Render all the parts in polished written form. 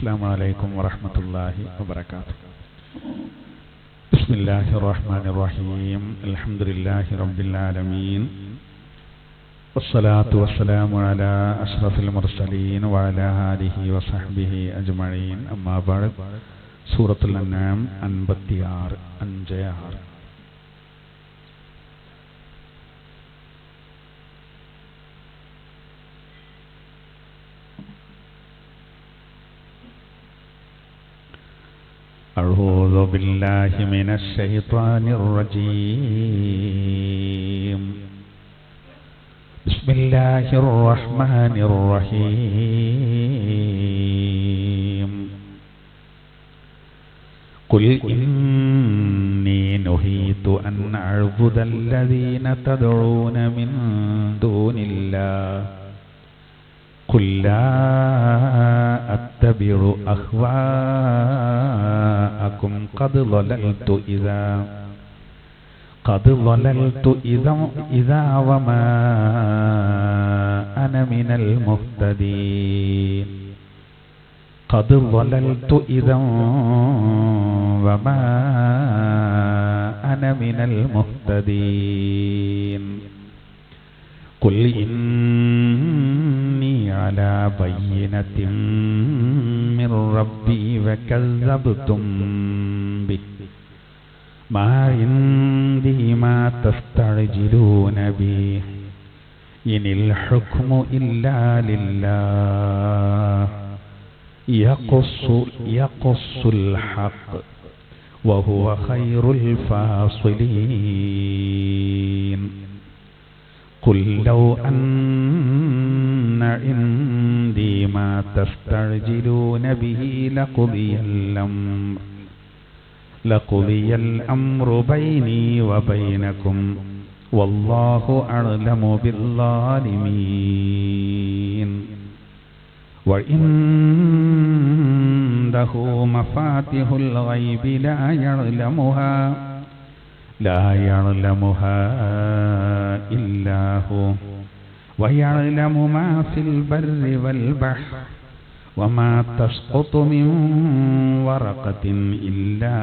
السلام عليكم ورحمة الله وبركاته. بسم الله الرحمن الرحيم. الحمد لله رب العالمين، والصلاة والسلام على أشرف المرسلين وعلى آله وصحبه أجمعين. أما بعد. سورة الأنعام 56. أعوذ بالله من الشيطان الرجيم. بسم الله الرحمن الرحيم. قل إني نهيت أن أعبد الذين تدعون من دون الله قل لا أتبع أهواءكم قد ضللت إذا وما أنا من المهتدين. قد ضللت إذا وما أنا من المهتدين. قل إني على بينة من ربي وكذبتم به ما عندي ما تستعجلون به إن الحكم إلا لله يقص الحق وهو خير الفاصلين. قل لو أن عندي ما تستعجلون به لقضي الأمر بيني وبينكم والله أعلم بالظالمين. وعنده مفاتح الغيب لا يعلمها إلا هو ويعلم ما في البر والبحر وما تسقط من ورقة إلا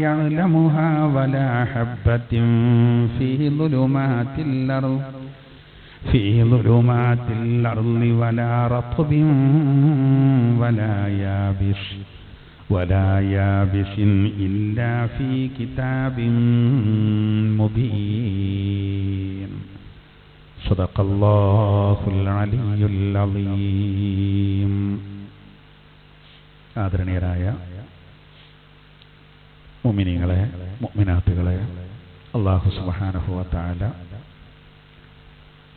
يعلمها ولا حبة في ظلمات الأرض ولا رطب ولا يابس إلا في كتاب مبين. صدق الله العلي العظيم. ആദരണീയരായ മുഅ്മിനീങ്ങളെ, മുഅ്മിനാത്തുകളെ, അല്ലാഹു സുബ്ഹാനഹു വ തആല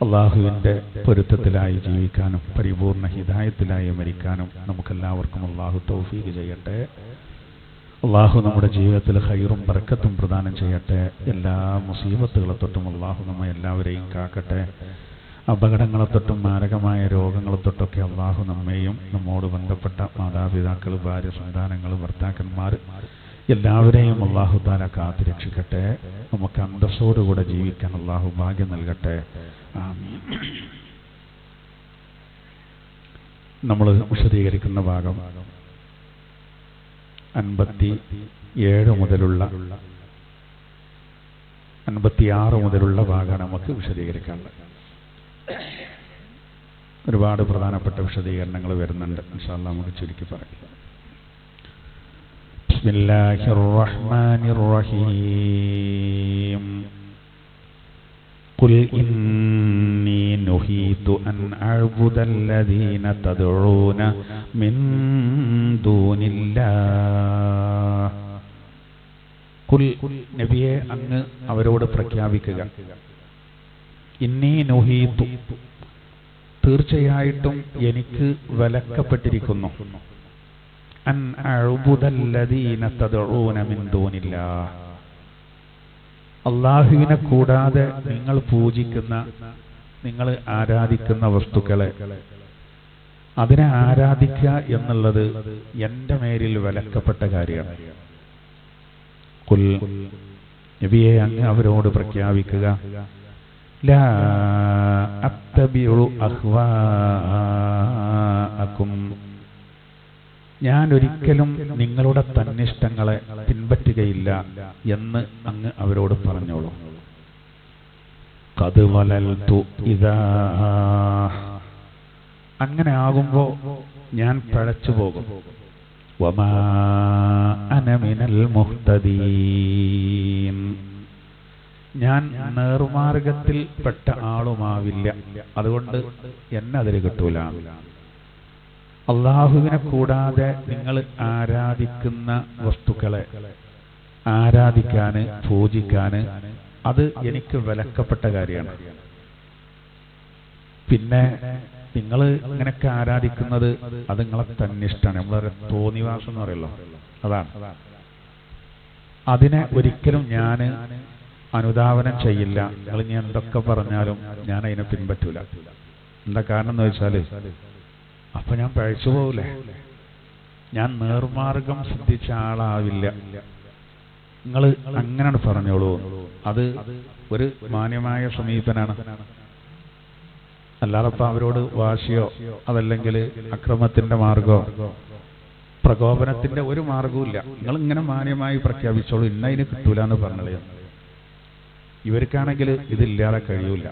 അള്ളാഹുവിൻ്റെ പൊരുത്തത്തിലായി ജീവിക്കാനും പരിപൂർണ ഹിദായത്തിലായി മരിക്കാനും നമുക്കെല്ലാവർക്കും അള്ളാഹു തൗഫീഖ് ചെയ്യട്ടെ. അള്ളാഹു നമ്മുടെ ജീവിതത്തിൽ ഖൈറും ബർക്കത്തും പ്രദാനം ചെയ്യട്ടെ. എല്ലാ മുസീബത്തുകളെ തൊട്ടും അള്ളാഹു നമ്മെ എല്ലാവരെയും കാക്കട്ടെ. അപകടങ്ങളെ തൊട്ടും മാരകമായ രോഗങ്ങളെ തൊട്ടൊക്കെ അള്ളാഹു നമ്മെയും നമ്മോട് ബന്ധപ്പെട്ട മാതാപിതാക്കൾ, ഭാര്യ, സന്താനങ്ങൾ, ഭർത്താക്കന്മാർ എല്ലാവരെയും അള്ളാഹു താല കാത്തുരക്ഷിക്കട്ടെ. നമുക്ക് അന്തസ്സോടുകൂടെ ജീവിക്കാൻ അള്ളാഹു ഭാഗ്യം നൽകട്ടെ. ആമീൻ. നമ്മൾ വിശദീകരിക്കുന്ന ഭാഗം 57 മുതലുള്ള 56 മുതലുള്ള ഭാഗമാണ് നമുക്ക് വിശദീകരിക്കാനുള്ളത്. ഒരുപാട് പ്രധാനപ്പെട്ട വിശദീകരണങ്ങൾ വരുന്നുണ്ട്. ഇൻഷാ അല്ലാഹ് നമുക്ക് ചുരുക്കി പറയാം. ബിസ്മില്ലാഹിർ റഹ്മാനിർ റഹീം. قل إني نهيت أن أعبد الذين تدعون من دون الله. قل നബിയെ, അങ്ങ് അവരോട് പ്രഖ്യാപിക്കുക, ഇന്നി നുഹീതു, തീർച്ചയായിട്ടും എനിക്ക് വിലക്കപ്പെട്ടിരിക്കുന്നു, അൻ അഅ്ബുദല്ലദീന തദ്ഊന മിൻ ദൂനില്ലാഹ്, അള്ളാഹുവിനെ കൂടാതെ നിങ്ങൾ പൂജിക്കുന്ന, നിങ്ങൾ ആരാധിക്കുന്ന വസ്തുക്കളെ, അതിനെ ആരാധിക്കുക എന്നുള്ളത് എൻ്റെ മേലിൽ വിലക്കപ്പെട്ട കാര്യമാണ്. ഖുൽ, നബിയെ അങ്ങ് അവരോട് പ്രഖ്യാപിക്കുക, ലാ അത്തബിഉ അഹ്വാഅക്കും, അഹ്വാഅക്കും, ഞാൻ ഒരിക്കലും നിങ്ങളുടെ തന്നിഷ്ടങ്ങളെ പിൻപറ്റുകയില്ല എന്ന് അങ്ങ് അവരോട് പറഞ്ഞോളൂ. ഖദ് വലൽതു ഇദാ, അങ്ങനെ ആകുമ്പോൾ ഞാൻ പഴച്ചു പോകും. വമാ അന മിനൽ മുഹ്തദീൻ, ഞാൻ നേർമാർഗത്തിൽ പെട്ട ആളുമാവില്ല, അതുകൊണ്ട് എന്നെ അതിൽ കിട്ടൂല. അള്ളാഹുവിനെ കൂടാതെ നിങ്ങൾ ആരാധിക്കുന്ന വസ്തുക്കളെ ആരാധിക്കാന് പൂജിക്കാന് അത് എനിക്ക് വിലക്കപ്പെട്ട കാര്യമാണ്. പിന്നെ നിങ്ങൾ ഇങ്ങനെയൊക്കെ ആരാധിക്കുന്നത് അത് നിങ്ങളെ തന്നിഷ്ടാണ്, നമ്മളൊരു തോന്നിവാസം എന്ന് പറയല്ലോ, അതാണ്. അതിനെ ഒരിക്കലും ഞാൻ അനുധാവനം ചെയ്യില്ല. നിങ്ങൾ ഇനി എന്തൊക്കെ പറഞ്ഞാലും ഞാൻ അതിനെ പിൻപറ്റൂല. എന്താ കാരണം എന്ന് വെച്ചാൽ അപ്പൊ ഞാൻ പഴിച്ചു പോകൂലേ, ഞാൻ നേർമാർഗം സിദ്ധിച്ച ആളാവില്ല. നിങ്ങൾ അങ്ങനെ പറഞ്ഞോളൂ. അത് ഒരു മാന്യമായ സമീപനാണ്. അല്ലാതെ ഇപ്പം അവരോട് വാശിയോ അതല്ലെങ്കിൽ അക്രമത്തിന്റെ മാർഗമോ പ്രകോപനത്തിന്റെ ഒരു മാർഗവും ഇല്ല. നിങ്ങൾ ഇങ്ങനെ മാന്യമായി പ്രഖ്യാപിച്ചോളൂ, ഇന്നതിന് കിട്ടൂല എന്ന് പറഞ്ഞത്. ഇവർക്കാണെങ്കിൽ ഇതില്ലാതെ കഴിയൂല.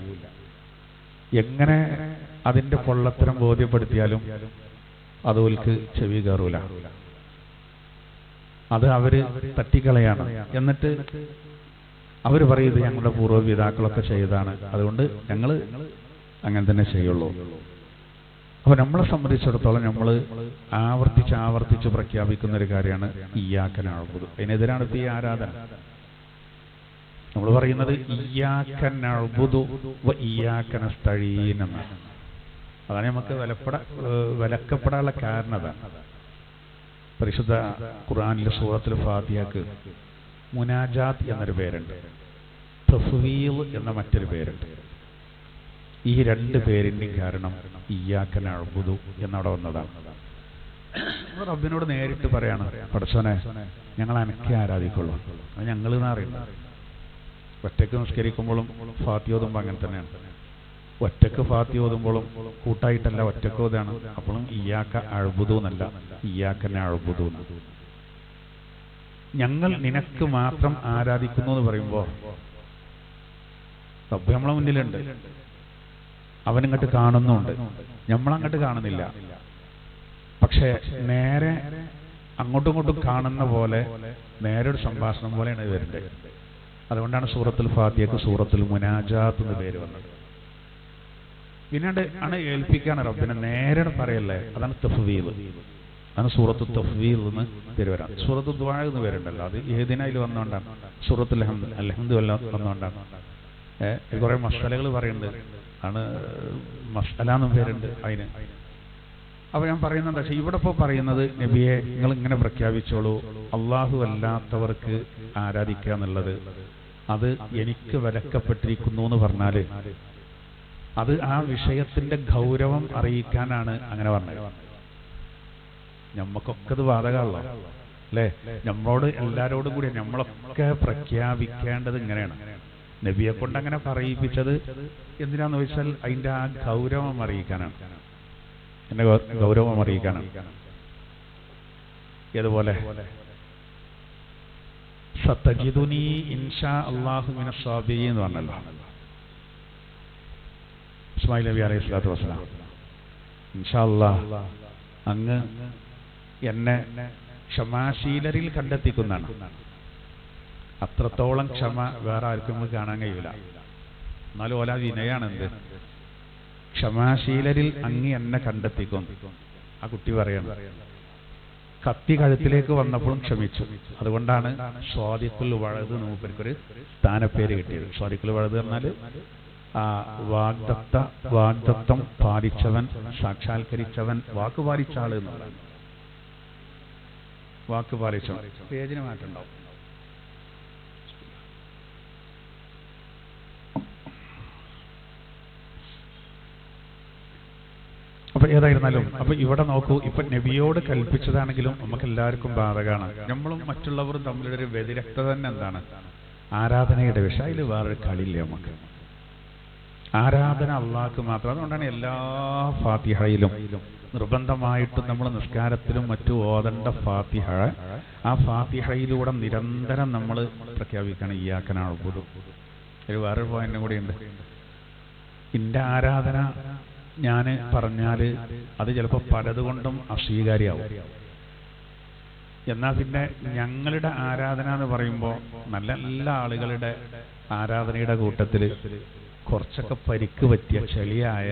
എങ്ങനെ അതിന്റെ പൊള്ളത്തരം ബോധ്യപ്പെടുത്തിയാലും അത് ഓൽക്ക് ചെവി കയറൂല. അത് അവര് തട്ടിക്കളയാണ്. എന്നിട്ട് അവര് പറയുന്നത് ഞങ്ങളുടെ പൂർവ്വപിതാക്കളൊക്കെ ചെയ്തതാണ്, അതുകൊണ്ട് ഞങ്ങൾ അങ്ങനെ തന്നെ ചെയ്യുള്ളൂ. അപ്പൊ നമ്മളെ സംബന്ധിച്ചിടത്തോളം നമ്മൾ ആവർത്തിച്ച് പ്രഖ്യാപിക്കുന്ന ഒരു കാര്യമാണ് ഇയ്യാക നഅ്ബുദു. അതിനെതിരാണ് ഇപ്പൊ ഈ ആരാധന. നമ്മൾ പറയുന്നത് ഇയ്യാക നഅ്ബുദു വ ഇയ്യാക നസ്തഈൻ എന്നാണ്. അതാണ് നമുക്ക് വിലക്കപ്പെടാനുള്ള കാരണം. അതാണ് പരിശുദ്ധ ഖുർആനിലെ സൂറത്തുൽ ഫാത്തിഹക്ക് മുനാജാത്ത് എന്നൊരു പേരുണ്ട്, തഫ്വീദ് എന്ന മറ്റൊരു പേരുണ്ട്. ഈ രണ്ട് പേരിൻ്റെയും കാരണം ഇയ്യാക നഅ്ബുദു എന്നവിടെ വന്നതാണ്. റബ്ബിനോട് നേരിട്ട് പറയാണ്, പടച്ചോനെ ഞങ്ങൾ അനക്കെ ആരാധിക്കുള്ളൂ, അത് ഞങ്ങൾ എന്ന് അറിയുന്നത്. ഒറ്റക്ക് നിസ്കരിക്കുമ്പോഴും ഫാത്തിഹ ഓതുമ്പോൾ അങ്ങനെ തന്നെയാണ്. ഒറ്റക്ക് ഫാത്തിഹ ഓതുമ്പോഴും കൂട്ടായിട്ടല്ല, ഒറ്റക്ക് ഓതാണ്. അപ്പോഴും ഇയ്യാക അഅ്ബുദു എന്നല്ല, ഇയ്യാക നഅ്ബുദു. ഞങ്ങൾ നിനക്ക് മാത്രം ആരാധിക്കുന്നു എന്ന് പറയുമ്പോൾ റബ്ബ് നമ്മളെ മുന്നിലുണ്ട്, അവനിങ്ങോട്ട് കാണുന്നുണ്ട്, നമ്മളങ്ങോട്ട് കാണുന്നില്ല. പക്ഷെ നേരെ അങ്ങോട്ടും ഇങ്ങോട്ടും കാണുന്ന പോലെ നേരെ ഒരു സംഭാഷണം പോലെയാണ് വരുന്നത്. അതുകൊണ്ടാണ് സൂറത്തുൽ ഫാത്തിഹക്ക് സൂറത്തുൽ മുനാജാത്ത് എന്ന് പേര് വന്നത്. പിന്നീട് ആണ് ഏൽപ്പിക്കാണ് റബ്ബിനെ, നേരെ പറയല്ലേ, അതാണ് തഫ്വീദ്. അതാണ് സൂറത്തു തഫ്വീദ് എന്ന് പേര് വരാം. സൂറത്തു ദുആ എന്ന് പേരുണ്ടല്ലോ, അത് ഏതിനായിൽ വന്നുകൊണ്ടാണ്. സൂറത്തുൽ അൽഹംദ് വന്നുകൊണ്ടാണ്. കുറെ മസാലകൾ പറയുന്നുണ്ട്, ആണ് മസാല എന്നും പേരുണ്ട് അതിന്. അപ്പൊ ഞാൻ പറയുന്നത് എന്താ, ഇവിടെ ഇപ്പോൾ പറയുന്നത് നബിയെ നിങ്ങൾ ഇങ്ങനെ പ്രഖ്യാപിച്ചോളൂ, അള്ളാഹു അല്ലാത്തവർക്ക് ആരാധിക്കുക എന്നുള്ളത് അത് എനിക്ക് വിലക്കപ്പെട്ടിരിക്കുന്നു എന്ന് പറഞ്ഞാല് അത് ആ വിഷയത്തിന്റെ ഗൗരവം അറിയിക്കാനാണ് അങ്ങനെ പറഞ്ഞത്. നമ്മക്കൊക്കെ ഇത് ബാധകമല്ലോ അല്ലേ? നമ്മളോട് എല്ലാരോടും കൂടി നമ്മളൊക്കെ പ്രഖ്യാപിക്കേണ്ടത് ഇങ്ങനെയാണ്. നബിയെ കൊണ്ട് അങ്ങനെ പറയിപ്പിച്ചത് എന്തിനാന്ന് ചോദിച്ചാൽ അതിന്റെ ആ ഗൗരവം അറിയിക്കാനാണ്, എന്റെ ഗൗരവം അറിയിക്കാനാണ്. ഏതുപോലെ സതജിദുനി ഇൻഷാ അല്ലാഹു മിനസ് സാബിരീൻ എന്ന് പറഞ്ഞല്ലോ ഇസ്മായിൽ നബി അലൈഹി സ്വലാത്തു വസ്സലാം. ഇൻഷാ അല്ലാഹ് അങ്ങ് എന്നെ ക്ഷമാശീലരിൽ കണ്ടെത്തിക്കുന്നതാണ്. അത്രത്തോളം ക്ഷമ വേറെ ആർക്കും നമുക്ക് കാണാൻ കഴിയില്ല. എന്നാലും ഓല വിനയാണ് എന്ത്, ക്ഷമാശീലരിൽ അങ്ങ് എന്നെ കണ്ടെത്തിക്കും. ആ കുട്ടി പറയണം, കത്തി കഴുത്തിലേക്ക് വന്നപ്പോഴും ക്ഷമിച്ചു. അതുകൊണ്ടാണ് സ്വാദിഖുൽ വഅദ് മൂപ്പർക്കൊരു സ്ഥാനപ്പേര് കിട്ടിയത്. സ്വാദിഖുൽ വഅദ് പറഞ്ഞാൽ വാഗ്ദത്തം പാലിച്ചവൻ, സാക്ഷാത്കരിച്ചവൻ, വാക്ക് പാലിച്ച ആള് എന്നുള്ളതാണ്. വാക്ക് പാലിച്ചവൻ. പേജിന് മാറ്റം ഉണ്ടാവും. അപ്പൊ ഏതായിരുന്നാലും അപ്പൊ ഇവിടെ നോക്കൂ, ഇപ്പൊ നബിയോട് കൽപ്പിച്ചതാണെങ്കിലും നമുക്ക് എല്ലാവർക്കും ബാധകമാണ്. നമ്മളും മറ്റുള്ളവരും തമ്മിലൊരു വ്യതിരക്തത തന്നെ എന്താണ്, ആരാധനയുടെ വിഷയം. അതിൽ വേറൊരു കളിയില്ല നമുക്ക്. ആരാധന അള്ളാഹ്ക്ക് മാത്രം. അതുകൊണ്ടാണ് എല്ലാ ഫാത്തിഹയിലും നിർബന്ധമായിട്ടും നമ്മൾ നിസ്കാരത്തിലും മറ്റു ഓതേണ്ട ഫാത്തിഹ, ആ ഫാത്തിഹയിലൂടെ നിരന്തരം നമ്മൾ പ്രഖ്യാപിക്കണം ഇയ്യാക നഅ്ബുദു. ഒരു വേറൊരു പോയിന്റും കൂടിയുണ്ട്. ഇന്റെ ആരാധന ഞാൻ പറഞ്ഞാൽ അത് ചിലപ്പോൾ പലതുകൊണ്ടും അസ്വീകാര്യാവും. എന്നാൽ പിന്നെ ഞങ്ങളുടെ ആരാധന എന്ന് പറയുമ്പോൾ നല്ല നല്ല ആളുകളുടെ ആരാധനയുടെ കൂട്ടത്തിൽ കുറച്ചൊക്കെ പരിക്ക് പറ്റിയ ചെളിയായ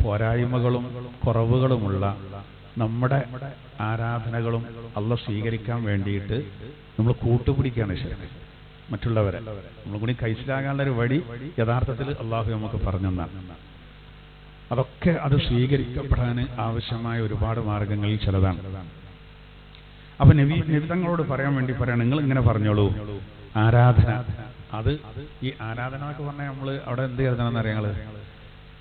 പോരായ്മകളും കുറവുകളുമുള്ള നമ്മുടെ ആരാധനകളും അള്ളാഹ് സ്വീകരിക്കാൻ വേണ്ടിയിട്ട് നമ്മൾ കൂട്ടുപിടിക്കുകയാണ് ശരി. മറ്റുള്ളവരെ നമ്മൾ കൂടി കൈസിലാകാനുള്ള ഒരു വഴി യഥാർത്ഥത്തിൽ അള്ളാഹു നമുക്ക് പറഞ്ഞു തന്നാണ്. അതൊക്കെ അത് സ്വീകരിക്കപ്പെടാൻ ആവശ്യമായ ഒരുപാട് മാർഗങ്ങളിൽ ചിലതാണ്. അപ്പൊ നബി തങ്ങളോട് പറയാൻ വേണ്ടി പറയാണ്, നിങ്ങൾ ഇങ്ങനെ പറഞ്ഞോളൂ ആരാധന. അത് ഈ ആരാധന എന്നൊക്കെ പറഞ്ഞാൽ നമ്മൾ അവിടെ എന്ത് കരുതണമെന്ന് അറിയാങ്ങള്,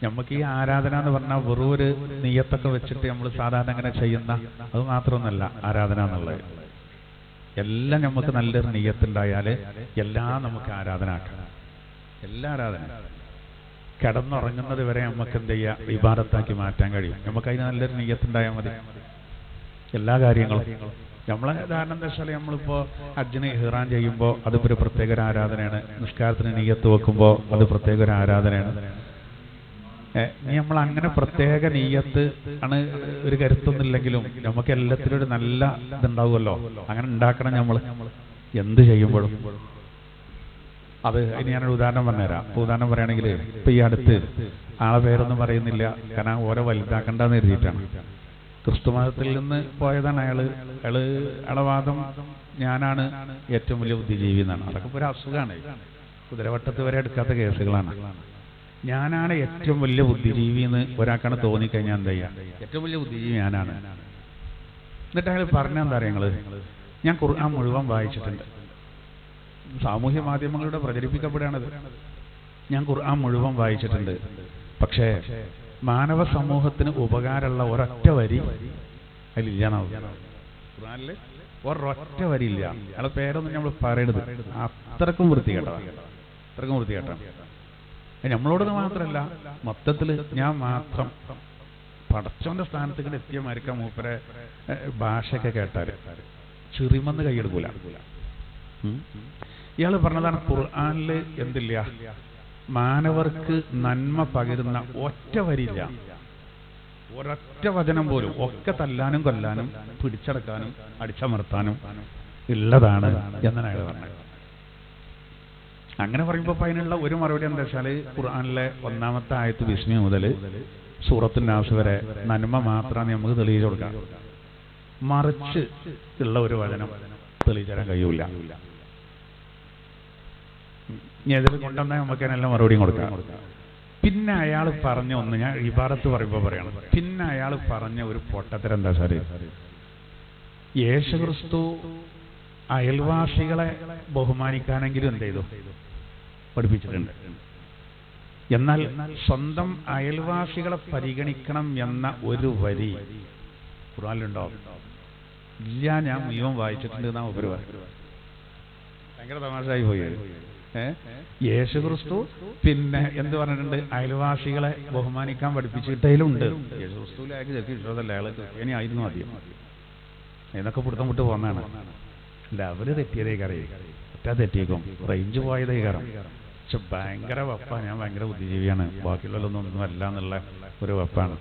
നമുക്ക് ഈ ആരാധന എന്ന് പറഞ്ഞാൽ വെറും ഒരു നിയ്യത്തൊക്കെ വെച്ചിട്ട് നമ്മൾ സാധാരണ അങ്ങനെ ചെയ്യുന്ന അത് മാത്രമൊന്നല്ല ആരാധന എന്നുള്ളത്. എല്ലാം നമുക്ക് നല്ലൊരു നിയ്യത്തുണ്ടായാൽ എല്ലാം നമുക്ക് ആരാധന ആക്കണം. എല്ലാ ആരാധന കിടന്നുറങ്ങുന്നത് വരെ നമുക്ക് എന്ത് ചെയ്യുക, ഇബാദത്താക്കി മാറ്റാൻ കഴിയും. നമുക്കതിന് നല്ലൊരു നിയ്യത്തുണ്ടായാൽ മതി. എല്ലാ കാര്യങ്ങളും നമ്മളെ ധാരണ എന്താ വെച്ചാൽ നമ്മളിപ്പോൾ ഹജ്ജിന് ഇഹ്റാം ചെയ്യുമ്പോൾ അത് ഒരു പ്രത്യേക ഒരു ആരാധനയാണ്. നിസ്കാരത്തിന് നിയ്യത്ത് വെക്കുമ്പോൾ അത് പ്രത്യേക ഒരു ആരാധനയാണ്. നമ്മൾ അങ്ങനെ പ്രത്യേക നിയ്യത്ത് ആണ് ഒരു കരുത്തൊന്നുമില്ലെങ്കിലും നമുക്ക് എല്ലാത്തിലും ഒരു നല്ല ഇതുണ്ടാവുമല്ലോ. അങ്ങനെ ഉണ്ടാക്കണം നമ്മൾ എന്ത് ചെയ്യുമ്പോഴും. അത് ഇനി ഞാനൊരു ഉദാഹരണം പറഞ്ഞുതരാം. ഉദാഹരണം പറയുകയാണെങ്കിൽ ഇപ്പൊ ഈ അടുത്ത് ആളെ പേരൊന്നും പറയുന്നില്ല, കാരണം ഓരോ വലുതാക്കണ്ടെന്ന് എഴുതിയിട്ടാണ്. ക്രിസ്തുമതത്തിൽ നിന്ന് പോയതാണ് അയാളെ വാദം ഞാനാണ് ഏറ്റവും വലിയ ബുദ്ധിജീവി എന്നാണ്. അതൊക്കെ ഒരു അസുഖമാണ്. കുതിരവട്ടത്ത് വരെ എടുക്കാത്ത കേസുകളാണ്. ഞാനാണ് ഏറ്റവും വലിയ ബുദ്ധിജീവി എന്ന് ഒരാൾക്കാണ് തോന്നിക്കഴിഞ്ഞാൽ എന്താ ചെയ്യാ, ഏറ്റവും വലിയ ബുദ്ധിജീവി ഞാനാണ്. എന്നിട്ട് അയാൾ പറഞ്ഞെന്താ അറിയാം, ഞാൻ ഖുർആൻ മുഴുവൻ വായിച്ചിട്ടുണ്ട്. സാമൂഹ്യ മാധ്യമങ്ങളുടെ പ്രചരിപ്പിക്കപ്പെടുകയാണത്. ഞാൻ ഖുർആൻ മുഴുവൻ വായിച്ചിട്ടുണ്ട്, പക്ഷേ മാനവ സമൂഹത്തിന് ഉപകാരമുള്ള ഒരൊറ്റ വരി അതിലില്ല. ഖുർആനില് ഒരൊറ്റ വരി ഇല്ല. അയാളെ പേരൊന്നും നമ്മൾ പറയരുത്. അത്രക്കും വൃത്തികേട്ടാണ്, അത്രക്കും വൃത്തികേട്ടാണ്. നമ്മളോടത് മാത്രമല്ല, മൊത്തത്തിൽ ഞാൻ മാത്രം പടച്ചോന്റെ സ്ഥാനത്തേക്ക് എത്തിയ മരിക്കാൻ മൂപ്പരെ ഭാഷയൊക്കെ കേട്ടാൽ ചെറിമെന്ന് കൈയെടുക്കൂല. ഇയാൾ പറഞ്ഞതാണ് ഖുർആനില് എന്തില്ല, മാനവർക്ക് നന്മ പകരുന്ന ഒറ്റ വരിയില്ല, ഒരൊറ്റ വചനം പോലും. ഒക്കെ തല്ലാനും കൊല്ലാനും പിടിച്ചടക്കാനും അടിച്ചമർത്താനും ഉള്ളതാണ് എന്നാണ് അയാൾ പറഞ്ഞത്. അങ്ങനെ പറയുമ്പോൾ അതിനുള്ള ഒരു മറുപടി എന്താ വെച്ചാൽ, ഖുർആനിലെ 1-ാമത്തെ ആയത്ത് ബിസ്മി മുതൽ സൂറത്തുൻ നാസ് വരെ നന്മ മാത്രമാണ് നമുക്ക് തെളിയിച്ചു കൊടുക്കാം. മറിച്ച് ഉള്ള ഒരു വചനം തെളിയിച്ചു തരാൻ കഴിയൂല. ഇനി അതിൽ കൊണ്ടുവന്നാൽ നമുക്ക് അതിനെല്ലാം മറുപടിയും കൊടുക്കാം. പിന്നെ അയാൾ പറഞ്ഞ ഒന്ന്, ഞാൻ ഇബാറത്ത് പറയുമ്പോൾ പറയണം, പിന്നെ അയാൾ പറഞ്ഞ ഒരു പൊട്ടത്തരം എന്താ സാറ്, യേശുക്രിസ്തു അയൽവാസികളെ ബഹുമാനിക്കാനെങ്കിലും എന്ത് ചെയ്തു, പഠിപ്പിച്ചിട്ടുണ്ട്. എന്നാൽ സ്വന്തം അയൽവാസികളെ പരിഗണിക്കണം എന്ന ഒരു വരി ഖുർആനിലുണ്ടോ? ഇല്ല, ഞാൻ മുഴുവൻ വായിച്ചിട്ടുണ്ട് എന്നാ ഒരു പറയുന്നത്. ഭയങ്കര തമാശയായി പോയി. യേശുക്രിസ്തു പിന്നെ എന്ത് പറഞ്ഞിട്ടുണ്ട്, അയൽവാസികളെ ബഹുമാനിക്കാൻ പഠിപ്പിച്ചിട്ടതിലുണ്ട്. യേശുക്രിസ്തുവിൽ അയാൾക്ക് ശരിക്കും വിശ്വാസമല്ല, അയാൾ ക്രിസ്ത്യാനി ആയിരുന്നു ആദ്യം. എന്നൊക്കെ പിടുത്തം വിട്ട് പോന്നാണ്. അല്ല, അവര് തെറ്റിയതേ കറിയും ഒറ്റ തെറ്റിയേക്കും, റേഞ്ച് പോയതേ കയറും. പക്ഷെ ഭയങ്കര വെപ്പാ, ഞാൻ ഭയങ്കര ബുദ്ധിജീവിയാണ്, ബാക്കിയുള്ളതൊന്നും അല്ല എന്നുള്ള ഒരു വെപ്പാണ്.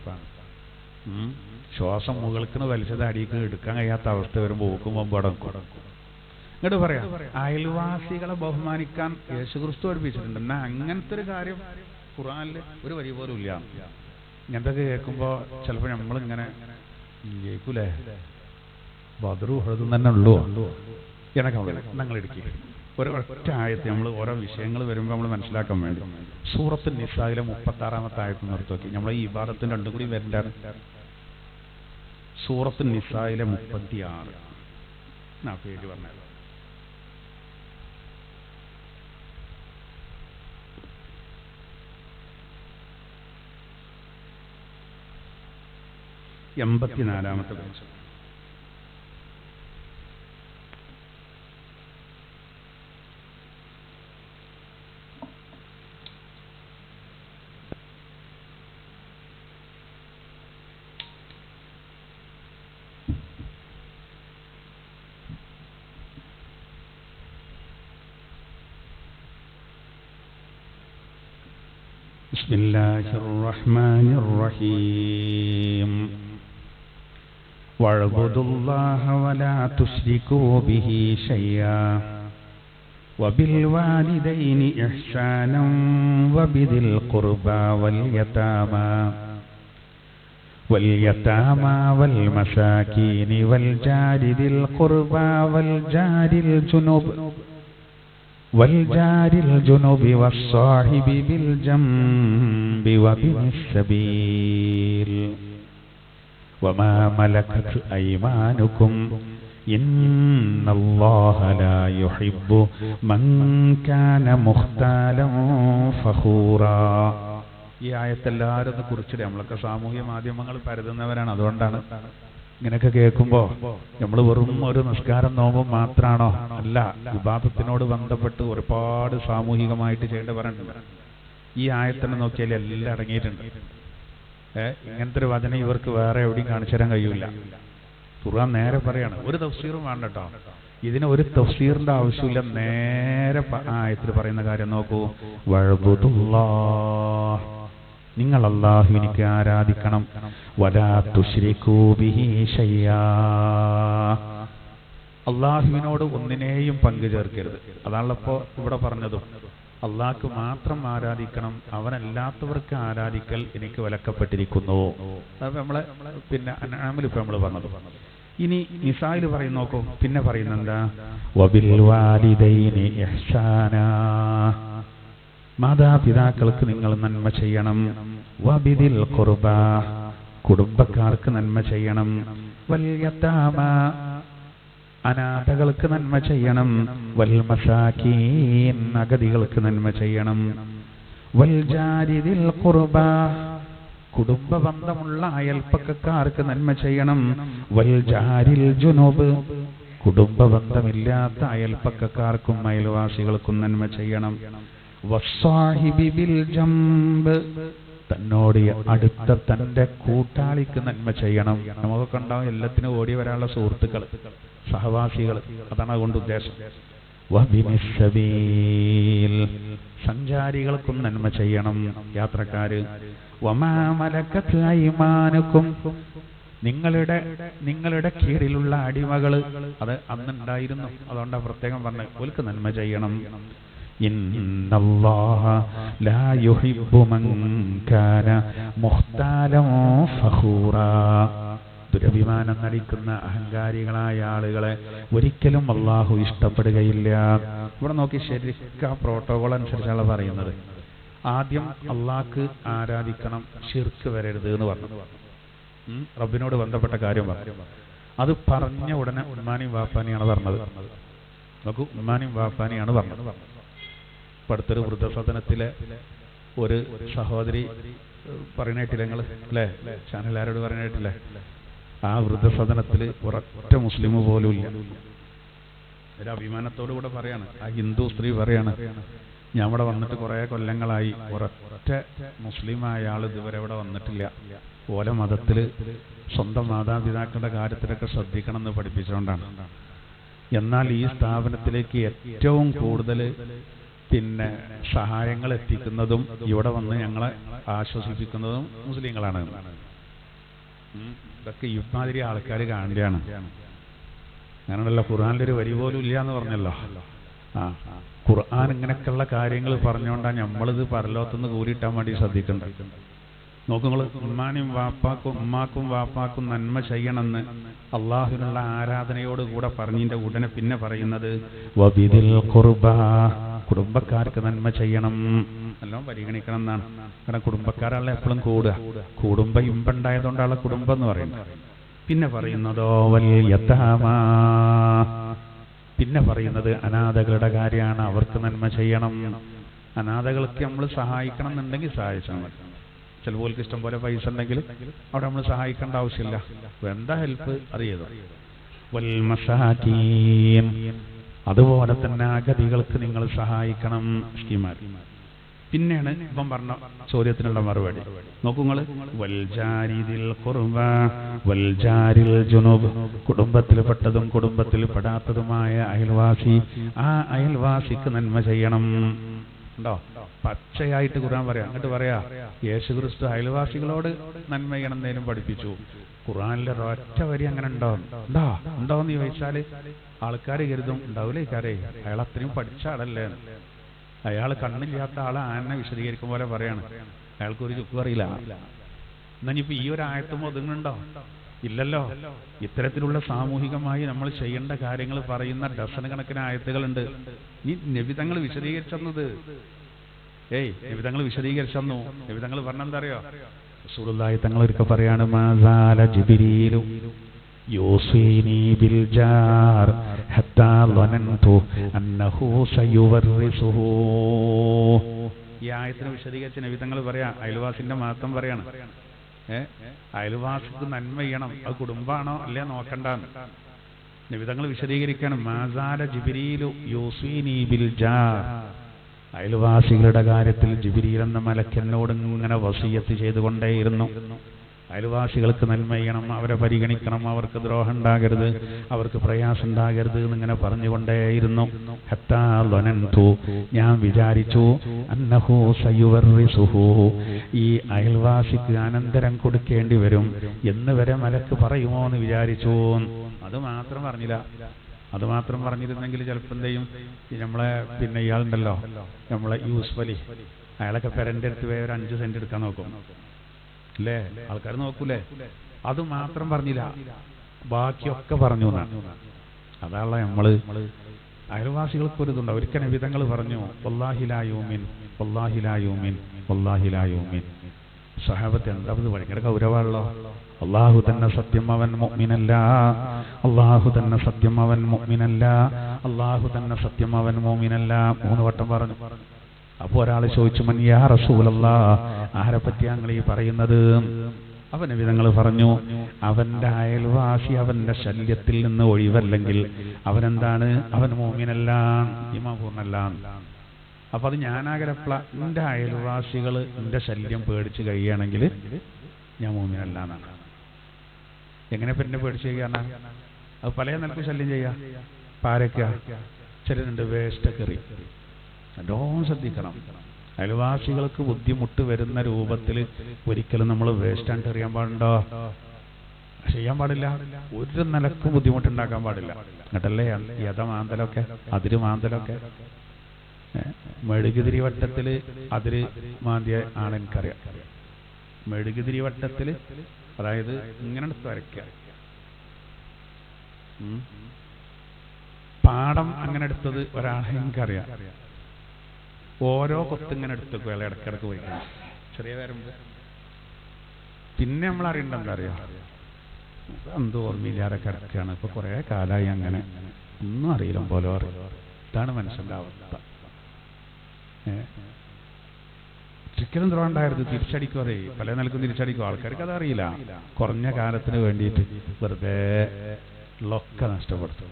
ശ്വാസം മുകൾക്കിന് വലിച്ചത് അടിക്ക് എടുക്കാൻ കഴിയാത്ത അവസ്ഥ വരുമ്പോൾ ഓക്കുമ്പോൾ പടക്കും. ഇങ്ങോട്ട് പറയാം, അയൽവാസികളെ ബഹുമാനിക്കാൻ യേശുക്രിസ്തു പഠിപ്പിച്ചിട്ടുണ്ട്. എന്നാൽ അങ്ങനത്തെ ഒരു കാര്യം ഖുർആനിൽ ഒരു വരി പോലും ഇല്ല. ഇങ്ങനത്തൊക്കെ കേൾക്കുമ്പോൾ ചിലപ്പോൾ നമ്മളിങ്ങനെ കേൾക്കൂലേ, ബദറു ഉഹദും തന്നെ ഉള്ളൂ എന്നൊക്കെ ഞങ്ങൾ ഇടുക്കി. ഒരു ഒറ്റ ആയത്ത് നമ്മൾ ഓരോ വിഷയങ്ങൾ വരുമ്പോൾ നമ്മൾ മനസ്സിലാക്കാൻ വേണ്ടി സൂറത്തുൻ നിസായിലെ 36-ാമത്തെ ആയത്ത് നിർത്തി നോക്കി. നമ്മൾ ഈ ഇബാദത്തിന് രണ്ടും കൂടി വരേണ്ടതാണ്. സൂറത്തുൻ നിസായിലെ 36 പേര് പറഞ്ഞത്. എൺപത്തിനാലാമത്തെ പേജ്. ബിസ്മില്ലാഹിർ റഹ്മാനിർ റഹീം. വഅബ്ദുല്ലാഹ വലാ തുശ്രികൂ ബിഹി ശൈആ വബിൽ വാലിദൈനി ഇഹ്സാനൻ വബിദിൽ ഖുർബാ واليتامى والمساكين والجار ذي القربى والجار الجنب والصاحب بالجنب وابن السبيل وما ملكت أيمانكم إن الله لا يحب من كان مختالا فخورا. ഈ ആയത്തെല്ലാവരും കുറിച്ചിട്ട് നമ്മളൊക്കെ സാമൂഹ്യ മാധ്യമങ്ങൾ പരതുന്നവരാണ്. അതുകൊണ്ടാണ് ഇങ്ങനെയൊക്കെ കേൾക്കുമ്പോൾ നമ്മൾ വെറും ഒരു നിസ്കാരം നോമ്പും മാത്രമാണോ? അല്ല, ഇബാദത്തിനോട് ബന്ധപ്പെട്ട് ഒരുപാട് സാമൂഹികമായിട്ട് ചെയ്യേണ്ട പറയുന്നുണ്ട്. ഈ ആയത്തിനെ നോക്കിയാൽ എല്ലാം അടങ്ങിയിട്ടുണ്ട്. ഇങ്ങനത്തെ ഒരു വചനം ഇവർക്ക് വേറെ എവിടെയും കാണിച്ചു തരാൻ കഴിയില്ല. ഖുർആൻ നേരെ പറയാണ്, ഒരു തഫ്സീറും വേണ്ട കേട്ടോ. ഇതിന് ഒരു തഫ്സീറിന്റെ ആവശ്യമില്ല. നേരെ ആയത്തിൽ പറയുന്ന കാര്യം നോക്കൂ. വഅബ്ദുല്ലാഹ്, നിങ്ങൾ അല്ലാഹുവിനെ ആരാധിക്കണം. വലാ തുശ്രികൂ ബിഹി ശൈആ, അല്ലാഹുവിനോട് ഒന്നിനെയും പങ്കു ചേർക്കരുത്. അതാണല്ലോ ഇപ്പോൾ ഇവിടെ പറഞ്ഞതും. അല്ലാഹ്ക്ക് മാത്രം ആരാധിക്കണം, അവനല്ലാത്തവർക്ക് ആരാധിക്കൽ എനിക്ക് വിലക്കപ്പെട്ടിരിക്കുന്നു. അത് നമ്മളെ അൻആമിൽ ഇപ്പോൾ നമ്മൾ പറഞ്ഞത്. ഇനി നിസായിൽ പറയുന്ന നോക്കൂ, പിന്നെ പറയുന്നെന്താ? വബിൽ വാലിദൈനി ഇഹ്സാനാ, മാതാപിതാക്കൾക്ക് നിങ്ങൾ നന്മ ചെയ്യണം. വബിദിൽ ഖുർബാ, കുടുംബക്കാർക്ക് നന്മ ചെയ്യണം. വൽ യതാമ, അനാഥകൾക്ക് നന്മ ചെയ്യണം. വൽ മസാകീൻ, അഗതികൾക്ക് നന്മ ചെയ്യണം. വൽ ജാരി ദിൽ ഖുർബാ, കുടുംബ ബന്ധമുള്ള അയൽപ്പക്കക്കാർക്ക് നന്മ ചെയ്യണം. വൽ ജാരിൽ ജുനുബ്, കുടുംബ ബന്ധമില്ലാത്ത അയൽപ്പക്കക്കാർക്കും അയൽവാസികൾക്കും നന്മ ചെയ്യണം. വസ്സാഹിബി ബിൽ ജംബ്, തന്നോട് അടുത്ത തന്റെ കൂട്ടാളിക്ക് നന്മ ചെയ്യണം. നമുക്കൊക്കെ ഉണ്ടാവും എല്ലാത്തിനും ഓടി വരാനുള്ള സുഹൃത്തുക്കൾ, സഹവാസികൾ. അതാണ് അതുകൊണ്ട് ഉദ്ദേശം. വബിനിസ് സബീൽ, സഞ്ചാരികൾക്കും നന്മ ചെയ്യണം, യാത്രക്കാര്. വമാ മലക്കത്ത് അയ്മാനുക്കും, നിങ്ങളുടെ കീഴിലുള്ള അടിമകള്, അത് അന്നുണ്ടായിരുന്നു. അതുകൊണ്ടാണ് പ്രത്യേകം പറഞ്ഞത്, ഓൽക്ക് നന്മ ചെയ്യണം. ഇന്നല്ലാഹ ലാ യുഹിബ്ബു മൻ കാന മുഖ്താലൻ ഫഖൂറാ, ദുരഭിമാനം നടിക്കുന്ന അഹങ്കാരികളായ ആളുകളെ ഒരിക്കലും അള്ളാഹു ഇഷ്ടപ്പെടുകയില്ല. ഇവിടെ നോക്കി, ശരിക്കും ആ പ്രോട്ടോകോൾ അനുസരിച്ചാണ് പറയുന്നത്. ആദ്യം അള്ളാഹ്ക്ക് ആരാധിക്കണം, ശിർക്ക് വരരുത് എന്ന് പറഞ്ഞു. റബ്ബിനോട് ബന്ധപ്പെട്ട കാര്യം പറഞ്ഞു. അത് പറഞ്ഞ ഉടനെ ഉമ്മാനിയും വാപ്പാനിയാണ് പറഞ്ഞത്. നോക്കൂ, ഉമ്മാനിയും വാപ്പാനിയാണ് പറഞ്ഞത്. അടുത്തൊരു വൃദ്ധസദനത്തിലെ ഒരു സഹോദരി പറഞ്ഞിട്ടില്ല നിങ്ങൾ, അല്ലേ? ചാനലാരോട് പറഞ്ഞിട്ടില്ലേ? ആ വൃദ്ധസദനത്തിൽ ഒരൊറ്റ മുസ്ലിം പോലും ഇല്ല. ഒരു അഭിമാനത്തോടു കൂടെ പറയാണ്, ആ ഹിന്ദു സ്ത്രീ പറയാണ്, ഞാൻ ഇവിടെ വന്നിട്ട് കുറേ കൊല്ലങ്ങളായി, ഒരൊറ്റ മുസ്ലിമായ ആൾ ഇതുവരെ ഇവിടെ വന്നിട്ടില്ല. ഓല മതത്തിൽ സ്വന്തം മാതാപിതാക്കളുടെ കാര്യത്തിലൊക്കെ ശ്രദ്ധിക്കണം എന്ന് പഠിപ്പിച്ചുകൊണ്ടാണ്. എന്നാൽ ഈ സ്ഥാപനത്തിലേക്ക് ഏറ്റവും കൂടുതൽ സഹായങ്ങൾ എത്തിക്കുന്നതും ഇവിടെ വന്ന് ഞങ്ങളെ ആശ്വസിപ്പിക്കുന്നതും മുസ്ലിങ്ങളാണ്. ഇതൊക്കെ ഇമാതിരി ആൾക്കാർ കാണുകയാണ്. അങ്ങനെയുള്ള ഖുർആനിലൊരു വരി പോലും ഇല്ല എന്ന് പറഞ്ഞല്ലോ. ഖുർആൻ ഇങ്ങനെയൊക്കെയുള്ള കാര്യങ്ങൾ പറഞ്ഞുകൊണ്ടാണ് നമ്മളിത് പരലോകത്തുനിന്ന് കൂരിയിട്ടാൻ വേണ്ടി ശ്രദ്ധിക്കേണ്ടത്. നോക്കുങ്ങൾ, ഉമ്മാക്കും വാപ്പാക്കും നന്മ ചെയ്യണമെന്ന് അള്ളാഹുവിനുള്ള ആരാധനയോടുകൂടെ പറഞ്ഞതിന്റെ ഉടനെ പിന്നെ പറയുന്നത് വബിദിൽ ഖുർബാ, കുടുംബക്കാർക്ക് നന്മ ചെയ്യണം, എല്ലാം പരിഗണിക്കണം എന്നാണ്. കാരണം കുടുംബക്കാരാണല്ലോ എപ്പോഴും കൂടുമ്പോ ഇമ്പുണ്ടായതുകൊണ്ടാണ് കുടുംബം എന്ന് പറയുന്നത്. പിന്നെ പറയുന്നതോ വൽ യതാമാ, പിന്നെ പറയുന്നത് അനാഥകളുടെ കാര്യമാണ്, അവർക്ക് നന്മ ചെയ്യണം. അനാഥകൾക്ക് നമ്മൾ സഹായിക്കണം എന്നുണ്ടെങ്കിൽ സഹായിച്ചാൽ മതി. ചിലപ്പോൾ ഇഷ്ടം പോലെ പൈസ ഉണ്ടെങ്കിൽ അവിടെ നമ്മൾ സഹായിക്കേണ്ട ആവശ്യമില്ല. എന്താ ഹെൽപ്പ് അത് ചെയ്തു. വൽ മസാകീൻ, അതുപോലെ തന്നെ അഗതികൾക്ക് നിങ്ങൾ സഹായിക്കണം. സ്കീമാർ പിന്നെയാണ് ഇപ്പം പറഞ്ഞ ചോദ്യത്തിനുള്ള മറുപടി. നോക്കുങ്ങൾ, വൽ ജാരി ദിൽ ഖുർബാ വൽ ജാരിൽ ജുനുബ്, കുടുംബത്തിൽപ്പെട്ടതും കുടുംബത്തിൽ പെടാത്തതുമായ അയൽവാസി, ആ അയൽവാസിക്ക് നന്മ ചെയ്യണം. ഉണ്ടോ? പച്ചയായിട്ട് ഖുർആൻ പറയാം. അങ്ങോട്ട് പറയാ യേശുക്രിസ്തു അയൽവാസികളോട് നന്മ ചെയ്യണമെന്നേലും പഠിപ്പിച്ചു. ഖുർആനിലെ ഒരൊറ്റ വരി അങ്ങനെ ഉണ്ടോന്ന് ചോദിച്ചാൽ ആൾക്കാർ കരുതും ഉണ്ടാവില്ലേക്കാരേ, അയാൾ അത്രയും പഠിച്ച ആളല്ലേ. അയാൾ കണ്ണില്ലാത്ത ആളെ ആനെ വിശദീകരിക്കും പോലെ പറയാണ്, അയാൾക്കൊരു ചുക്കും അറിയില്ല. എന്നാനിപ്പോ ഈ ഒരു ആയത്തും ഒതുങ്ങുന്നുണ്ടോ? ഇല്ലല്ലോ. ഇത്തരത്തിലുള്ള സാമൂഹികമായി നമ്മൾ ചെയ്യേണ്ട കാര്യങ്ങൾ പറയുന്ന ഡസൺ കണക്കിന് ആയത്തുകളുണ്ട്. ഈ നബിതങ്ങൾ വിശദീകരിച്ചെന്നത് നബിതങ്ങൾ വിശദീകരിച്ചെന്നു. നബിതങ്ങൾ പറഞ്ഞെന്താ അറിയോ? റസൂലുള്ളാഹി തങ്ങൾ ഒരിക്കൽ പറയാണ്, മാസാല ജിബ്രീലു യൂസീനി ബിൽ ജാർ ഹത്താ ലനന്തു അന്നഹു സയുവർറിസുഹു. ഈ ആയത്തിനെ വിശദീകരിച്ച് നബിതങ്ങൾ പറയാ അയൽവാസിന്റെ മഹത്വം പറയാണ്. അയൽവാസിക്ക് നന്മ ചെയ്യണം, അത് കുടുംബാണോ അല്ലേ നോക്കണ്ടെന്ന് നബിതങ്ങൾ വിശദീകരിക്കണം. Masala ജിബ്രീലു യൂസീനി bill jar. അയൽവാസികളുടെ കാര്യത്തിൽ ജിബ്രീൽ എന്ന മലക്ക് എന്നോട് ഇങ്ങനെ വസിയത്ത് ചെയ്തുകൊണ്ടേയിരുന്നു. അയൽവാസികൾക്ക് നന്മ ചെയ്യണം, അവരെ പരിഗണിക്കണം, അവർക്ക് ദ്രോഹം ഉണ്ടാകരുത്, അവർക്ക് പ്രയാസം ഉണ്ടാകരുത് എന്നിങ്ങനെ പറഞ്ഞുകൊണ്ടേയിരുന്നു. ഹത്താ ലനന്തു, ഞാൻ വിചാരിച്ചു, അന്നഹു സയുവർറിസുഹു, ഈ അയൽവാസിക്ക് അനന്തരം കൊടുക്കേണ്ടി വരും എന്ന് വരെ മലക്ക് പറയുമോ എന്ന് വിചാരിച്ചു. അത് മാത്രം പറഞ്ഞില്ല. അത് മാത്രം പറഞ്ഞിരുന്നെങ്കിൽ ചിലപ്പോൾ എന്ത് ചെയ്യും, നമ്മളെ പിന്നെ ഇയാളുണ്ടല്ലോ നമ്മളെ യൂസുഫ് അലി, അയാളൊക്കെ പെരൻ്റെ അടുത്ത് പോയി ഒരു 5 സെന്റ് എടുക്കാൻ നോക്കും അല്ലേ, ആൾക്കാർ നോക്കൂലേ. അത് മാത്രം പറഞ്ഞില്ല, ബാക്കിയൊക്കെ പറഞ്ഞു എന്നാണ്. അതാണല്ലോ നമ്മള് അയൽവാസികൾക്ക് ഒരു ഇതുണ്ട്. ഒരിക്കൽ നബിതങ്ങൾ പറഞ്ഞു, വല്ലാഹി ലാ യൂമിൻ, വല്ലാഹി ലാ യൂമിൻ, വല്ലാഹി ലാ യൂമിൻ. സഹാബത്ത് എന്താ ഇത് ഭയങ്കര ഗൗരവമുള്ളോ. അള്ളാഹു തന്നെ സത്യം, അവൻ മുഅ്മിനല്ല. അള്ളാഹു തന്നെ സത്യം, അവൻ മുഅ്മിനല്ല. അള്ളാഹു തന്നെ സത്യം, അവൻ മുഅ്മിനല്ല. 3 വട്ടം പറഞ്ഞു. അപ്പോൾ ഒരാൾ ചോദിച്ചു, മൻ യാ റസൂലല്ലാഹ്, ആരെ പറ്റി ഞങ്ങൾ ഈ പറയുന്നത്? അവൻ നബിതങ്ങൾ പറഞ്ഞു, അവന്റെ അയൽവാസി അവന്റെ ശല്യത്തിൽ നിന്ന് ഒഴിവല്ലെങ്കിൽ അവനെന്താണ്? അവൻ മുഅ്മിനല്ല, ഈമാൻ പൂർണ്ണല്ല. അപ്പൊ അത് ഞാനാകരപ്പള എൻ്റെ അയൽവാസികൾ എൻ്റെ ശല്യം പേടിച്ച് കഴിയുകയാണെങ്കിൽ ഞാൻ മുഅ്മിനല്ല എന്നാണ്. എങ്ങനെ പിന്നെ പേടിച്ച് കഴിയാണ്? അത് പല നിലക്ക് ശല്യം ചെയ്യാം. പാരക്ക ചിലരുണ്ട് വേസ്റ്റൊക്കെ എറി, നല്ലോണം ശ്രദ്ധിക്കണം. അയൽവാസികൾക്ക് ബുദ്ധിമുട്ട് വരുന്ന രൂപത്തിൽ ഒരിക്കലും നമ്മൾ വേസ്റ്റ് എറിയാൻ പാടുണ്ടോ? ചെയ്യാൻ പാടില്ല. ഒരു നിലക്കും ബുദ്ധിമുട്ടുണ്ടാക്കാൻ പാടില്ല. എന്നിട്ടല്ലേ യഥമാന്തലൊക്കെ അതിര് മാന്തലൊക്കെ. മെഴുകുതിരി വട്ടത്തിൽ അതിര് മാന്തിയ ആണെനിക്കറിയാം. മെഴുകുതിരി വട്ടത്തിൽ, അതായത് ഇങ്ങനെ എടുത്ത് വരയ്ക്കുക, പാടം അങ്ങനെ എടുത്തത് ഒരാളെ എനിക്കറിയാം. ഓരോ കൊത്തിങ്ങനെ എടുത്തേക്കും അയാൾ ഇടയ്ക്കിടയ്ക്ക് പോയിക്കണം, ചെറിയ വരമ്പ്. പിന്നെ നമ്മൾ അറിയേണ്ട എന്താ അറിയാം, എന്തോ ഓർമ്മയില്ലാതെ കിടക്കുകയാണ്, ഇപ്പൊ കുറെ കാലമായി അങ്ങനെ, ഒന്നും അറിയില്ല പോലെ അറിയാം. ഇതാണ് മനുഷ്യന്റെ അവസ്ഥ. ഒരിക്കലും ദ്രോഹമുണ്ടായിരുന്നു, തിരിച്ചടിക്കും. അതെ, പല നിലക്കും തിരിച്ചടിക്കും. ആൾക്കാർക്ക് അതറിയില്ല. കുറഞ്ഞ കാലത്തിന് വേണ്ടിയിട്ട് വെറുതെ ലൊക്കെ നഷ്ടപ്പെടുത്തും.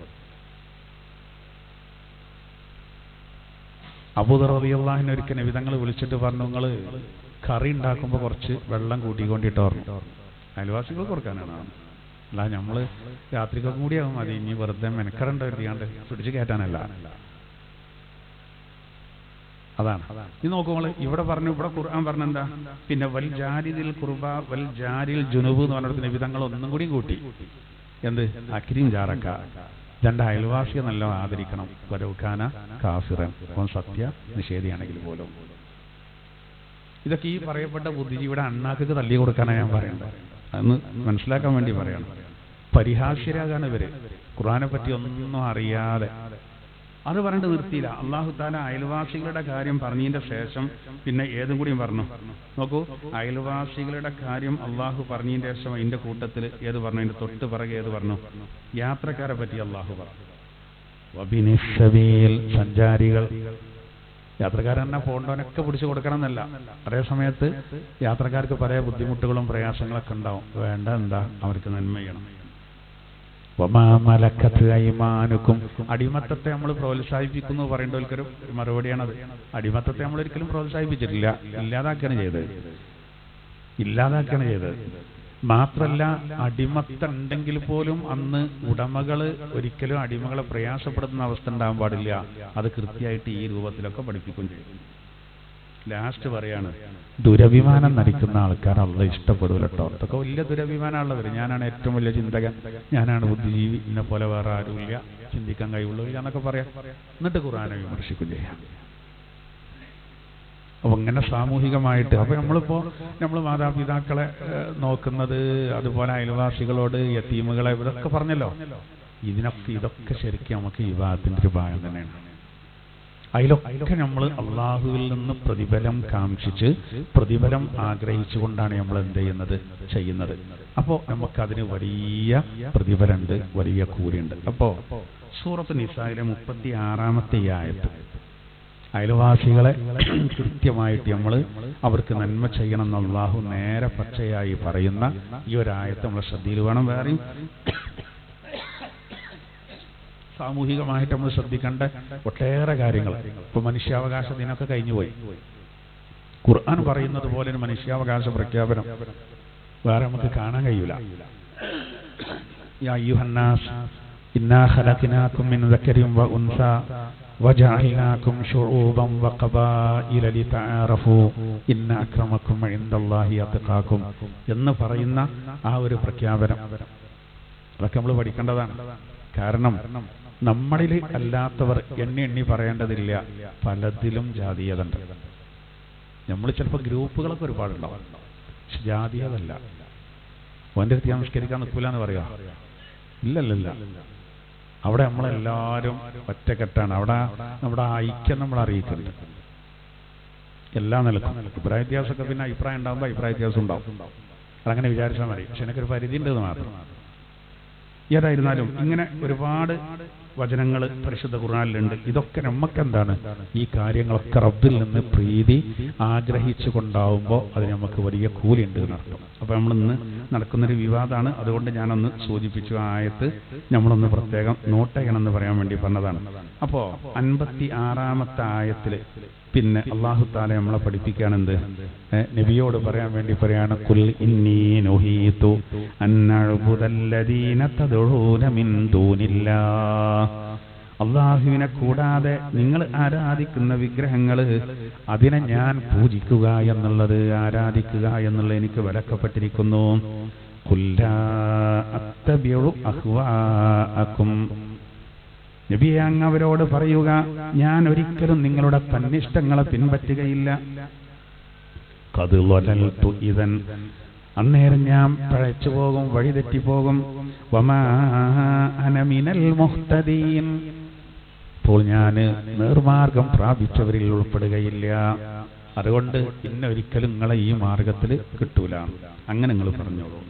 അബൂദർ റളിയല്ലാഹു അൻഹു ഒരിക്കൽ നബിതങ്ങൾ വിളിച്ചിട്ട് പറഞ്ഞു, നിങ്ങൾ കറി ഉണ്ടാക്കുമ്പോൾ കുറച്ച് വെള്ളം കൂട്ടിക്കൊണ്ടിട്ട് പറഞ്ഞു. അയൽവാസികൾ കൊടുക്കാനാണ്, അല്ല നമ്മൾ രാത്രിക്കൊക്കെ കൂടിയാകും മതി, ഇനി വെറുതെ മെനക്കറണ്ട എഴുതിയാണ്ട് പിടിച്ച് കയറ്റാനല്ല. അതാണ്. ഇത് നോക്കുമ്പോൾ ഇവിടെ പറഞ്ഞു, ഇവിടെ ഖുർആൻ പറഞ്ഞെന്താ, പിന്നെ വൽ ജാരിദിൽ ഖുർബ വൽ ജാരിൽ ജുനുബ് എന്ന് പറഞ്ഞിടത്ത് നബിതങ്ങൾ ഒന്നും കൂടി കൂട്ടി. എന്ത്? അക്രീം ജാറക്ക, 2 അയൽവാസിയെ നല്ല ആദരിക്കണം. വരൗഖാന കാഫിറൻ, അവൻ സത്യ നിഷേധിയാണെങ്കിൽ പോലും. ഇതൊക്കെ ഈ പറയപ്പെട്ട ബുദ്ധിജീവിയുടെ അണ്ണാക്ക് തള്ളി കൊടുക്കാനാണ് ഞാൻ പറയേണ്ടത്. അതൊന്ന് മനസ്സിലാക്കാൻ വേണ്ടി പറയണം. പരിഹാസ്യരാകാണ് ഇവര്, ഖുർആനെ പറ്റി ഒന്നും അറിയാതെ. അത് പറഞ്ഞിട്ട് നിർത്തിയില്ല. അല്ലാഹു തആല അയൽവാസികളുടെ കാര്യം പറഞ്ഞതിന്റെ ശേഷം പിന്നെ ഏതും കൂടിയും പറഞ്ഞു. നോക്കൂ, അയൽവാസികളുടെ കാര്യം അള്ളാഹു പറഞ്ഞതിന്റെ ശേഷം അതിന്റെ കൂട്ടത്തിൽ ഏത് പറഞ്ഞു? അതിന്റെ തൊട്ട് പിറകെ ഏത് പറഞ്ഞു? യാത്രക്കാരെ പറ്റി അള്ളാഹു പറഞ്ഞു. വബിനിസ് സബീൽ, സഞ്ചാരികൾ. യാത്രക്കാരനെ പോകേണ്ടവനൊക്കെ പിടിച്ചു കൊടുക്കണം എന്നല്ല. അതേ സമയത്ത് യാത്രക്കാർക്ക് പല ബുദ്ധിമുട്ടുകളും പ്രയാസങ്ങളൊക്കെ ഉണ്ടാവും. വേണ്ട, എന്താ, അവർക്ക് നന്മ ചെയ്യണം. ഐമാനുക്കും, അടിമത്തത്തെ നമ്മൾ പ്രോത്സാഹിപ്പിക്കുന്നു പറയേണ്ടവർക്കൊരു മറുപടിയാണത്. അടിമത്തത്തെ നമ്മൾ ഒരിക്കലും പ്രോത്സാഹിപ്പിച്ചിട്ടില്ല, ഇല്ലാതാക്കുകയാണ് ചെയ്തത്. മാത്രല്ല, അടിമത്തം ഉണ്ടെങ്കിൽ പോലും അന്ന് ഉടമകള് ഒരിക്കലും അടിമകളെ പ്രയാസപ്പെടുത്തുന്ന അവസ്ഥ ഉണ്ടാകാൻ പാടില്ല. അത് കൃത്യമായിട്ട് ഈ രൂപത്തിലൊക്കെ പഠിപ്പിക്കുകയും ചെയ്യും. ലാസ്റ്റ് പറയാണ്, ദുരഭിമാനം നടിക്കുന്ന ആൾക്കാർ അള്ളാഹ് ഇഷ്ടപ്പെടൂല കേട്ടോ. അതൊക്കെ വലിയ ദുരഭിമാനമുള്ളവർ. ഞാനാണ് ഏറ്റവും വലിയ ചിന്തകൻ, ഞാനാണ് ബുദ്ധിജീവി, എന്നെ പോലെ വേറെ ആരുമില്ല, ചിന്തിക്കാൻ കഴിവുള്ളവർ എന്നൊക്കെ പറയാം. എന്നിട്ട് ഖുർആനെ വിമർശിക്കും ചെയ്യാം. അപ്പൊ അങ്ങനെ സാമൂഹികമായിട്ട് അപ്പൊ നമ്മൾ മാതാപിതാക്കളെ നോക്കുന്നത്, അതുപോലെ അയൽവാസികളോട്, യതീമുകളെ, ഇതൊക്കെ പറഞ്ഞല്ലോ. ഇതൊക്കെ ശരിക്കും നമുക്ക് ഇബാദത്തിന്റെ ഒരു ഭാഗം തന്നെയാണ്. അതിലൊക്കെ നമ്മൾ അള്ളാഹുവിൽ നിന്ന് പ്രതിഫലം കാംക്ഷിച്ച്, പ്രതിഫലം ആഗ്രഹിച്ചുകൊണ്ടാണ് നമ്മൾ എന്ത് ചെയ്യുന്നത്. അപ്പോൾ നമുക്കതിന് വലിയ പ്രതിഫലമുണ്ട്, വലിയ കൂലിയുണ്ട്. അപ്പോ സൂറത്ത് നിസായിലെ 36-ാമത്തെ ആയത്ത്, അയൽവാസികളെ കൃത്യമായിട്ട് നമ്മൾ അവർക്ക് നന്മ ചെയ്യണം എന്ന് അള്ളാഹു നേരെ പച്ചയായി പറയുന്ന ഈ ഒരായത്ത് നമ്മൾ ശ്രദ്ധയിൽ വേണം. വേറെയും സാമൂഹികമായിട്ട് നമ്മൾ ശ്രദ്ധിക്കേണ്ട ഒട്ടേറെ കാര്യങ്ങൾ. ഇപ്പൊ മനുഷ്യാവകാശ ദിനമൊക്കെ കഴിഞ്ഞുപോയി. ഖുർആൻ പറയുന്നത് പോലെ ഒരു മനുഷ്യാവകാശ പ്രഖ്യാപനം വേറെ നമുക്ക് കാണാൻ കഴിയൂല. യാ അയ്യുഹന്നാസ് ഇന്നാ ഖലഖനാകും മിൻ ദക്കരിൻ വ ഉൻസാ വജഅൽനാകും ശുഊബൻ വഖബായില ലിതആറഫു ഇന്ന അക്രമക്കും ഇൻദല്ലാഹി അത്ഖാകും എന്ന് പറയുന്ന ആ ഒരു പ്രഖ്യാപനം അതൊക്കെ നമ്മൾ പഠിക്കേണ്ടതാണ്. കാരണം നമ്മളിൽ അല്ലാത്തവർ എണ്ണി പറയേണ്ടതില്ല, പലതിലും ജാതീയത ഉണ്ട്. നമ്മൾ ചിലപ്പോൾ ഗ്രൂപ്പുകളൊക്കെ ഒരുപാടുണ്ടാവും, പക്ഷെ ജാതീയതല്ല. ഓൻ്റെ അടുത്ത് നമസ്കരിക്കാൻ നിൽക്കില്ല എന്ന് പറയാ, ഇല്ലല്ല. അവിടെ നമ്മളെല്ലാവരും ഒറ്റക്കെട്ടാണ്. അവിടെ നമ്മുടെ ഐക്യം നമ്മൾ അറിയിക്കുന്നുണ്ട് എല്ലാ നിലക്കും. അഭിപ്രായ വ്യത്യാസമൊക്കെ പിന്നെ അഭിപ്രായം ഉണ്ടാകുമ്പോൾ അഭിപ്രായ വ്യത്യാസം ഉണ്ടാവും, അതങ്ങനെ വിചാരിച്ചാൽ മതി. പക്ഷെ എനിക്കൊരു പരിധി ഉണ്ടെന്ന് മാത്രം. ഏതായിരുന്നാലും ഇങ്ങനെ ഒരുപാട് വചനങ്ങൾ പരിശുദ്ധ ഖുർആനിലുണ്ട്. ഇതൊക്കെ നമുക്കെന്താണ്, ഈ കാര്യങ്ങളൊക്കെ റബ്ബിൽ നിന്ന് പ്രീതി ആഗ്രഹിച്ചു കൊണ്ടാവുമ്പോൾ അതിന് നമുക്ക് വലിയ കൂലിയുണ്ട് എന്നർത്ഥം. അപ്പോൾ നമ്മളിന്ന് നടക്കുന്നൊരു വിവാദമാണ്, അതുകൊണ്ട് ഞാനൊന്ന് സൂചിപ്പിച്ചു. ആ ആയത്ത് നമ്മളൊന്ന് പ്രത്യേകം നോട്ട് ചെയ്യണമെന്ന് പറയാൻ വേണ്ടി പറഞ്ഞതാണ്. അപ്പോൾ 56-ാമത്തെ ആയത്തിൽ പിന്നെ അല്ലാഹു തആല നമ്മളെ പഠിപ്പിക്കുകയാണെന്ത്, നബിയോട് പറയാൻ വേണ്ടി പറയാണ്, ഖുൽ ഇന്നി നുഹീതു അൻ അഅ്ബുദല്ലദീന തദ്ഊന മിൻ ദൂനില്ലാഹ്. അല്ലാഹുവിനെ കൂടാതെ നിങ്ങൾ ആരാധിക്കുന്ന വിഗ്രഹങ്ങൾ, അതിനെ ഞാൻ പൂജിക്കുക എന്നുള്ളത്, ആരാധിക്കുക എന്നുള്ളത് എനിക്ക് വിലക്കപ്പെട്ടിരിക്കുന്നു. ഖുൽ ലാ അത്തബിഉ അഹ്വാഅകും. നബിയെ അങ്ങ് അവരോട് പറയുക, ഞാൻ ഒരിക്കലും നിങ്ങളുടെ തന്നിഷ്ടങ്ങളെ പിൻപറ്റുകയില്ല. ഖദ് ളലൽതു ഇദൻ, അന്നേരം ഞാൻ പഴച്ചു പോകും, വഴിതെറ്റിപ്പോകും. വമാ അന മിനൽ മുഹ്തദീൻ, അപ്പോൾ ഞാൻ നേർമാർഗം പ്രാപിച്ചവരിൽ ഉൾപ്പെടുകയില്ല. അതുകൊണ്ട് ഇന്നൊരിക്കലും നിങ്ങളെ ഈ മാർഗത്തിൽ കിട്ടൂല. അങ്ങനെ നിങ്ങൾ പറഞ്ഞോളൂ.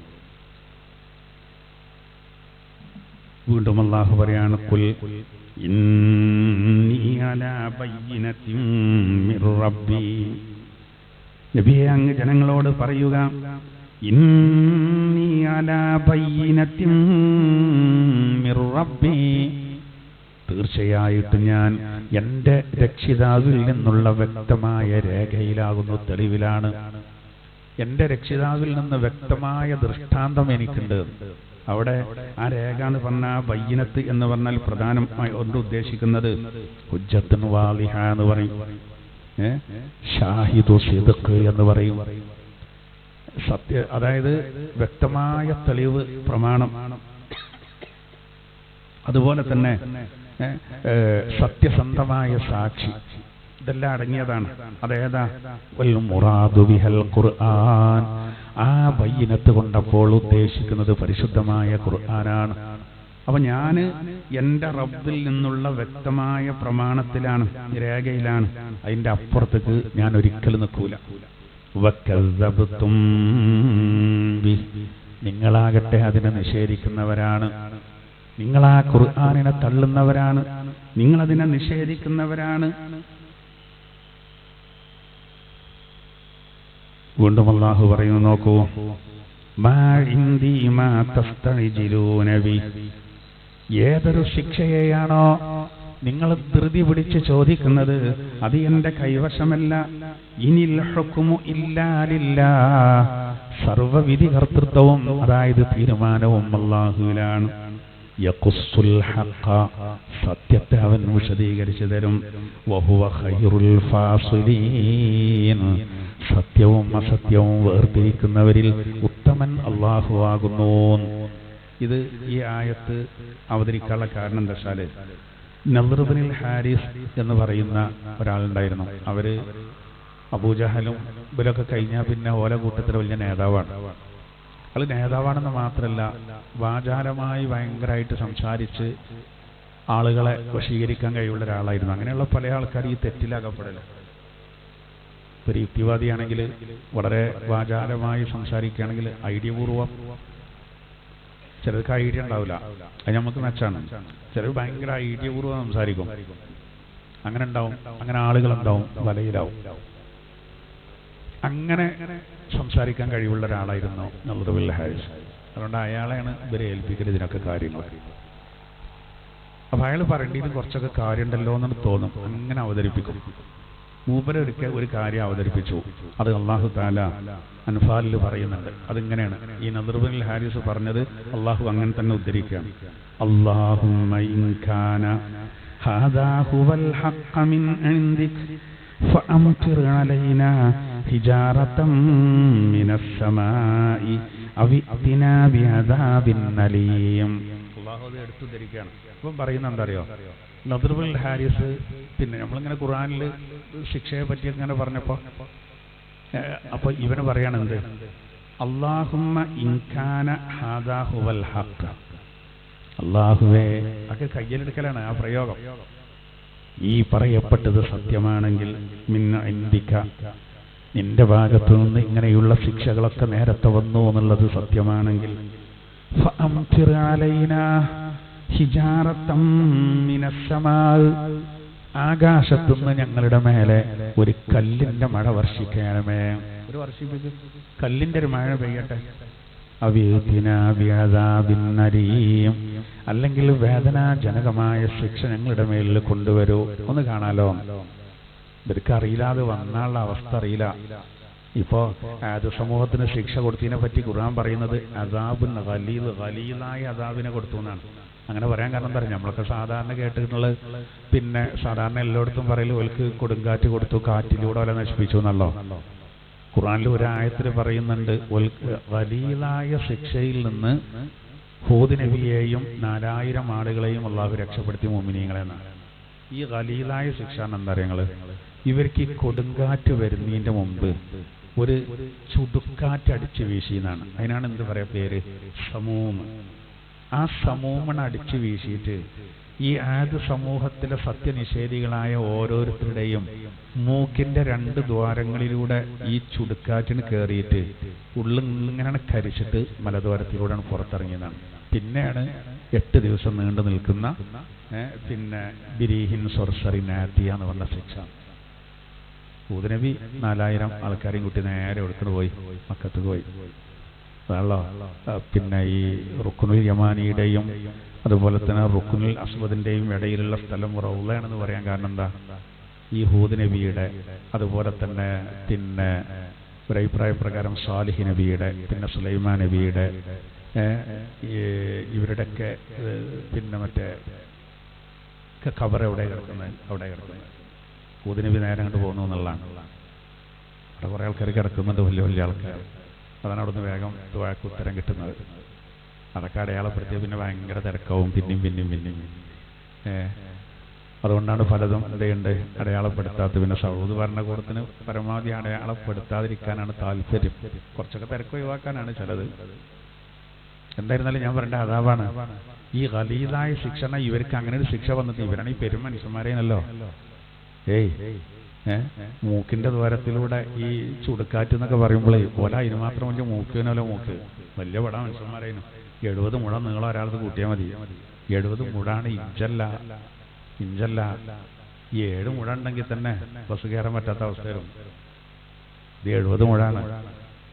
വീണ്ടും അല്ലാഹു പറയാണ്, ഖുൽ ഇന്നി അലാ ബയ്യിനത്തിൻ മിർ റബ്ബി. നബിയെ അങ്ങ് ജനങ്ങളോട് പറയുക, ഇന്നി അലാ ബയ്യിനത്തിൻ മിർ റബ്ബി, തീർച്ചയായിട്ടും ഞാൻ എൻ്റെ രക്ഷിതാവിൽ നിന്നുള്ള വ്യക്തമായ രേഖയിലാകുന്നു, തെളിവിലാണ്. എൻ്റെ രക്ഷിതാവിൽ നിന്ന് വ്യക്തമായ ദൃഷ്ടാന്തം എനിക്കുണ്ട്. അവിടെ ആ രേഖ എന്ന് പറഞ്ഞാൽ, ബയ്യിനത്ത് എന്ന് പറഞ്ഞാൽ പ്രധാനമായി ഒന്ന് ഉദ്ദേശിക്കുന്നത് ഹുജ്ജത്തുൻ വാളിഹ എന്ന് പറയും, ഷാഹിദു സിദ്ഖ് എന്ന് പറയും. സത്യ, അതായത് വ്യക്തമായ തെളിവ്, പ്രമാണം. അതുപോലെ തന്നെ സത്യസന്ധമായ സാക്ഷി, ഇതെല്ലാം അടങ്ങിയതാണ്. അതേതാ, വൽ മുറാദു ബിഹൽ ഖുർആൻ. ആ ബയ്യിനത്ത് കൊണ്ടപ്പോൾ ഉദ്ദേശിക്കുന്നത് പരിശുദ്ധമായ ഖുർആനാണ്. അപ്പൊ ഞാൻ എൻ്റെ റബ്ബിൽ നിന്നുള്ള വ്യക്തമായ പ്രമാണത്തിലാണ്, രേഖയിലാണ്. അതിൻ്റെ അപ്പുറത്തേക്ക് ഞാൻ ഒരിക്കലും നിൽക്കൂല. വക്കസ്സബ്തും ബിഹി, നിങ്ങളാകട്ടെ അതിനെ നിഷേധിക്കുന്നവരാണ്. നിങ്ങൾ ആ ഖുർആനിനെ തള്ളുന്നവരാണ്, നിങ്ങളതിനെ നിഷേധിക്കുന്നവരാണ്. വീണ്ടും അല്ലാഹു പറയുന്നു, നോക്കൂ, മാ ഇൻദി മാ തസ്തഅജിലൂന ബി. ഏതൊരു ശിക്ഷയെയാണോ നിങ്ങൾ ധൃതി പിടിച്ച് ചോദിക്കുന്നത്, അത് എൻ്റെ കൈവശമല്ല. ഇനിൽ ഹുക്മു ഇല്ലാ ലില്ലാഹ്, സർവവിധി കർത്തൃത്വവും അതായത് തീരുമാനവും അല്ലാഹുവിലാണ്. യഖുസ്സുൽ ഹഖ, സത്യത്തെ അവൻ വിശദീകരിച്ചു തരും. വഹുവ ഖൈറുൽ ഫാസിലീൻ, സത്യവും അസത്യവും വേർതിരിക്കുന്നവരിൽ ഉത്തമൻ അല്ലാഹു ആകുന്നു. ഇത് ഈ ആയത്ത് അവതരിക്കാനുള്ള കാരണം എന്താ വെച്ചാൽ, നളർ ഇബ്നുൽ ഹാരിസ് എന്ന് പറയുന്ന ഒരാളുണ്ടായിരുന്നു. അവര് അബൂജഹലും ഇവരൊക്കെ കഴിഞ്ഞാൽ പിന്നെ ഓല കൂട്ടത്തിൽ വലിയ നേതാവാണ്. അത് നേതാവാണെന്ന് മാത്രമല്ല, വാചാലമായി ഭയങ്കരമായിട്ട് സംസാരിച്ച് ആളുകളെ വശീകരിക്കാൻ കഴിവുള്ള ഒരാളായിരുന്നു. അങ്ങനെയുള്ള പല ആൾക്കാർ ഈ തെറ്റിലാകപ്പെടല. ഒരു യുക്തിവാദിയാണെങ്കിൽ വളരെ വാചാലമായി സംസാരിക്കുകയാണെങ്കിൽ ഐഡിയപൂർവം, ചിലർക്ക് ഐഡിയ ഉണ്ടാവില്ല, അത് നമുക്ക് മെച്ചാണ്. ചിലർ ഭയങ്കര ഐഡിയപൂർവ്വം സംസാരിക്കും. അങ്ങനെ ഉണ്ടാവും, അങ്ങനെ ആളുകളുണ്ടാവും, വലയിലാവും. അങ്ങനെ സംസാരിക്കാൻ കഴിവുള്ള ഒരാളായിരുന്നു നളർ ഇബ്നുൽ ഹാരിസ്. അതുകൊണ്ട് അയാളെയാണ് ഇവരെ ഏൽപ്പിക്കൽ ഇതിനൊക്കെ കാര്യങ്ങൾ. അപ്പം അയാൾ പറയേണ്ടത് കുറച്ചൊക്കെ കാര്യമുണ്ടല്ലോ എന്ന് തോന്നും, അങ്ങനെ അവതരിപ്പിക്കും. മൂപ്പരൊരിക്കൽ ഒരു കാര്യം അവതരിപ്പിച്ചു. അത് അല്ലാഹു തആല അൻഫാലിൽ പറയുന്നുണ്ട്. അതിങ്ങനെയാണ്, ഈ നളർ ഇബ്നുൽ ഹാരിസ് പറഞ്ഞത് അല്ലാഹു അങ്ങനെ തന്നെ ഉദ്ധരിക്കുകയാണ്. അല്ലാഹുമ്മ ഇൻ കാന ഹാദാ ഹുവൽ ഹഖ്ഖ മിൻ ഇൻദിക ഫഅംതിർ അലൈനാ ഹിജാറതൻ മിനസ് സമാഇ അവിഅ്തിനാ ബിഅദാബിൻ അലീം. അല്ലാഹു അത് എടുത്തു ധരിക്കുകയാണ്. അപ്പം പറയുന്നത് എന്താ അറിയോ, നളർ ഇബ്നുൽ ഹാരിസ്, പിന്നെ നമ്മളിങ്ങനെ ഖുർആനിൽ ശിക്ഷയെ പറ്റി ഇങ്ങനെ പറഞ്ഞപ്പോൾ അപ്പോൾ ഇവന് പറയാണെന്ത്, അല്ലാഹുമ്മ ഇൻ കാന ഹാദാ ഹുവൽ ഹഖ്, അല്ലാഹുവേ, ഒക്കെ കയ്യിലെടുക്കലാണ് ആ പ്രയോഗം. ഈ പറയപ്പെട്ടത് സത്യമാണെങ്കിൽ, മിൻ ഇൻദിക, നിന്റെ ഭാഗത്തു നിന്ന് ഇങ്ങനെയുള്ള ശിക്ഷകളൊക്കെ നേരത്തെ വന്നു എന്നുള്ളത് സത്യമാണെങ്കിൽ, ഫഅംതിർ അലൈനാ ഹിജാറതൻ മിനസ് സമാ, ആകാശത്തുനിന്ന് ഞങ്ങളുടെ മേലെ ഒരു കല്ലിന്റെ മഴ വർഷിക്കണമേ. ഒരു വർഷിപ്പിക്കും, കല്ലിന്റെ ഒരു മഴ പെയ്യട്ടെ. അവിഅ്തിനാ ബിഅദാബിൻ അലീം, അല്ലെങ്കിൽ വേദനാജനകമായ ശിക്ഷ ഞങ്ങളുടെ മേലിൽ കൊണ്ടുവരൂ, ഒന്ന് കാണാലോ. ഇവർക്ക് അറിയില്ല, അത് വന്നാലുള്ള അവസ്ഥ അറിയില്ല. ഇപ്പോ ആദ് സമൂഹത്തിന് ശിക്ഷ കൊടുത്തതിനെ പറ്റി ഖുർആൻ പറയുന്നത് അദാബുൻ ഗലീദ്, ഗലീദായ അദാബിനെ കൊടുത്തു എന്നാണ്. അങ്ങനെ പറയാൻ കാരണം എന്താ പറയുക, നമ്മളൊക്കെ സാധാരണ കേട്ടിട്ടുള്ളത്, പിന്നെ സാധാരണ എല്ലായിടത്തും പറയൽ ഓൽക്ക് കൊടുങ്കാറ്റ് കൊടുത്തു, കാറ്റിലൂടെ ഓലെ നശിപ്പിച്ചു എന്നല്ലോ. ഖുർആനിൽ ഒരായത്തിൽ പറയുന്നുണ്ട്, ഗലീദായ ശിക്ഷയിൽ നിന്ന് ഹൂദ് നബിയെയും 4000 ആളുകളെയും അള്ളാഹു രക്ഷപ്പെടുത്തി മുഅ്മിനീങ്ങളെന്നാണ്. ഈ ഗലീദായ ശിക്ഷ എന്താ പറയുക, ഇവർക്ക് ഈ കൊടുങ്കാറ്റ് വരുന്നതിന്റെ മുമ്പ് ഒരു ചുടുക്കാറ്റ് അടിച്ചു വീശിയെന്നാണ്. അതിനാണ് എന്ത് പറയാ പേര്, സമൂമ. ആ സമൂമൺ അടിച്ചു വീശിയിട്ട് ഈ ആദ് സമൂഹത്തിലെ സത്യനിഷേധികളായ ഓരോരുത്തരുടെയും മൂക്കിന്റെ 2 ദ്വാരങ്ങളിലൂടെ ഈ ചുടുക്കാറ്റിന് കയറിയിട്ട് ഉള്ളിങ്ങനെ കരിച്ചിട്ട് മലദ്വാരത്തിലൂടെയാണ് പുറത്തിറങ്ങിയതാണ്. പിന്നെയാണ് 8 ദിവസം നീണ്ടു നിൽക്കുന്ന പിന്നെ ബിരീഹിൻ സൊർസറി നാത്തിയ എന്ന് പറഞ്ഞ ശിക്ഷ. ഹൂദ് നബി 4000 ആൾക്കാരെയും കൂട്ടി നേരെ എടുക്കണ പോയി, മക്കത്ത് പോയി. അതല്ലോ പിന്നെ ഈ റുക്നുൽ യമാനിയുടെയും അതുപോലെ തന്നെ റുക്നുൽ അസ്വദിന്റെയും ഇടയിലുള്ള സ്ഥലം റൗളയാണെന്ന് പറയാൻ കാരണം എന്താ, ഈ ഹൂദ് നബിയുടെ, അതുപോലെ തന്നെ പിന്നെ ഒരു അഭിപ്രായ പ്രകാരം സാലിഹ് നബിയുടെ, പിന്നെ സുലൈമാൻ നബിയുടെ, ഇവരുടെയൊക്കെ പിന്നെ മറ്റേ ഖബർ എവിടെ കിടക്കുന്നത്, അവിടെ കിടക്കുന്നത്. ഹൂദ് നബി നേരെ അങ്ങോട്ട് പോകുന്നു എന്നുള്ളതാണ്. അവിടെ കുറേ ആൾക്കാർ കിടക്കുന്നുണ്ട്, വലിയ വലിയ ആൾക്കാർ. അതാണ് അവിടുന്ന് വേഗം ദുആക്ക് ഉത്തരം കിട്ടുന്നത്. അതൊക്കെ അടയാളപ്പെടുത്തിയ പിന്നെ ഭയങ്കര തിരക്കാവും, പിന്നെയും. അതുകൊണ്ടാണ് പലതും എന്തുണ്ട് അടയാളപ്പെടുത്താത്ത. പിന്നെ സൗദ് ഭരണകൂടത്തിന് പരമാവധി അടയാളപ്പെടുത്താതിരിക്കാനാണ് താല്പര്യം. കുറച്ചൊക്കെ തിരക്ക് ഒഴിവാക്കാനാണ് ചിലത്. എന്തായിരുന്നാലും ഞാൻ പറയേണ്ട അതാവാണ്, ഈ ഗലീദായ ശിക്ഷണ ഇവർക്ക് അങ്ങനെ ഒരു ശിക്ഷ വന്നിട്ട് ഇവരാണ് ഈ പെരും മനുഷ്യന്മാരെയല്ലോ. മൂക്കിന്റെ ദ്വാരത്തിലൂടെ ഈ ചുടുക്കാറ്റ് എന്നൊക്കെ പറയുമ്പോൾ പോലെ അതിന് മാത്രം വലിയ മൂക്കിനല്ലോ, മൂക്ക് വലിയ പട മനുഷ്യന്മാരായിരുന്നു. 70 മുഴ നീളം ഒരാൾക്ക് കൂട്ടിയാൽ മതി. 70 മുഴാണ്, ഇഞ്ചല്ല. ഈ 7 മുഴ ഉണ്ടെങ്കിൽ തന്നെ ബസ് കയറാൻ പറ്റാത്ത അവസ്ഥയിലും. ഇത് 70 മുഴാണ്.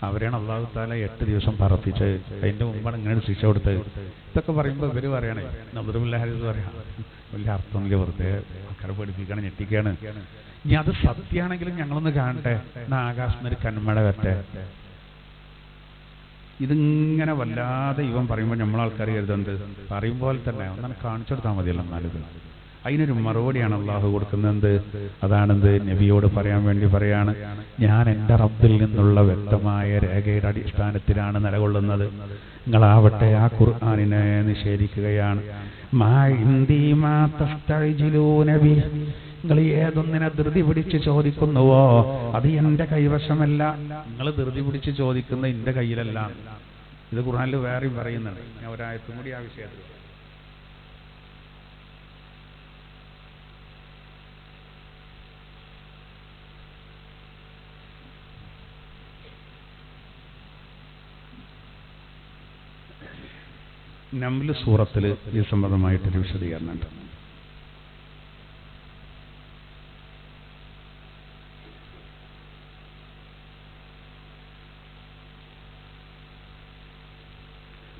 അവരെയാണ് അല്ലാഹു തആല 8 ദിവസം പറപ്പിച്ച്, അതിന്റെ മുമ്പാണ് ഇങ്ങനെ ശിക്ഷ കൊടുത്തത്. ഇതൊക്കെ പറയുമ്പോൾ ഇവര് പറയണേ, നളർ ഇബ്നുൽ ഹാരിസ് പറയാം, വലിയ അർത്ഥമില്ല, വെറുതെ ആൾക്കാരെ പഠിപ്പിക്കുകയാണ്, ഞെട്ടിക്കുകയാണ്. ഇനി അത് സത്യമാണെങ്കിലും ഞങ്ങളൊന്ന് കാണട്ടെ, എന്നാ ആകാശം ഒരു കന്മഴ വരട്ടെ. ഇതിങ്ങനെ വല്ലാതെ ഇവൻ പറയുമ്പോൾ നമ്മളാൾക്കാർ കരുതുന്നത് പറയും പോലെ തന്നെ ഒന്നാണ് കാണിച്ചു കൊടുത്താൽ മതിയല്ലോ എന്നാലിത്. അതിനൊരു മറുപടിയാണ് അള്ളാഹു കൊടുക്കുന്നത്. അതാണെന്ത് നബിയോട് പറയാൻ വേണ്ടി പറയാണ്, ഞാൻ എൻ്റെ റബ്ബിൽ നിന്നുള്ള വ്യക്തമായ രേഖയുടെ അടിസ്ഥാനത്തിലാണ് നിലകൊള്ളുന്നത്. നിങ്ങളാവട്ടെ ആ ഖുർആനിനെ നിഷേധിക്കുകയാണ്. നിങ്ങൾ ഏതൊന്നിനെ ധൃതി പിടിച്ച് ചോദിക്കുന്നുവോ അത് എൻ്റെ കൈവശമല്ല. നിങ്ങൾ ധൃതി പിടിച്ച് ചോദിക്കുന്ന എൻ്റെ കയ്യിലല്ല. ഇത് ഖുർആനിൽ വേറെയും പറയുന്നുണ്ട്. ഞാൻ ഒരായത്തും കൂടി ആ വിഷയത്തിൽ നംല് സൂറത്തിൽ ഈ സംബന്ധമായിട്ടൊരു വിശദീകരണമുണ്ട്.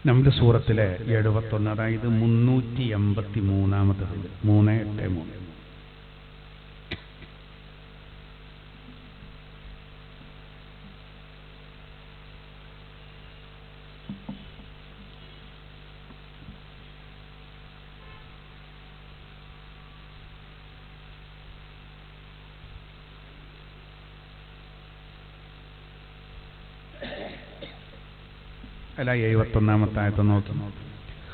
നംല് സൂറത്തിലെ 71, അതായത് 383-ാമത്തെ 383. അല്ല 71-ാമത്തെ ആയത്ത് നോക്കി.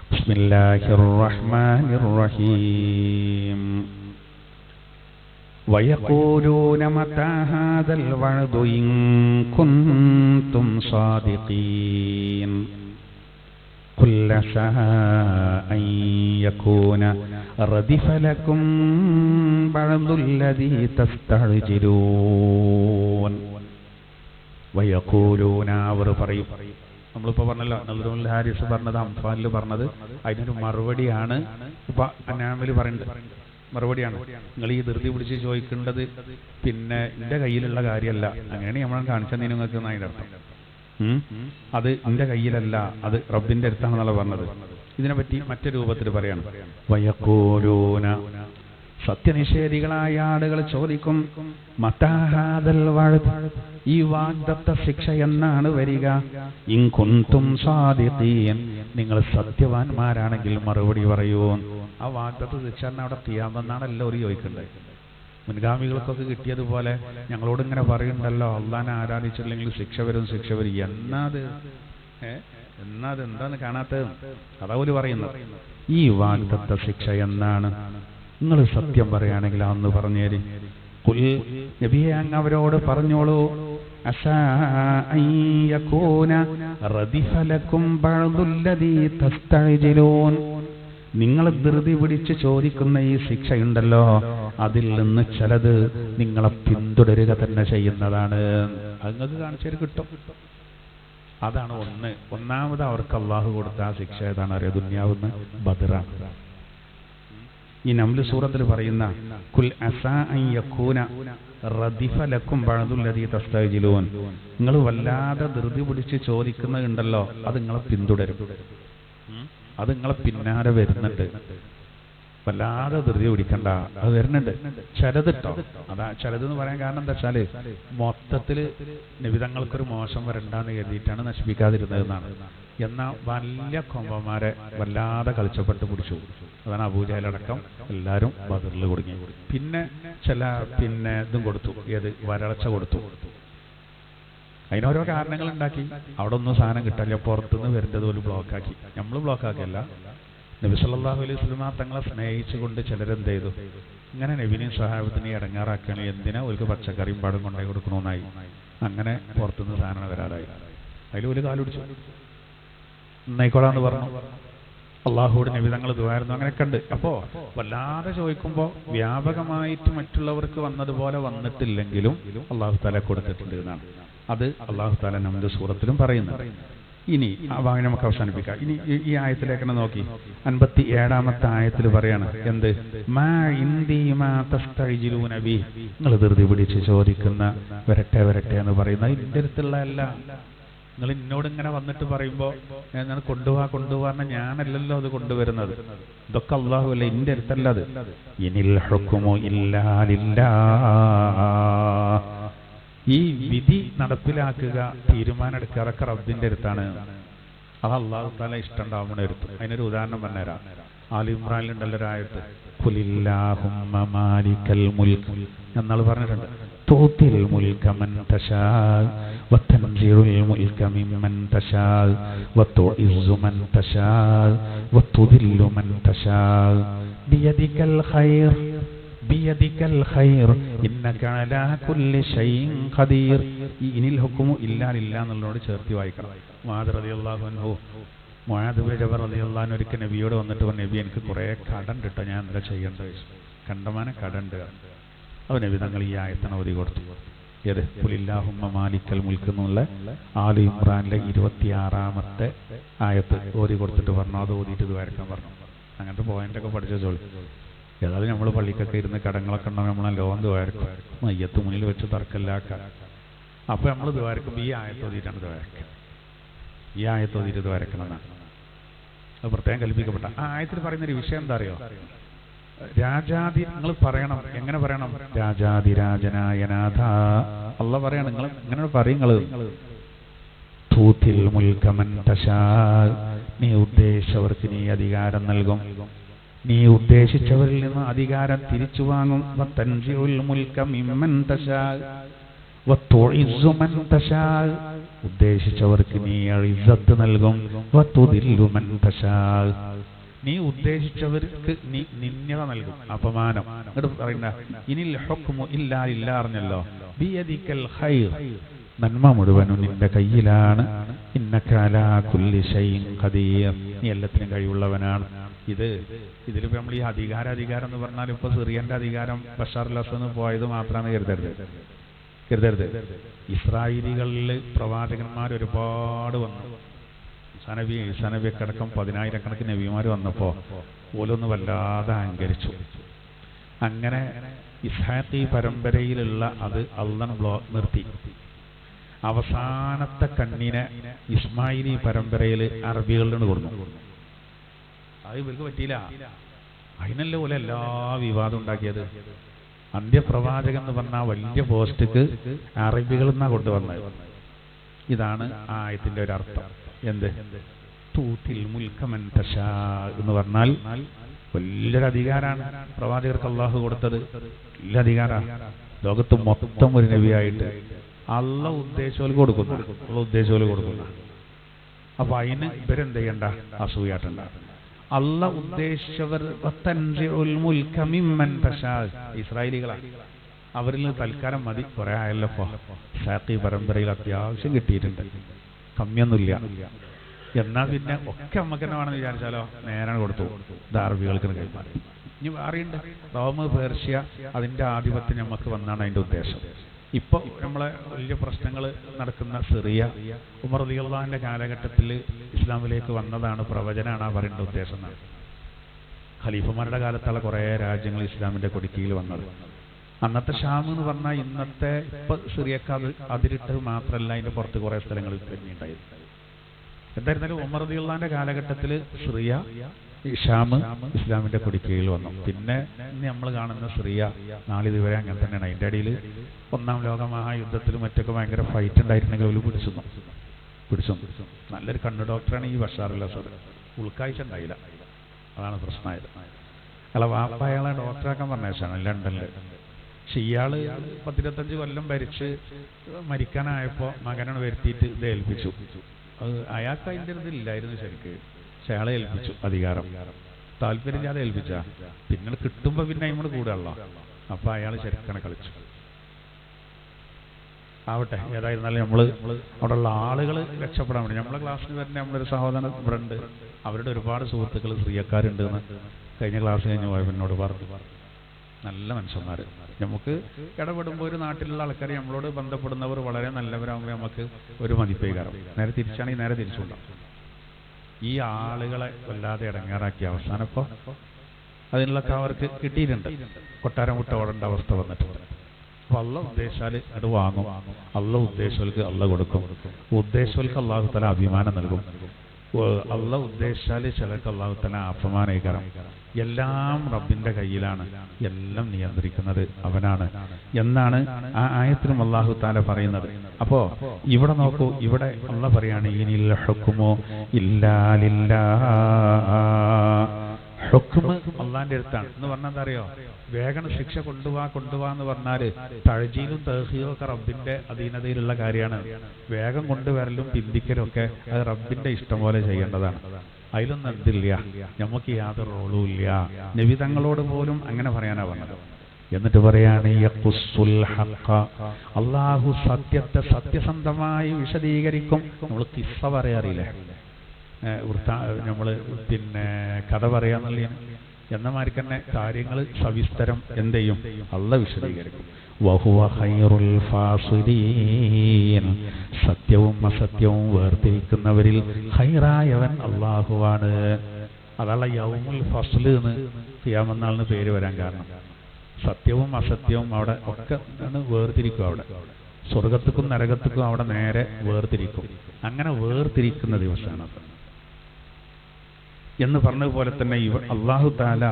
ബിസ്മില്ലാഹിർ റഹ്മാനിർ റഹീം. വയഖൂലൂന മതാ ഹാദൽ വഅദു ഇൻ കുൻതും സാദിഖീൻ ഖുൽ അസാ അൻ യകൂന റദിഫ ലക്കും ബഅദുല്ലദീ തസ്തഅജിലൂൻ. വയഖൂലൂന, അവർ പറയും. നമ്മളിപ്പോൾ പറഞ്ഞല്ലോ, നസ്റുൽ ഹാരിസ് പറഞ്ഞത്, അംഫാലിൽ പറഞ്ഞത്, അതിനൊരു മറുപടിയാണ് ഇപ്പൊ അനാമിൽ പറയുന്നത്. മറുപടിയാണ്, നിങ്ങൾ ഈ ധൃതി പിടിച്ച് ചോദിക്കേണ്ടത് പിന്നെ എൻ്റെ കയ്യിലുള്ള കാര്യമല്ല. അങ്ങനെയാണ് നമ്മൾ കാണിച്ചത് നിങ്ങൾക്ക് അതിൻ്റെ അർത്ഥം. അത് എൻ്റെ കയ്യിലല്ല, അത് റബ്ബിന്റെ അടുത്താണെന്നുള്ള പറഞ്ഞത്. ഇതിനെപ്പറ്റി മറ്റൊരു രൂപത്തിൽ പറയാണ്. വയഖൂലൂന, സത്യനിഷേധികളായ ആളുകൾ ചോദിക്കും, മതാ ഹാദൽ വഅദ്, ഈ വാഗ്ദത്ത ശിക്ഷ എന്നാണ് വരിക? ഇൻ കുൻതും സാദിഖീൻ, നിങ്ങൾ സത്യവാന്മാരാണെങ്കിൽ മറുപടി പറയൂ. ആ വാഗ്ദത്ത ശിക്ഷ അവിടെ ഖിയാമത്തെന്നാണ് എല്ലാവരും ചോദിക്കേണ്ടത്. മുൻഗാമികൾക്കൊക്കെ കിട്ടിയതുപോലെ ഞങ്ങളോട് ഇങ്ങനെ പറയുന്നുണ്ടല്ലോ, അള്ളാനെ ആരാധിച്ചില്ലെങ്കിൽ ശിക്ഷ വരും, ശിക്ഷ വരും. എന്നാത് എന്താന്ന് കാണാത്തത്? അതവര് പറയുന്നത്. ഈ വാഗ്ദത്ത ശിക്ഷ എന്നാണ്? നിങ്ങൾ സത്യം പറയുകയാണെങ്കിൽ അന്ന് പറഞ്ഞേരി. നബിയെ, അങ്ങ് അവരോട് പറഞ്ഞോളൂ, അസാ അൻ യകൂന റദിഫ ലക്കും ബഅദുല്ലദീ തസ്തഅജിലൂൻ, നിങ്ങൾ ധൃതി പിടിച്ച് ചോദിക്കുന്ന ഈ ശിക്ഷയുണ്ടല്ലോ, അതിൽ നിന്ന് ചിലത് നിങ്ങളെ പിന്തുടരുക തന്നെ ചെയ്യുന്നതാണ്. അത് നിങ്ങൾക്ക് കാണിച്ചു കിട്ടും. അതാണ് ഒന്ന്. ഒന്നാമത് അവർക്ക് അള്ളാഹു കൊടുത്ത ആ ശിക്ഷ ഏതാണ് അറിയാം? ദുനിയാവുന്ന ബദറാണ്. ഈ നംല് സൂറത്തിൽ പറയുന്ന കുൽ അസാ അൻ യകൂന റദിഫ ലക്കും ബഅദുല്ലദീ തസ്തഅജിലൂൻ, നിങ്ങൾ വല്ലാതെ ധൃതി പിടിച്ച് ചോദിക്കുന്നുണ്ടല്ലോ, അത് നിങ്ങളെ പിന്തുടരും, അത് നിങ്ങളെ പിന്നാലെ വരുന്നുണ്ട്. വല്ലാതെ ധൃതി പിടിക്കണ്ട, അത് വരുന്നുണ്ട്. ചിലതിട്ടോ, അതാ ചിലതെന്ന് പറയാൻ കാരണം എന്താ വെച്ചാല് മൊത്തത്തില് നിബിതങ്ങൾക്കൊരു മോശം വരണ്ടാന്ന് കരുതിയിട്ടാണ് നശിപ്പിക്കാതിരുന്നതെന്നാണ്. എന്നാൽ വലിയ കൊമ്പന്മാരെ വല്ലാതെ കളിച്ചപ്പെട്ട് പിടിച്ചു. അതാണ് അബൂജഹലടക്കം എല്ലാവരും ബദറിൽ കുടുങ്ങി. പിന്നെ ഇതും കൊടുത്തു, ഏത് വരൾച്ച കൊടുത്തു. അതിനോരോ കാരണങ്ങൾ ഉണ്ടാക്കി. അവിടെ ഒന്നും സാധനം കിട്ടില്ല, പുറത്തുനിന്ന് വരുന്നത് പോലും ബ്ലോക്കാക്കി. നമ്മൾ ബ്ലോക്കാക്കിയല്ല, നബി സല്ലല്ലാഹു അലൈഹി വസല്ലം തങ്ങളെ സ്നേഹിച്ചുകൊണ്ട് ചിലരെന്ത് ചെയ്തു, ഇങ്ങനെ നബിനെയും സഹാബത്തിനെയും ഇടങ്ങാറാക്കുകയാണ്. എന്തിനാ അവർക്ക് പച്ചക്കറിയും പാടും കൊണ്ടേ കൊടുക്കണമെന്നായി. അങ്ങനെ പുറത്തുനിന്ന് സാധനം വരാതായി. അതിൽ ഒരു കാലുപിടിച്ചു, എന്നായിക്കോളാന്ന് പറഞ്ഞു. അള്ളാഹുവിടെ നബി തങ്ങൾ ദുആയിരുന്നു. അങ്ങനെയൊക്കെ ഉണ്ട്. അപ്പോ വല്ലാതെ ചോദിക്കുമ്പോൾ വ്യാപകമായിട്ട് മറ്റുള്ളവർക്ക് വന്നതുപോലെ വന്നിട്ടില്ലെങ്കിലും അള്ളാഹു തആല കൊടുത്തിട്ടുണ്ട് എന്നാണ്. അത് അള്ളാഹു തആല നമ്മുടെ സൂറത്തിലും പറയുന്നുണ്ട്. ഇനി ആ ഭാഗം നമുക്ക് അവസാനിപ്പിക്കാം. ഇനി ഈ ആയത്തിലേക്ക് നോക്കി 57-ാമത്തെ ആയത്തിൽ പറയാണ് എന്ത്? മാ ഇന്ദി മാ തസ്തഅജിലൂന ബി, നിങ്ങൾ ധൃതി പിടിച്ച് ചോദിക്കുന്ന വരട്ടെ വരട്ടെ എന്ന് പറയുന്ന ഇതിന്റെ അടുത്തുള്ള അല്ല. നിങ്ങൾ എന്നോട് ഇങ്ങനെ വന്നിട്ട് പറയുമ്പോൾ ഞാൻ കൊണ്ടുപോകാൻ ഞാനല്ലല്ലോ അത് കൊണ്ടുവരുന്നത്. ഇതൊക്കെ അല്ലാഹു അല്ല, ഇന്റെ അടുത്തല്ല അത്. ഇനിൽ ഹുക്മു ഇല്ലാ ലില്ലാഹ്, ഈ വിധി നടപ്പിലാക്കുക, തീരുമാനം എടുക്കുക, അതൊക്കെ റബ്ബിന്റെ അടുത്താണ്. അത് അള്ളാഹു തആല ഇഷ്ടമുണ്ടാവുമ്പോൾ വരുത്തും. അതിനൊരു ഉദാഹരണം പറഞ്ഞുതരാം. ആലി ഇമ്രാനിലുണ്ടല്ലോ ഒരായത്ത്, ഖുലില്ലാഹുമ്മ മാലിക്കൽ മുൽക്ക് എന്നാൾ പറഞ്ഞിട്ടുണ്ട്. തൂത്തിൽ മുൽക മൻ തശാ വതൻസിഉൽ മുൽക മിമ്മൻ തശാ വതുഇസ്സു മൻ തശാ വതുദില്ലു മൻ തശാ ബിയദികൽ ഖൈർ ബിയദികൽ ഖൈർ ഇന്നക അലാ കുല്ലി ഷൈഇൻ ഖദീർ. ഇനിൽ ഹുക്മു ഇല്ലാ ലില്ലാ എന്നുള്ളതോട് ചേർത്ത് വായിക്കണം. മുആദ് റളിയല്ലാഹു അൻഹു മുആദ് ബിൻ ജബൽ റളിയല്ലാഹു അൻഹു ഒരിക്കൽ നബിയോട് വന്നിട്ട് പറഞ്ഞു, നബി എനിക്ക് കുറേ കടം കിട്ടോ, ഞാൻ എന്താ ചെയ്യേണ്ടത്? കണ്ടമാന കടണ്ട്. അപ്പോൾ നബി തങ്ങൾ ഈ ആയത്താണ് ഓതി കൊടുത്തു. ഏത്? ഖുലില്ലാഹുമ്മ മാലിക്കൽ മുൽക്ക് എന്നുള്ള ആലി ഇമ്രാനിലെ 26ാമത്തെ ആയത്ത് ഓതി കൊടുത്തിട്ട് പറഞ്ഞു, അത് ഓതിയിട്ട് ഇത് വരക്കാൻ പറഞ്ഞു. അങ്ങനത്തെ പോയിന്റൊക്കെ പഠിച്ചു ചോളി. ഏതായാലും നമ്മൾ പള്ളിക്കൊക്കെ ഇരുന്ന് കടങ്ങളൊക്കെ ഉണ്ടാവും, നമ്മൾ ലോൺ ദ്വാരക്കും, മയ്യത്ത് മുന്നിൽ വെച്ച് തർക്കമില്ലാക്കാൻ. അപ്പോൾ നമ്മൾ ദ്വാരക്കും ഈ ആയത്ത് ഓതിയിട്ടാണ് ദ്വാരക്കുക. ഈ ആയത്ത് ഓതിയിട്ട് ദ്വാരക്കണം എന്നാണ് അത് പ്രത്യേകം കൽപ്പിക്കപ്പെട്ട. ആ ആയത്തിൽ പറയുന്നൊരു വിഷയം എന്താ അറിയോ? രാജാതി നിങ്ങൾ പറയണം. എങ്ങനെ പറയണം? രാജാതിരാജനായനാഥ. അള്ളാഹ് പറയണം, നിങ്ങൾ ഇങ്ങനെ പറയും. തൂത്തിൽ മുൽക മൻ തശാ, നീ ഉദ്ദേശിച്ചവർക്ക് നീ അധികാരം നൽകും, നീ ഉദ്ദേശിച്ചവരിൽ നിന്ന് അധികാരം തിരിച്ചു വാങ്ങും. വതൻസിഉൽ മുൽക മിമ്മൻ തശാ വതുഇസ്സു മൻ തശാ, ഉദ്ദേശിച്ചവർക്ക് നീ ഇസ്സത്ത് നൽകും. വതുദില്ലു മൻ തശാ, നീ ഉദ്ദേശിച്ചവർക്ക് നീ നിന്യത നൽകും, അപമാനം. എന്നിട്ട് പറയുന്ന ഇനിൽ ഹുക്മു ഇല്ലാ ലില്ലാ അറിഞ്ഞല്ലോ. ബിയദികൽ ഖൈർ, നന്മ മുഴുവനും നിന്റെ കയ്യിലാണ്. ഇന്നക അലാ കുല്ലി ഷൈഇൻ ഖദീർ, നീ എല്ലാത്തിനും കഴിവുള്ളവനാണ്. ഇതിലിപ്പോൾ നമ്മൾ ഈ അധികാരം എന്ന് പറഞ്ഞാൽ ഇപ്പോൾ സിറിയന്റെ അധികാരം ബഷാർ അൽ അസദ് പോയത് മാത്രമാണ് കരുതരുത്. ഇസ്രായേലികളിൽ പ്രവാചകന്മാർ ഒരുപാട് വന്നു. സനബിയൊക്കെ അടക്കം 10,000 നബിമാർ വന്നപ്പോൾ ഓലൊന്ന് വല്ലാതെ അഹങ്കരിച്ചു. അങ്ങനെ ഇസ്ഹാഖി പരമ്പരയിലുള്ള അത് അള്ളാഹ് നിർത്തി. അവസാനത്തെ കണ്ണിനെ ഇസ്മായിലി പരമ്പരയിൽ അറബികളിലാണ് കൊടുന്നു. അത് ഇവർക്ക് പറ്റിയില്ല. അതിനല്ലേ പോലെ എല്ലാ വിവാദം ഉണ്ടാക്കിയത്. അന്ത്യപ്രവാചകൻ എന്ന് പറഞ്ഞാൽ വലിയ പോസ്റ്റിക്ക് അറബികളിൽ നിന്നാണ് കൊണ്ടുവന്നത്. ഇതാണ് ആ ആയത്തിന്റെ ഒരു അർത്ഥം. എന്ത്? തൂത്തിൽ മുൽക മൻ തശാ എന്ന് പറഞ്ഞാൽ വലിയൊരു അധികാരമാണ് പ്രവാചകർക്ക് അള്ളാഹു കൊടുത്തത്. വലിയ അധികാരമാണ്. ലോകത്ത് മൊത്തം ഒരു നബിയായിട്ട് അള്ളാഹ് ഉദ്ദേശിച്ചവർക്ക് കൊടുക്കുന്നു. അപ്പൊ അതിന് ഇവരെന്ത് ചെയ്യണ്ട? അസൂയാട്ടണ്ട. അള്ളാഹ് ഉദ്ദേശിച്ചവർ ഇസ്രായേലികളാണ്. അവരിൽ നിന്ന് തൽക്കാലം മതി, കുറെ ആയല്ലോ. ഇസ്ഹാഖി പരമ്പരയിൽ അത്യാവശ്യം കിട്ടിയിട്ടുണ്ട്, കമ്മിയൊന്നുമില്ല. എന്നാൽ പിന്നെ ഒക്കെ നമുക്ക് തന്നെ വേണമെന്ന് വിചാരിച്ചാലോ നേരാണ് കൊടുത്തു. ഇത് അറബികൾക്ക് കൈമാറി. ഇനി അറിയണ്ട, റോം പേർഷ്യ അതിന്റെ ആധിപത്യം നമുക്ക് വന്നാണ് അതിന്റെ ഉദ്ദേശം. ഇപ്പോൾ നമ്മളെ വലിയ പ്രശ്നങ്ങൾ നടക്കുന്ന സിറിയ, ഉമർ റളിയല്ലാഹുവിന്റെ കാലഘട്ടത്തിൽ ഇസ്ലാമിലേക്ക് വന്നതാണ്, പ്രവചനമാണ് ആ പറയേണ്ട ഉദ്ദേശം എന്നാണ്. ഖലീഫമാരുടെ കാലത്തുള്ള കുറേ രാജ്യങ്ങൾ ഇസ്ലാമിന്റെ കൊടിക്കീഴിൽ വന്നത്. അന്നത്തെ ഷാം എന്ന് പറഞ്ഞാൽ ഇന്നത്തെ ഇപ്പൊ സിറിയക്ക് അതിരിട്ട് മാത്രമല്ല, അതിന്റെ പുറത്ത് കുറേ സ്ഥലങ്ങളിൽ പിന്നെയുണ്ടായി. എന്തായിരുന്നാലും ഉമർ റളിയല്ലാഹുവിന്റെ കാലഘട്ടത്തിൽ സിറിയ, ഷാം ഇസ്ലാമിന്റെ കൊടിക്കീഴിൽ വന്നു. പിന്നെ നമ്മൾ കാണുന്ന സിറിയ നാളിതുവരെ അങ്ങനെ തന്നെയാണ്. അതിൻ്റെ ഇടയിൽ 1-ാം ലോക മഹായുദ്ധത്തിലും മറ്റൊക്കെ ഭയങ്കര ഫൈറ്റ് ഉണ്ടായിരുന്നെങ്കിൽ അവർ പിടിച്ചു. നല്ലൊരു കണ്ണ് ഡോക്ടറാണ് ഈ ബഷാർ അൽ അസദ്. ഉൾക്കാഴ്ച ഉണ്ടായില്ല, അതാണ് പ്രശ്നമായത്. അല്ല, വാപ്പ അയാളെ ഡോക്ടറാക്കാൻ പറഞ്ഞാണ് ലണ്ടനിൽ. പക്ഷെ ഇയാള് 10-25 കൊല്ലം ഭരിച്ച് മരിക്കാനായപ്പോൾ മകനാണ് വരുത്തിയിട്ട് ഇത് ഏൽപ്പിച്ചു. അത് അയാൾക്ക് അതിൻ്റെ ഇതില്ലായിരുന്നു ശരിക്ക്. പക്ഷെ അയാളെ ഏൽപ്പിച്ചു അധികാരം. താല്പര്യമില്ലാതെ ഏൽപ്പിച്ച പിന്നെ കിട്ടുമ്പോൾ പിന്നെ അയിമോട് കൂടെയുള്ള. അപ്പൊ അയാൾ ശരിക്കാണ് കളിച്ചു. ആവട്ടെ, ഏതായിരുന്നാലും നമ്മൾ അവിടെയുള്ള ആളുകൾ രക്ഷപ്പെടാൻ വേണ്ടി നമ്മളെ ക്ലാസ്സിൽ വരുന്ന നമ്മളൊരു സഹോദരൻ ഇവിടെ ഉണ്ട്. അവരുടെ ഒരുപാട് സുഹൃത്തുക്കൾ സ്ത്രീയക്കാരുണ്ട് എന്ന് കഴിഞ്ഞ ക്ലാസ് കഴിഞ്ഞ് പോയപ്പോൾ എന്നോട് പറഞ്ഞു. നല്ല മനുഷ്യന്മാർ. നമുക്ക് ഇടപെടുമ്പോൾ ഒരു നാട്ടിലുള്ള ആൾക്കാർ നമ്മളോട് ബന്ധപ്പെടുന്നവർ വളരെ നല്ലവരാകുമ്പോൾ നമുക്ക് ഒരു മതിപ്പേകാരം. നേരെ തിരിച്ചാണെങ്കിൽ നേരെ തിരിച്ചുണ്ടാവും. ഈ ആളുകളെ വല്ലാതെ ഇടങ്ങാറാക്കിയ അവസാനം ഇപ്പോൾ അതിനുള്ളൊക്കെ അവർക്ക് കിട്ടിയിട്ടുണ്ട്. കൊട്ടാരം വിട്ട് ഓടേണ്ട അവസ്ഥ വന്നിട്ടുണ്ട്. അപ്പൊ അള്ളാഹ് ഉദ്ദേശിച്ചാൽ അത് വാങ്ങും. അള്ളാഹ് ഉദ്ദേശിച്ചവർക്ക് അള്ളാഹ് കൊടുക്കും. ഉദ്ദേശിച്ചവർക്ക് അള്ളാഹു തആല അഭിമാനം നൽകും. അള്ളാഹ് ഉദ്ദേശിച്ചാൽ ചിലർക്ക് അള്ളാഹു തആല അപമാനീകരണം. എല്ലാം റബ്ബിന്റെ കയ്യിലാണ്, എല്ലാം നിയന്ത്രിക്കുന്നത് അവനാണ് എന്നാണ് ആ ആയത്തിലും അല്ലാഹു തആല പറയുന്നത്. അപ്പോ ഇവിടെ നോക്കൂ, ഇവിടെ അല്ലാഹ് പറയാണ് ഇനിൽ ഹുക്മു ഇല്ലാ ലില്ലാഹ്. ഹുക്മ് അള്ളാന്റെ അടുത്താണ് എന്ന് പറഞ്ഞാൽ എന്താ അറിയോ, വേഗം ശിക്ഷ കൊണ്ടുപോവാ എന്ന് പറഞ്ഞാല് തഴജീലും തഹ്സീലും ഒക്കെ റബ്ബിന്റെ അധീനതയിലുള്ള കാര്യമാണ്. വേഗം കൊണ്ടുവരലും പിന്തിക്കലും ഒക്കെ അത് റബ്ബിന്റെ ഇഷ്ടം പോലെ ചെയ്യേണ്ടതാണ്. അതിലൊന്നും എന്തില്ല, നമുക്ക് യാതൊരു റോളും ഇല്ല. നബി തങ്ങളോട് പോലും അങ്ങനെ പറയാനാ പറഞ്ഞത്. എന്നിട്ട് പറയാണ് യഖുസ്സുൽ ഹഖ, അല്ലാഹു സത്യത്തെ സത്യസന്ധമായി വിശദീകരിക്കും. നമ്മൾ കിസ്സ പറയാറില്ലേ, നമ്മള് പിന്നെ കഥ പറയാന്നുള്ള എന്ന മാതിരി തന്നെ കാര്യങ്ങൾ സവിസ്തരം എന്ത് ചെയ്യും, അല്ലാഹു വിശദീകരിക്കും. വഹുവ ഖൈറുൽ ഫാസിലീൻ, സത്യവും അസത്യവും വേർതിരിക്കുന്നവരിൽ ഖൈറായവൻ അല്ലാഹുവാണ്. അതാണ് യൗമുൽ ഫസ്ൽ എന്ന് ഖിയാമത്ത് നാളിന് പേര് വരാൻ കാരണം. സത്യവും അസത്യവും അവിടെ ഒക്കെ വേർതിരിക്കും. അവിടെ സ്വർഗത്തുക്കും നരകത്തുക്കും അവിടെ നേരെ വേർതിരിക്കും. അങ്ങനെ വേർതിരിക്കുന്ന ദിവസമാണ് എന്ന് പറഞ്ഞതുപോലെ തന്നെ അല്ലാഹു തആല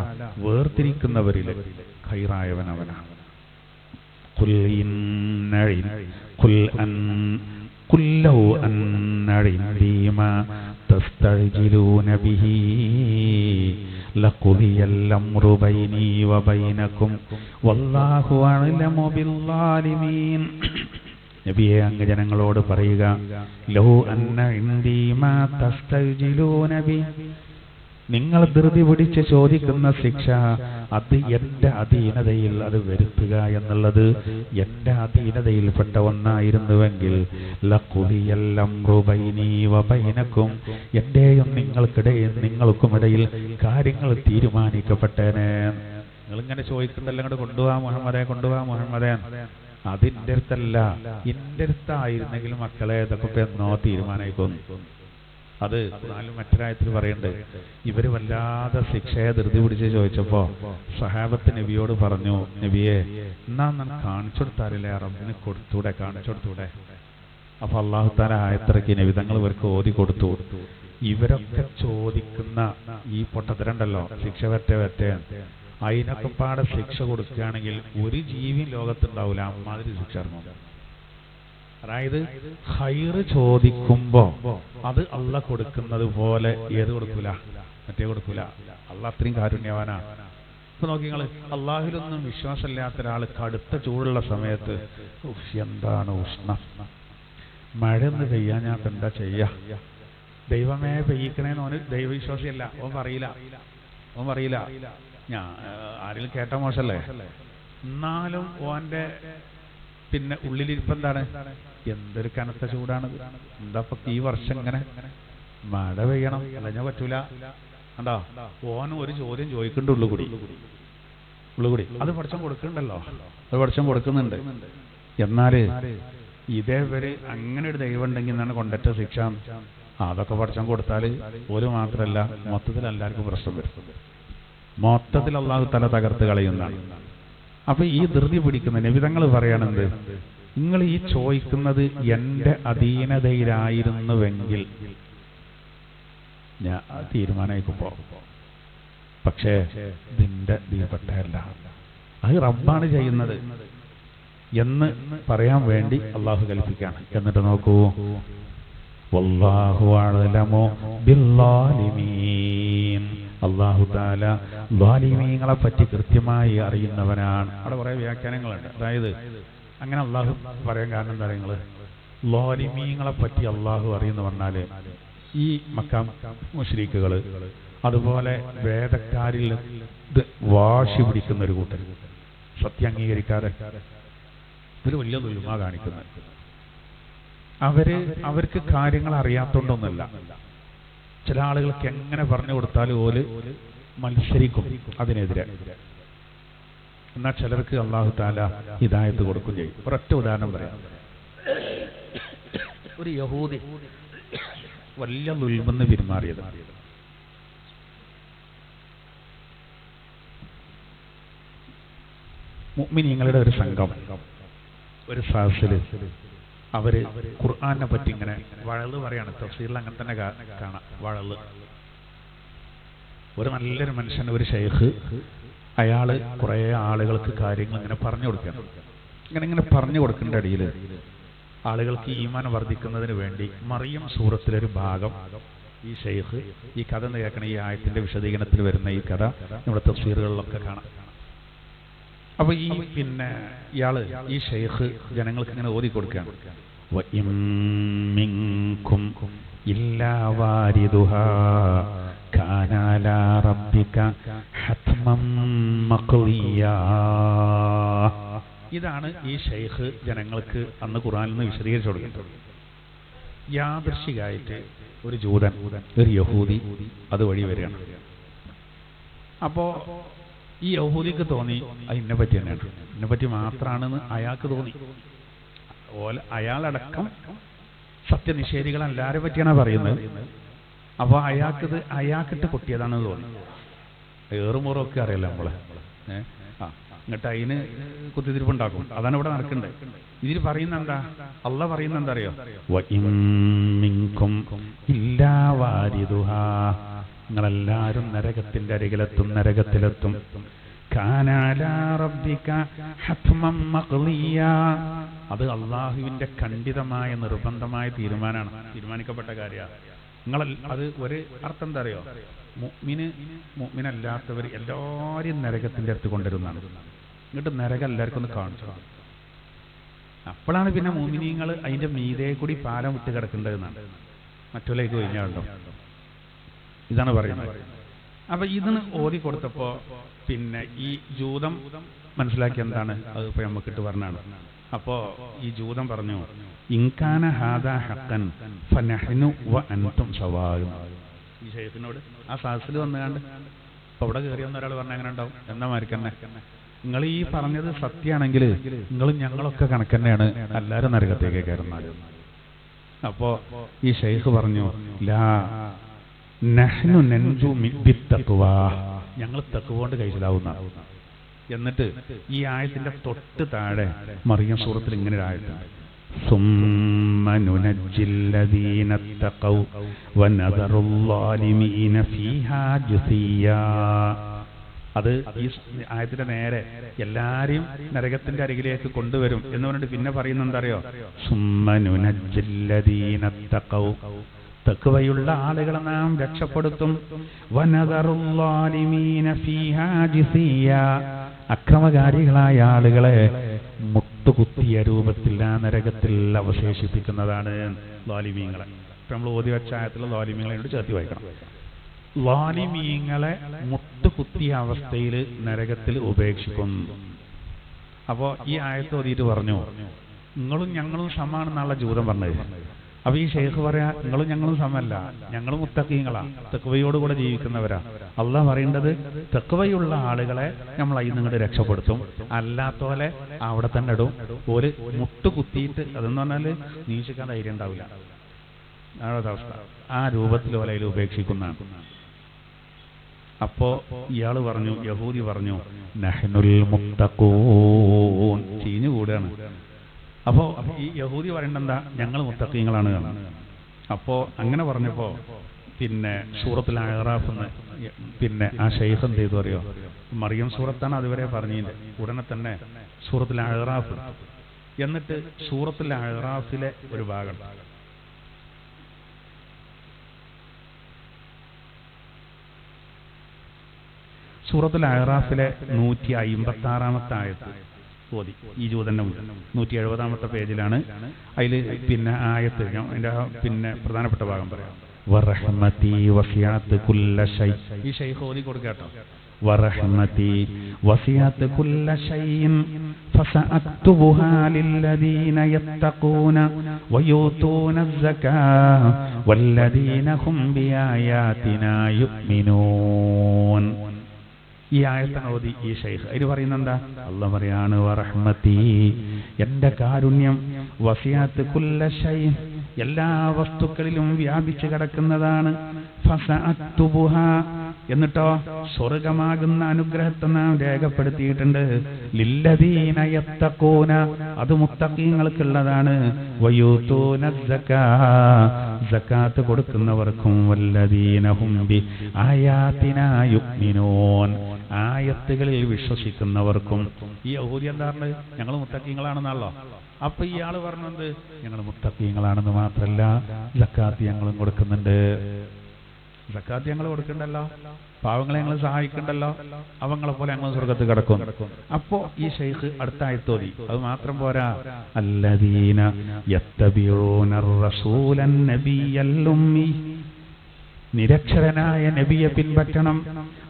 വേർതിരിക്കുന്നവരിൽ ഖൈറായവൻ അവനാണ്. ഖുൽ ലൗ അന്ന ഇൻദീ മാ തസ്തഅ്ജിലൂന ബിഹി ലഖുദിയൽ അംറു ബൈനീ വബൈനകും വല്ലാഹു അഅലമു ബിസ്സാലിമീൻ. നബിയെ, അങ്ങ് ജനങ്ങളോട് പറയുക, ലൗ അന്ന ഇൻദീ മാ തസ്തഅ്ജിലൂന ബിഹി, നിങ്ങൾ ധൃതി പിടിച്ച് ചോദിക്കുന്ന ശിക്ഷ അത് എന്റെ അധീനതയിൽ അത് വരുത്തുക എന്നുള്ളത് എന്റെ അധീനതയിൽപ്പെട്ട ഒന്നായിരുന്നുവെങ്കിൽ ലഖുദിയൽ അംറു ബൈനീ വബൈനകും, എന്റെയും നിങ്ങൾക്കുമിടയിൽ കാര്യങ്ങൾ തീരുമാനിക്കപ്പെട്ടേനെ. നിങ്ങളിങ്ങനെ ചോദിക്കുന്നുണ്ടല്ലോ, അങ്ങോട്ട് കൊണ്ടുപോവാ മുഹമ്മദേ, അതിൻ്റെ അടുത്തല്ല, എന്റെ അടുത്തായിരുന്നെങ്കിൽ മക്കളെ ഇതൊക്കെ എന്നോ തീരുമാനിക്കുന്നു. അത് മറ്റൊരായത്തിൽ പറയുന്നുണ്ട്, ഇവര് വല്ലാതെ ശിക്ഷയെ ധൃതി പിടിച്ച് ചോദിച്ചപ്പോ സഹാബത്ത് നബിയോട് പറഞ്ഞു, നബിയെ എന്നാ കാണിച്ചു കൊടുത്താറില്ലേ, റബ്ബിന് കൊടുത്തൂടെ, കാണിച്ചു കൊടുത്തൂടെ. അപ്പൊ അല്ലാഹു തആല ആയത്തിറക്കി, നബി തങ്ങൾ ഇവർക്ക് ഓതി കൊടുത്തു. ഇവരൊക്കെ ചോദിക്കുന്ന ഈ പൊട്ടത്തരണ്ടല്ലോ, ശിക്ഷ വറ്റേ അതിനൊക്കെ പാടെ ശിക്ഷ കൊടുക്കുകയാണെങ്കിൽ ഒരു ജീവിയും ലോകത്തുണ്ടാവില്ല. അമ്മാതിരി ശിക്ഷ ഇറങ്ങും. അതായത് ഖൈറ് ചോദിക്കുമ്പോ അത് അല്ലാഹ് കൊടുക്കുന്നത് പോലെ ഏത് കൊടുക്കൂല, മറ്റേ കൊടുക്കൂല. അല്ലാഹ് അത്രയും കാരുണ്യവാനാണ്. ഇപ്പൊ നോക്കി നിങ്ങള്, അള്ളാഹുലൊന്നും വിശ്വാസമില്ലാത്ത ഒരാൾ കടുത്ത ചൂടുള്ള സമയത്ത് എന്താണ് ഉഷ്ണം, മഴയൊന്ന് പെയ്യാൻ ഞാൻ എന്താ ചെയ്യാ, ദൈവമേ പെയ്യിക്കണേന്ന് ഓന് ദൈവവിശ്വാസിയല്ല, ഓൻ പറയില്ല. ഞാൻ ആരെങ്കിലും കേട്ട മോശല്ലേ, എന്നാലും ഓന്റെ പിന്നെ ഉള്ളിലിരിപ്പ് എന്താണ്, എന്തൊരു കനത്ത ചൂടാണ്, എന്താ ഈ വർഷം ഇങ്ങനെ മഴ പെയ്യണം, അല്ലെങ്കിൽ പറ്റൂല. കണ്ടോ, ഓൻ ഒരു ചോദ്യം ചോദിക്കേണ്ട ഉള്ളുകൂടി അത് പഠിച്ചം കൊടുക്കുന്നുണ്ടല്ലോ, അത് പഠിച്ചം കൊടുക്കുന്നുണ്ട്. എന്നാല് ഇതേവരെ അങ്ങനെ ഒരു ദൈവം ഉണ്ടെങ്കിൽ എന്നാണ് കൊണ്ടറ്റ ശിക്ഷ. അതൊക്കെ പഠിച്ചം കൊടുത്താൽ ഒരു മാത്രമല്ല, മൊത്തത്തിൽ എല്ലാവർക്കും പ്രശ്നം വരും. മൊത്തത്തിൽ അല്ലാഹു തആല തകർത്ത് കളയുന്നതാണ്. അപ്പൊ ഈ ധൃതി പിടിക്കുന്ന നബിതങ്ങൾ പറയണത്, നിങ്ങൾ ഈ ചോദിക്കുന്നത് എന്റെ അധീനതയിലായിരുന്നുവെങ്കിൽ ഞാൻ തീരുമാനമായിക്കുമ്പോ, പക്ഷേ ഇതിന്റെ ദീപപ്പെട്ടല്ല, അത് റബ്ബാണ് ചെയ്യുന്നത് എന്ന് പറയാൻ വേണ്ടി അള്ളാഹു കൽപ്പിക്കാണ്. എന്നിട്ട് നോക്കൂ, വല്ലാഹു അഅലമു ബിസ്സാലിമീൻ, അല്ലാഹു തആല ളാലിമീങ്ങളെ പറ്റി കൃത്യമായി അറിയുന്നവനാണ്. അവിടെ കുറെ വ്യാഖ്യാനങ്ങളുണ്ട്. അതായത് അങ്ങനെ അള്ളാഹു പറയാൻ കാരണം എന്താ പറയുക, ളാലിമീങ്ങളെ പറ്റി അള്ളാഹു അറിയുന്നു പറഞ്ഞാല് ഈ മക്ക മുശ്രിക്കുകള്, അതുപോലെ വേദക്കാരിൽ വാശി പിടിക്കുന്ന ഒരു കൂട്ടർ, സത്യം അംഗീകരിക്കാതെ ഇവര് വലിയ ദുൽമ കാണിക്കുന്നത്. അവർക്ക് കാര്യങ്ങൾ അറിയാത്തോണ്ടൊന്നുമല്ല. ചില ആളുകൾക്ക് എങ്ങനെ പറഞ്ഞു കൊടുത്താലും ഓല് മത്സരിക്കും അതിനെതിരെ. എന്നാൽ ചിലർക്ക് അല്ലാഹു തആല ഹിദായത്ത് കൊടുക്കും ചെയ്യും. ഒരൊറ്റ ഉദാഹരണം പറയാം. ഒരു യഹൂദി വലിയ ദുൽമെന്ന് പെരുമാറിയത്, മുഅ്മിനീങ്ങളുടെ ഒരു സംഘം ഒരു സദസ്സിൽ അവര് ഖുർആനെ പറ്റി ഇങ്ങനെ വഴല് പറയാണ്. തഫ്സീറിൽ അങ്ങനെ തന്നെ കാണാം വഴല്. ഒരു നല്ലൊരു മനുഷ്യൻ, ഒരു ഷെയ്ഖ്, അയാൾ കുറേ ആളുകൾക്ക് കാര്യങ്ങൾ ഇങ്ങനെ പറഞ്ഞു കൊടുക്കണം. ഇങ്ങനെ പറഞ്ഞു കൊടുക്കേണ്ട ഇടയിൽ ആളുകൾക്ക് ഈമാൻ വർദ്ധിക്കുന്നതിന് വേണ്ടി മറിയം സൂറത്തിലൊരു ഭാഗം ഈ ഷെയ്ഖ് ഈ കഥ കേൾക്കണം. ഈ ആയത്തിന്റെ വിശദീകരണത്തിൽ വരുന്ന ഈ കഥ നമ്മുടെ തഫ്സീറുകളിലൊക്കെ കാണാം. അപ്പൊ ഇയാള് ഈ ഷെയ്ഖ് ജനങ്ങൾക്ക് ഇങ്ങനെ ഓതി കൊടുക്കുകയാണ്. വഇം മിൻകും ഇല്ലാ വാരിദുഹാ കാന അലാ റബ്ബിക ഹത്മം മഖ്ദിയാ. ഇതാണ് ഈ ഷെയ്ഖ് ജനങ്ങൾക്ക് അന്ന് ഖുർആനിൽ നിന്ന് വിശദീകരിച്ചു കൊടുക്കുന്നത്. യാദൃശ്ചികമായിട്ട് ഒരു ജൂതൻ, ഒരു യഹൂദി അതുവഴി വരികയാണ്. അപ്പോ ഈ യഹൂദിക്ക് തോന്നി അത് ഇന്നെപ്പറ്റി തന്നെയാണ്, ഇന്നെപ്പറ്റി മാത്രമാണെന്ന് അയാൾക്ക് തോന്നി. അയാളടക്കം സത്യനിഷേധികൾ എല്ലാരെ പറ്റിയാണ് പറയുന്നത്. അപ്പോൾ അയാൾക്കിട്ട് പൊട്ടിയതാണെന്ന് തോന്നി. ഏറുമുറൊക്കെ അറിയില്ല നമ്മളെ. എന്നിട്ട് അതിന് കുത്തിത്തിരിപ്പുണ്ടാക്കും. അതാണ് ഇവിടെ നടക്കുന്നത്. ഇതിൽ പറയുന്ന എന്താ? അള്ളാഹ് പറയുന്ന എന്താ അറിയോ? വഇം മിൻകും ഇല്ലാ വാരിദുഹാ, നിങ്ങളെല്ലാവരും നരകത്തിന്റെ അരികിലെത്തും, നരകത്തിലെത്തും. കാന അലാ റബ്ബിക ഹത്മം മഖ്ദിയാ, അത് അള്ളാഹുവിന്റെ ഖണ്ഡിതമായ നിർബന്ധമായ തീരുമാനമാണ്, തീരുമാനിക്കപ്പെട്ട കാര്യമാണ്. അത് ഒരു അർത്ഥം എന്താ അറിയോ? മുഅ്മിനല്ലാത്തവർ എല്ലാവരും നരകത്തിന്റെ അടുത്ത് കൊണ്ടുവരുന്നതാണ്. എന്നിട്ട് നരകം എല്ലാവർക്കും ഒന്ന് കാണിച്ചു. അപ്പോഴാണ് പിന്നെ മുഅ്മിനീങ്ങൾ അതിന്റെ മീതെ കൂടി പാലം വിട്ട് കിടക്കേണ്ടതെന്നാണ്. മറ്റുള്ളവർക്ക് കഴിഞ്ഞാണ്ടോ ഇതാണ് പറയുന്നത്. അപ്പൊ ഇതിന് ഓതി കൊടുത്തപ്പോ ഈ ജൂതം മനസ്സിലാക്കി എന്താണ് അത് ഇപ്പൊ നമുക്കിട്ട് പറഞ്ഞാണ്. അപ്പോ ഈ ജൂതം പറഞ്ഞു, ഇൻകാന ഹാദാ ഹഖൻ ഫനഹ്നു വ അൻതും സവാഉ. ഈ ഷെയ്ഖിനോട് ആ സാഹസിൽ വന്നുകാണ്ട് അപ്പൊ ഇവിടെ കയറി വന്ന ഒരാൾ പറഞ്ഞ എങ്ങനെ ഉണ്ടാവും? എന്നാ മാരിക്കന്നെ, നിങ്ങൾ ഈ പറഞ്ഞത് സത്യമാണെങ്കിൽ നിങ്ങളും ഞങ്ങളൊക്കെ കണക്കന്നെയാണ്, എല്ലാവരും നരകത്തേക്ക് കയറുന്നത്. അപ്പോ ഈ ഷെയ്ഖ് പറഞ്ഞു, ലാ നഹ്നു നൻജു ബിത്തഖ്വാ, ഞങ്ങൾ തഖ്വ കൊണ്ട് കഴിച്ചിലാവുന്ന. എന്നിട്ട് ഈ ആയത്തിന്റെ തൊട്ട് താഴെ മറിയം സൂറത്തിൽ ഇങ്ങനെ ഒരു ആയത്തുണ്ട്, സുമ്മ നുനജ്ജിൽ ലദീന തഖൗ വനദറുൽ ളാലിമീന ഫീഹാ ജസിയാ. അത് ഈ ആയത്തിന്റെ നേരെ എല്ലാരെയും നരകത്തിന്റെ അരികിലേക്ക് കൊണ്ടുവരും എന്ന് പറഞ്ഞിട്ട് പിന്നെ പറയുന്നത് എന്താ അറിയോ? സുമ്മ നുനജ്ജിൽ ലദീന തഖൗ, തഖ്വയുള്ള ആളുകളെ നാം രക്ഷപ്പെടുത്തും. വനദറുൽ ളാലിമീന ഫീഹാ ജസിയാ, അക്രമകാരികളായ ആളുകളെ മുട്ടുകുത്തിയ രൂപത്തിൽ ആ നരകത്തിൽ അവശേഷിപ്പിക്കുന്നതാണ് ളാലിമീങ്ങളെ. ഇപ്പൊ നമ്മൾ ഓതി വെച്ച ആയത്തിലുള്ള ളാലിമീങ്ങളെ ചേർത്തി വായിക്കണം. ളാലിമീങ്ങളെ മുട്ടുകുത്തിയ അവസ്ഥയിൽ നരകത്തിൽ ഉപേക്ഷിക്കും. അപ്പോ ഈ ആയത്ത് ഓതിയിട്ട് പറഞ്ഞു, നിങ്ങളും ഞങ്ങളും സമാണെന്നുള്ള ജൂതം പറഞ്ഞത്. അപ്പൊ ഈ ഷെയ്ഖ് പറയാ, നിങ്ങളും ഞങ്ങളും സമല്ല, ഞങ്ങളും മുത്തഖീങ്ങളാ, തഖ്വയോടുകൂടെ ജീവിക്കുന്നവരാ. അള്ളാഹ് പറയേണ്ടത് തഖ്വയുള്ള ആളുകളെ നമ്മൾ അതിൽ നിങ്ങോട്ട് രക്ഷപ്പെടുത്തും, അല്ലാത്തോലെ അവിടെ തന്നെ ഇടും. ഒരു മുട്ടുകുത്തിയിട്ട് അതെന്ന് പറഞ്ഞാല് നീക്ഷിക്കാൻ ധൈര്യം ഉണ്ടാവില്ല, അവസ്ഥ ആ രൂപത്തിൽ ഓലയിൽ ഉപേക്ഷിക്കുന്നതാണ്. അപ്പോ ഇയാള് പറഞ്ഞു, യഹൂദി പറഞ്ഞു, നഹ്നുൽ മുത്തഖൂൻ, ചീഞ്ഞു കൂടാണ്. അപ്പോ ഈ യഹൂദി പറയണ്ടെന്താ, ഞങ്ങൾ മുത്തഖീങ്ങളാണ്. അപ്പോ അങ്ങനെ പറഞ്ഞപ്പോ സൂറത്തുൽ അഅറാഫ് ആ ഷെയ്ഖ് എന്ത് ചെയ്തു അറിയോ? മറിയം സൂറത്താണ് അതുവരെ പറഞ്ഞതിന്റെ ഉടനെ തന്നെ സൂറത്തുൽ അഅറാഫ്. എന്നിട്ട് സൂറത്തുൽ അഅറാഫിലെ ഒരു ഭാഗം, സൂറത്തുൽ അഅറാഫിലെ 156-ാമത്തെ ആയത്ത് ഓതി ഈ ജൂതന്റെ മുന്നിൽ. 170-ാമത്തെ പേജിലാണ്. അതിൽ ആയത്ത് അതിന്റെ പ്രധാനപ്പെട്ട ഭാഗം പറയാം. വറഹ്മതി വസിഅത് കുല്ല ശൈ, ഈ ഷെയ്ഖ് ഓതി കൊടുക്കാട്ടോ. വറഹ്മതി വസിഅത് കുല്ല ശൈഇൻ ഫസഅക്തുബുഹാ ലില്ലദീന യത്തഖൂന വയൂതൂന അസ്സകാത വല്ലദീന ഹും ബിആയാതിനാ യുഅ്മിനൂൻ. ഈ ആയത്താണ് ഓതി ഈ ഷെയ്ഖ്. അതിൽ പറയുന്നത് എന്താ? അല്ലാഹ് പറയാണ്, വറഹ്മതി, എന്റെ കാരുണ്യം, വസിഅത് കുല്ല ശൈ, എല്ലാ വസ്തുക്കളിലും വ്യാപിച്ചു കിടക്കുന്നതാണ്. ഫസഅക്തുബുഹാ, എന്നിട്ടോ സ്വർഗമാകുന്ന അനുഗ്രഹത്തെ നാം രേഖപ്പെടുത്തിയിട്ടുണ്ട്. ലില്ലദീന യത്തഖൂന, അത് മുത്തഖീങ്ങൾക്കുള്ളതാണ്. വയൂതൂന സക്കാ, സക്കാത്ത് കൊടുക്കുന്നവർക്കും. വല്ലദീന ഹും ബി ആയാതിനാ യുഅ്മിനൂൻ, ആയത്തുകളിൽ വിശ്വസിക്കുന്നവർക്കും. ഈ യഹൂദി എന്താ പറഞ്ഞത്? ഞങ്ങൾ മുത്തഖീങ്ങളാണെന്നാണല്ലോ. അപ്പൊ ഇയാൾ പറഞ്ഞത് ഞങ്ങൾ മുത്തഖീങ്ങളാണെന്ന് മാത്രല്ല, സക്കാത്ത് ഞങ്ങളും കൊടുക്കുന്നുണ്ട്. സക്കാത്ത് ഞങ്ങൾ കൊടുക്കണ്ടല്ലോ, പാവങ്ങളെ ഞങ്ങൾ സഹായിക്കണ്ടല്ലോ, അവങ്ങളെ പോലെ ഞങ്ങൾ സ്വർഗത്ത് കിടക്കും. അപ്പോ ഈ ഷെയ്ഖ് അടുത്ത ആയത്തോതി. അത് മാത്രം പോരാ. അല്ലദീന യത്തബിഊന റസൂലൻ നബിയൽ ഉമ്മി, നിരക്ഷരനായ നബിയെ പിൻപറ്റണം.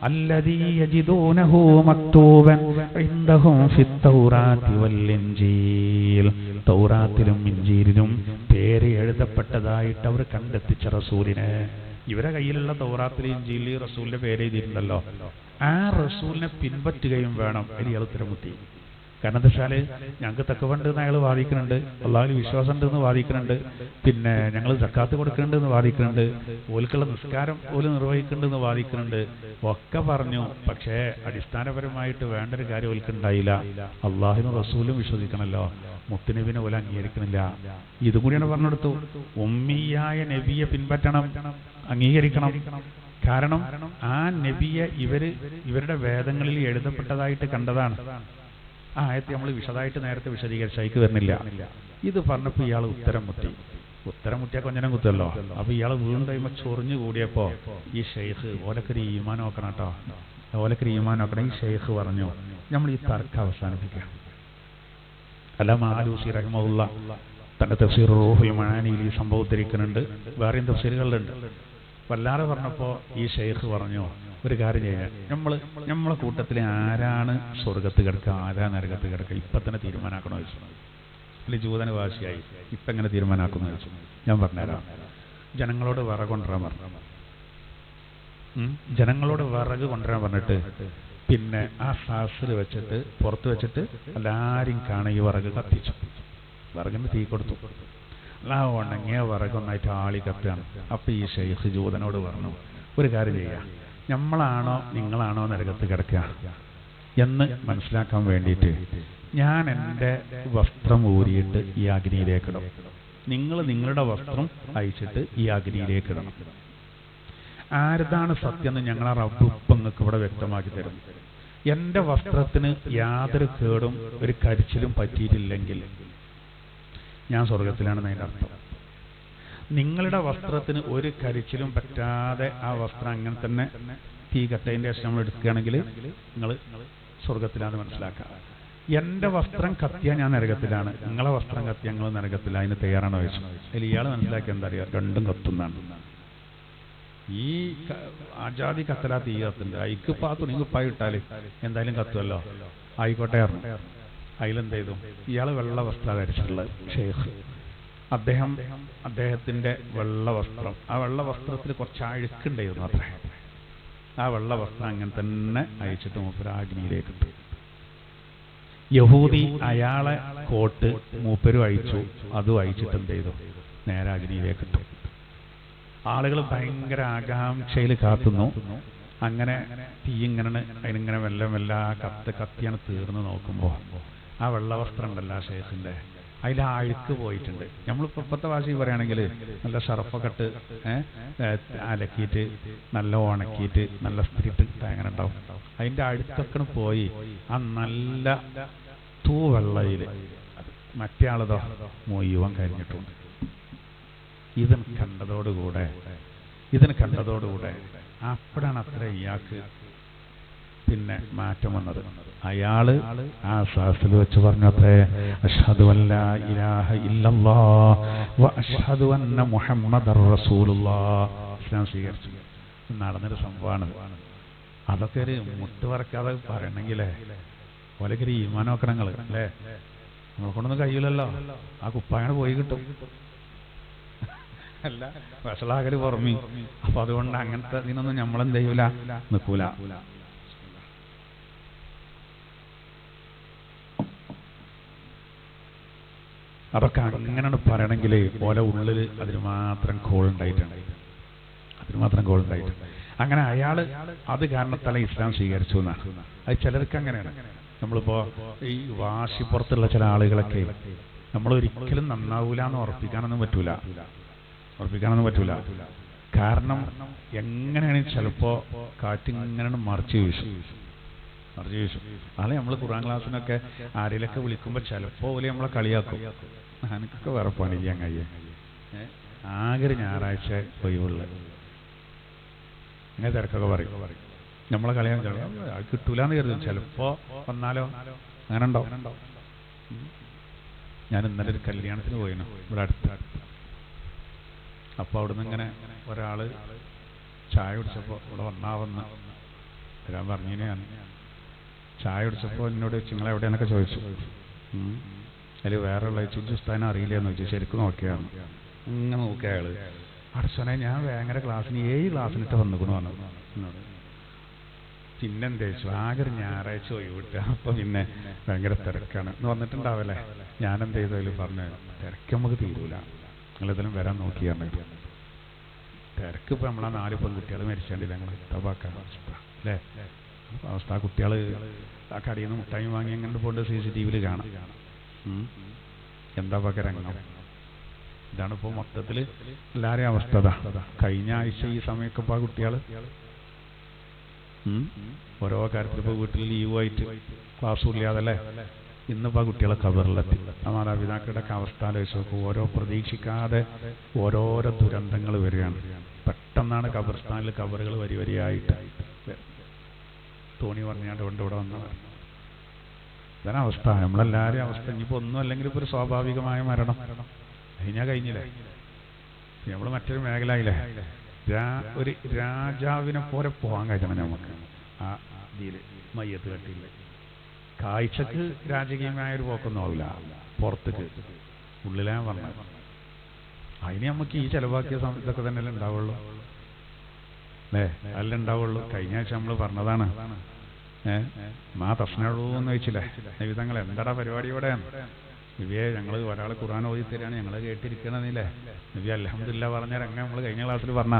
അല്ലദീ യജിദൂനഹു മക്തൂബൻ ഇൻദഹും ഫിത്തൗറാത്തി വൽ ഇൻജീൽ, തൗറാത്തിലും ഇൻജീലിലും പേര് എഴുതപ്പെട്ടതായിട്ട് അവർ കണ്ടെത്തിച്ച റസൂലിനെ. ഇവരെ കയ്യിലുള്ള തൗറാത്തിൽ ഇൻജീലിൽ റസൂലിന്റെ പേര് എഴുതിയിട്ടുണ്ടല്ലോ. ആ റസൂലിനെ പിൻപറ്റുകയും വേണം. വലിയ ഉത്തരമുട്ടി. കാരണം എന്താ വെച്ചാൽ ഞങ്ങൾക്ക് തക്കവണ്ട് എന്ന് അയാൾ വാദിക്കുന്നുണ്ട്, അള്ളാഹുവിൽ വിശ്വാസം ഉണ്ടെന്ന് വാദിക്കുന്നുണ്ട്, പിന്നെ ഞങ്ങൾ സക്കാത്ത് കൊടുക്കുന്നുണ്ടെന്ന് വാദിക്കുന്നുണ്ട്, ഓൽക്കുള്ള നിസ്കാരം ഓല് നിർവഹിക്കുന്നുണ്ടെന്ന് വാദിക്കുന്നുണ്ട്. ഒക്കെ പറഞ്ഞു. പക്ഷേ അടിസ്ഥാനപരമായിട്ട് വേണ്ടൊരു കാര്യം ഓൽക്കുണ്ടായില്ല. അള്ളാഹുവിനും റസൂലും വിശ്വസിക്കണമല്ലോ, മുത്തുനബിനെ ഓല അംഗീകരിക്കണില്ല. ഇതും കൂടിയാണ് പറഞ്ഞെടുത്തു. ഉമ്മിയായ നബിയെ പിൻപറ്റണം, അംഗീകരിക്കണം. കാരണം ആ നബിയെ ഇവരുടെ വേദങ്ങളിൽ എഴുതപ്പെട്ടതായിട്ട് കണ്ടതാണ്. ആ ആയത്തെ നമ്മൾ വിശദമായിട്ട് നേരത്തെ വിശദീകരിച്ച് അതിക്ക് വരുന്നില്ല. ഇത് പറഞ്ഞപ്പോൾ ഇയാൾ ഉത്തരം മുട്ടിയാൽ കൊഞ്ഞനം കുത്തല്ലോ. അപ്പൊ ഇയാൾ വീണ്ടും കഴിയുമ്പോൾ ചൊറിഞ്ഞു കൂടിയപ്പോ ഈ ഷെയ്ഖ് ഓലക്കൊരു ഈമാൻ നോക്കണം കേട്ടോ, ഓലക്കൊരു ഈമാൻ നോക്കണം. ഈ ഷെയ്ഖ് പറഞ്ഞു, നമ്മൾ ഈ തർക്കം അവസാനിപ്പിക്കാം. അല്ലാമ ആലൂസി റഹിമഹുള്ള തന്റെ തഫ്സീർ റൂഹുൽ മആനിയിൽ ഈ സംഭവം ഉദ്ധരിക്കുന്നുണ്ട്, വേറെയും തഫ്സീറുകളിലുണ്ട്. വല്ലാതെ പറഞ്ഞപ്പോ ഈ ഷെയ്ഖ് പറഞ്ഞു, ഒരു കാര്യം ചെയ്യാൻ, നമ്മളെ കൂട്ടത്തിൽ ആരാണ് സ്വർഗത്ത് കിടക്കുക, ആരാ നരകത്ത് കിടക്കുക, ഇപ്പൊ തന്നെ തീരുമാനാക്കണോ ചോദിച്ചു. അല്ലെ ജൂതന വാശിയായി, ഇപ്പൊ എങ്ങനെ തീരുമാനാക്കുന്നു ചോദിച്ചു. ഞാൻ പറഞ്ഞുതരാം. ജനങ്ങളോട് വിറക് കൊണ്ടുവരാൻ പറഞ്ഞു. ജനങ്ങളോട് വിറക് കൊണ്ടുവരാൻ പറഞ്ഞിട്ട് പിന്നെ ആ സാസിൽ വെച്ചിട്ട് പുറത്ത് വെച്ചിട്ട് എല്ലാരും കാണുക ഈ വിറക് കത്തിച്ചു. വിറകിന് തീ കൊടുത്തു. ആ ഉണങ്ങിയ വിറകൊന്നായിട്ട് ആളി കത്തുകയാണ്. അപ്പൊ ഈ ഷെയ്ഖ് ജൂതനോട് പറഞ്ഞു, ഒരു കാര്യം ചെയ്യാം, നമ്മളാണോ നിങ്ങളാണോ നരകത്ത് കിടക്കുക എന്ന് മനസ്സിലാക്കാൻ വേണ്ടിയിട്ട് ഞാൻ എൻ്റെ വസ്ത്രം ഊരിയിട്ട് ഈ അഗ്നിയിലേക്കിടും, നിങ്ങൾ നിങ്ങളുടെ വസ്ത്രം അയച്ചിട്ട് ഈ അഗ്നിയിലേക്കിടണം. ആരതാണ് സത്യം എന്ന് ഞങ്ങളെ റബ്ബ് നിങ്ങൾക്ക് ഇവിടെ വ്യക്തമാക്കി തരും. എൻ്റെ വസ്ത്രത്തിന് യാതൊരു കേടും ഒരു കരിച്ചിലും പറ്റിയിട്ടില്ലെങ്കിൽ ഞാൻ സ്വർഗത്തിലാണെന്ന് അതിൻ്റെ അർത്ഥം. നിങ്ങളുടെ വസ്ത്രത്തിന് ഒരു കരിച്ചിലും പറ്റാതെ ആ വസ്ത്രം അങ്ങനെ തന്നെ തീ കട്ടതിൻ്റെ ശേഷം നമ്മൾ എടുക്കുകയാണെങ്കിൽ നിങ്ങൾ സ്വർഗത്തിലാണെന്ന് മനസ്സിലാക്കുക. എൻ്റെ വസ്ത്രം കത്തിയാൽ ഞാൻ നരകത്തിലാണ്, നിങ്ങളെ വസ്ത്രം കത്തിയാൽ ഞങ്ങൾ നരകത്തില്ല. അതിന് തയ്യാറാണോ ചോദിച്ചു. അതിൽ ഇയാൾ മനസ്സിലാക്കി എന്താ അറിയാം, രണ്ടും കത്തുന്നതാണ്. ഈ ആജാതി കത്തലാ തീ കത്തുണ്ട്. അയക്കിപ്പാ തുണിങ്ങിപ്പായി ഇട്ടാൽ എന്തായാലും കത്തുമല്ലോ, ആയിക്കോട്ടെ പറഞ്ഞു. അതിലെന്ത് ചെയ്തു, ഇയാൾ വെള്ള വസ്ത്രം ധരിച്ചിട്ടുള്ളത് ഷെയ്ഖ്. അദ്ദേഹത്തിന്റെ വെള്ള വസ്ത്രം, ആ വെള്ള വസ്ത്രത്തിൽ കുറച്ച് അഴുക്കുണ്ടായിരുന്നു അത്രേ. ആ വെള്ള വസ്ത്രം അങ്ങനെ തന്നെ അയച്ചിട്ട് മൂപ്പര് അഗ്നിയിലേക്ക് ഇട്ടു. യഹൂദി അയാളെ കോട്ട് മൂപ്പരും അയച്ചു, അതും അയച്ചിട്ട് എന്ത് ചെയ്തു, നേരെ അഗ്നിയിലേക്ക് ഇട്ടു. ആളുകൾ ഭയങ്കര ആകാംക്ഷയിൽ കാത്തുന്നു. അങ്ങനെ തീ ഇങ്ങനെ അതിനിങ്ങനെ മെല്ലെ കത്തിയാണ് തീർന്ന് നോക്കുമ്പോൾ ആ വെള്ള വസ്ത്രം ഉണ്ടല്ലോ ആ ഷെയ്ഖിന്റെ, അതിൽ ആ അഴുക്ക് പോയിട്ടുണ്ട്. നമ്മളിപ്പോൾ ഇപ്പോഴത്തെ ഭാഷയിൽ പറയുകയാണെങ്കിൽ നല്ല ഷർഫൊക്കെ ഇട്ട് അലക്കിയിട്ട് നല്ല ഉണക്കിയിട്ട് നല്ല സ്ത്രീട്ട് അങ്ങനെ ഉണ്ടാവും. അതിൻ്റെ അഴുക്കൊക്കെ പോയി ആ നല്ല തൂവെള്ളയിൽ മറ്റേ ആളതോ മുഴുവൻ കഴിഞ്ഞിട്ടുണ്ട്. ഇതിന് കണ്ടതോടുകൂടെ അപ്പോഴാണ് അത്ര ഇയാൾക്ക് പിന്നെ മാറ്റം വന്നത്. അയാള് ആ സാസിൽ വെച്ച് പറഞ്ഞു അത്രേ, അഷ്ഹദു അല്ലാ ഇലാഹ ഇല്ലല്ലാഹ് വ അഷ്ഹദു അന്ന മുഹമ്മദർ റസൂലുള്ളാഹ്. ഇസ്ലാം സ്വീകരിച്ചു. നടന്നൊരു സംഭവമാണ്. അതൊക്കെ ഒരു മുട്ടുവറക്കാതെ പറയണമെങ്കിലേ ഓലക്കൊരു ഈമാൻ നോക്കണങ്ങൾ അല്ലേ, നമ്മളെ കൊണ്ടൊന്നും കഴിയില്ലല്ലോ. ആ കുപ്പായാണ് പോയി കിട്ടും അല്ല വഷളാകല് പുറമി. അപ്പൊ അതുകൊണ്ട് അങ്ങനത്തെ ഇതിനൊന്നും നമ്മളെന്ത് ചെയ്യൂല, നിൽക്കൂല. അതൊക്കെ അങ്ങനെയാണ് പറയണമെങ്കിൽ ഓല ഉള്ളിൽ അതിന് മാത്രം കോൾ ഉണ്ടായിട്ടുണ്ട്. അതിന് മാത്രം ഗോൾ ഉണ്ടായിട്ട് അങ്ങനെ അയാൾ അത് കാരണത്താൽ ഇസ്ലാം സ്വീകരിച്ചു എന്നാണ്. അത് ചിലർക്ക് അങ്ങനെയാണ്. നമ്മളിപ്പോ ഈ വാശിപ്പുറത്തുള്ള ചില ആളുകളൊക്കെ നമ്മൾ ഒരിക്കലും നന്നാവൂല എന്ന് ഉറപ്പിക്കാനൊന്നും പറ്റൂല. കാരണം എങ്ങനെയാണ് ചിലപ്പോ കാറ്റിങ്ങനെ മറിച്ച് വീശും. ആളെ നമ്മൾ ഖുർആൻ ക്ലാസ്സിനൊക്കെ ആരെയൊക്കെ വിളിക്കുമ്പോൾ ചിലപ്പോ പോലെ നമ്മളെ കളിയാക്കും. എനിക്കൊക്കെ വേറെ പണി ചങ്ങായി, ആകെ ഒരു ഞായറാഴ്ച ഒഴിവുള്ള അങ്ങനെ തിരക്കൊക്കെ പറയും. നമ്മളെ കളിയാക്കാൻ അത് കിട്ടൂലെന്ന് കരുതും. ചിലപ്പോ വന്നാലോ അങ്ങനെ ഉണ്ടാവും. ഞാൻ ഇന്നലെ ഒരു കല്യാണത്തിന് പോയിരുന്നു ഇവിടെ അടുത്ത്. അപ്പോൾ അവിടുന്ന് ഇങ്ങനെ ഒരാള് ചായ കുടിച്ചപ്പോൾ ഇവിടെ വന്ന് വരാൻ പറഞ്ഞു. ഞാൻ ചായ കുടിച്ചപ്പോൾ എന്നോട് നിങ്ങൾ എവിടെയാണെന്നൊക്കെ ചോദിച്ചു. അതിൽ വേറെ ഉള്ള ചിഞ്ചുസ്ഥാനം അറിയില്ലെന്ന് ചോദിച്ചു. ശരിക്കും നോക്കിയാണ് ഇങ്ങനെ നോക്കിയ അയാള് അടച്ചോനെ ഞാൻ ഭയങ്കര ക്ലാസ്സിന് 7 ക്ലാസ്സിനിട്ട് വന്നിക്കണു പറഞ്ഞു എന്നോട്. പിന്നെന്താ ചോദിച്ചു, ആകെ ഒരു ഞായറാഴ്ച ഒഴിവിട്ട് അപ്പൊ പിന്നെ ഭയങ്കര തിരക്കാണ് എന്ന് വന്നിട്ടുണ്ടാവല്ലേ. ഞാനെന്ത് ചെയ്തതിൽ പറഞ്ഞു തിരക്ക് നമുക്ക് തീരൂല, നിങ്ങളിതിലും വരാൻ നോക്കിയാണ്. തിരക്ക് ഇപ്പൊ നമ്മളാ 4 പെൺകുട്ടികൾ മരിച്ചേണ്ടില്ല ഞങ്ങൾ തപാക്കാൻ അവസ്ഥ അല്ലേ. അവസ്ഥ ആ കുട്ടികൾ ആ കടയിൽ നിന്ന് മുട്ടായി വാങ്ങി എങ്ങനെ പോണ്ട് CCTV കാണാം. എന്താ പക്ക രംഗം. ഇതാണ് ഇപ്പോൾ മൊത്തത്തിൽ എല്ലാവരെയും അവസ്ഥ. കഴിഞ്ഞ ആഴ്ച ഈ സമയമൊക്കെ ഇപ്പോൾ ആ കുട്ടികൾ ഓരോ കാര്യത്തിൽ ഇപ്പോൾ വീട്ടിൽ ലീവായിട്ട് ക്ലാസ്സും ഇല്ലാതല്ലേ. ഇന്നിപ്പോൾ ആ കുട്ടികളെ കബറിലെത്തി. ആ മാതാപിതാക്കളുടെ അവസ്ഥ ആലോചിച്ച് നോക്കും. ഓരോ പ്രതീക്ഷിക്കാതെ ഓരോരോ ദുരന്തങ്ങൾ വരികയാണ്. പെട്ടെന്നാണ് ഖബർസ്ഥാനിൽ കബറുകൾ വരിയായിട്ട് തോണി പറഞ്ഞാണ്ട് ഇവിടെ വന്നതാണ്. ഇതാണ് അവസ്ഥ, നമ്മളെല്ലാവരും അവസ്ഥ. ഇനിയിപ്പോൾ ഒന്നും അല്ലെങ്കിൽ ഇപ്പോൾ ഒരു സ്വാഭാവികമായ മരണം കഴിഞ്ഞില്ലേ. നമ്മൾ മറ്റൊരു മേഖലയില്ലേ. ഒരു രാജാവിനെ പോലെ പോകാൻ കഴിയണം നമുക്ക് ആ ഇതിൽ മയ്യത്ത് കെട്ടിയില്ല. കാഴ്ചക്ക് രാജകീയമായ ഒരു പോക്കൊന്നും ആവില്ല, പുറത്തേക്ക് ഉള്ളിലാ പറഞ്ഞത്. അതിന് നമുക്ക് ഈ ചെലവാക്കിയ സമയത്തൊക്കെ തന്നെ ഉണ്ടാവുള്ളൂ അല്ലേ, അല്ല ഉണ്ടാവുള്ളൂ. കഴിഞ്ഞ ആഴ്ച നമ്മൾ പറഞ്ഞതാണ്. മാ തസ്നഴൂ എന്ന് വെച്ചില്ലേ നബിതങ്ങൾ, എന്താടാ പരിപാടി ഇവിടെയാണ് നബിയെ, ഞങ്ങൾ ഒരാൾ ഖുർആൻ ഓതി തരാണ് ഞങ്ങൾ കേട്ടിരിക്കണമെന്നില്ലേ നബി. അൽഹംദുലില്ലാ പറഞ്ഞ രംഗം നമ്മൾ കഴിഞ്ഞ ക്ലാസ്സിൽ പറഞ്ഞ.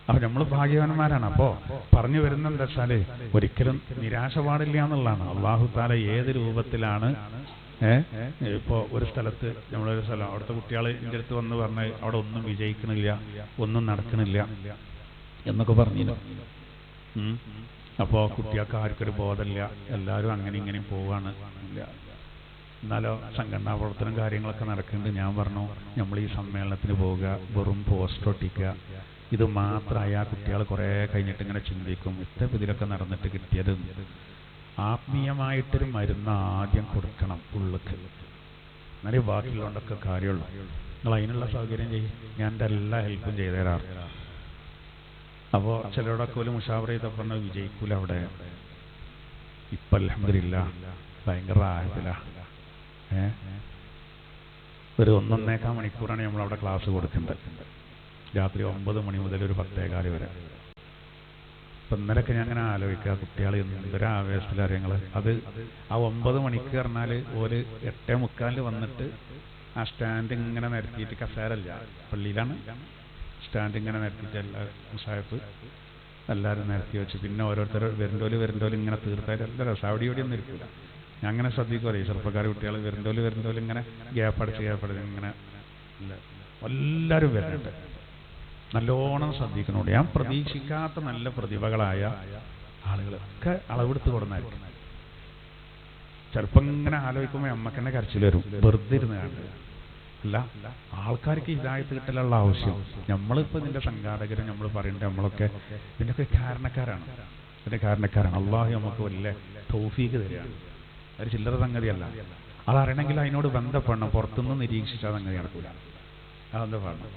അപ്പൊ നമ്മൾ ഭാഗ്യവാന്മാരാണ്. അപ്പോ പറഞ്ഞു വരുന്ന എന്താ വെച്ചാല് ഒരിക്കലും നിരാശ പാടില്ല എന്നുള്ളതാണ്. അല്ലാഹു തആല ഏത് രൂപത്തിലാണ് ഇപ്പോ ഒരു സ്ഥലത്ത് നമ്മളൊരു സ്ഥലം അവിടുത്തെ കുട്ടികൾ എൻ്റെ അടുത്ത് വന്ന് പറഞ്ഞ് അവിടെ ഒന്നും വിജയിക്കണില്ല, ഒന്നും നടക്കണില്ല എന്നൊക്കെ പറഞ്ഞില്ല. അപ്പോൾ കുട്ടികൾക്ക് ആർക്കൊരു ബോധമില്ല, എല്ലാവരും അങ്ങനെ ഇങ്ങനെ പോവാണ്. എന്നാലോ സംഘടനാ പ്രവർത്തനം കാര്യങ്ങളൊക്കെ നടക്കുന്നുണ്ട്. ഞാൻ പറഞ്ഞു നമ്മൾ ഈ സമ്മേളനത്തിന് പോവുക, വെറും പോസ്റ്റർ ഒട്ടിക്കുക, ഇത് മാത്രമായ കുട്ടികൾ കുറേ കഴിഞ്ഞിട്ട് ഇങ്ങനെ ചിന്തിക്കും ഇതിലൊക്കെ നടന്നിട്ട് കിട്ടിയത്. ആത്മീയമായിട്ടൊരു മരുന്ന് ആദ്യം കൊടുക്കണം ഉള്ളിക്ക്, എന്നാലേ ബാക്കിയുള്ളതൊക്കെ കാര്യമുള്ളൂ. നിങ്ങൾ അതിനുള്ള സൗകര്യം ചെയ്യും, ഞാൻ എൻ്റെ എല്ലാ ഹെൽപ്പും ചെയ്തു തരാറ്. അപ്പോൾ ചിലരോടൊക്കെ ഒരു മുഷാവറ ചെയ്തപ്പോൾ പറഞ്ഞാൽ വിജയിക്കൂല അവിടെ. ഇപ്പം അൽഹംദുലില്ലാ ഭയങ്കര ആയതില്ല. ഒരു 1-1.25 മണിക്കൂറാണ് നമ്മളവിടെ ക്ലാസ് കൊടുക്കേണ്ടത്. രാത്രി 9 മണി മുതൽ ഒരു 10:15 വരെ. ഇപ്പം ഇന്നലെയൊക്കെ ഞാൻ അങ്ങനെ ആലോചിക്കുക, കുട്ടികൾ എന്തൊരു ആവേശത്തിലറിയങ്ങൾ. അത് ആ 9 മണിക്ക് പറഞ്ഞാൽ ഒരു 8:45 വന്നിട്ട് ആ സ്റ്റാൻഡ് ഇങ്ങനെ നിരത്തിയിട്ട്, കസേരല്ല പള്ളിയിലാണ് സ്റ്റാൻഡ് ഇങ്ങനെ നിരത്തിയിട്ട് എല്ലാ മുസാഫ് എല്ലാവരും നിരത്തി വെച്ച്, പിന്നെ ഓരോരുത്തർ വരുന്നോല് ഇങ്ങനെ തീർത്തായിട്ട് എല്ലാ രസം. അവിടെ ഒന്നും ഇരിക്കില്ല. ഞാൻ അങ്ങനെ ശ്രദ്ധിക്കുമല്ലോ, ഈ ചെറുപ്പക്കാർ കുട്ടികൾ വരുന്നോല് ഇങ്ങനെ ഗ്യാപ്പടിച്ച് ഇങ്ങനെ എല്ലാവരും വരുന്നുണ്ട്. നല്ലോണം ശ്രദ്ധിക്കണോണ്ട്. ഞാൻ പ്രതീക്ഷിക്കാത്ത നല്ല പ്രതിഭകളായ ആളുകളൊക്കെ അളവെടുത്ത് കൊടുന്നായിരിക്കും. ചിലപ്പോൾ ഇങ്ങനെ ആലോചിക്കുമ്പോൾ അമ്മക്ക് തന്നെ കരച്ചിൽ വരും, വെറുതെ ഇരുന്ന് കാണുക അല്ല. ആൾക്കാർക്ക് ഹിദായത്ത് കിട്ടലുള്ള ആവശ്യം. നമ്മളിപ്പോൾ ഇതിൻ്റെ സംഘാടകരും നമ്മൾ പറയേണ്ടത് നമ്മളൊക്കെ ഇതിൻ്റെയൊക്കെ കാരണക്കാരാണ്. അള്ളാഹു നമുക്ക് വലിയ തൗഫീഖ് തരികയാണ്. ഒരു ചില്ലറ സംഗതിയല്ല. അതറിയണമെങ്കിൽ അതിനോട് ബന്ധപ്പെടണം. പുറത്തുനിന്ന് നിരീക്ഷിച്ചാൽ സംഗതി നടക്കില്ല. അതെന്താ പറഞ്ഞു.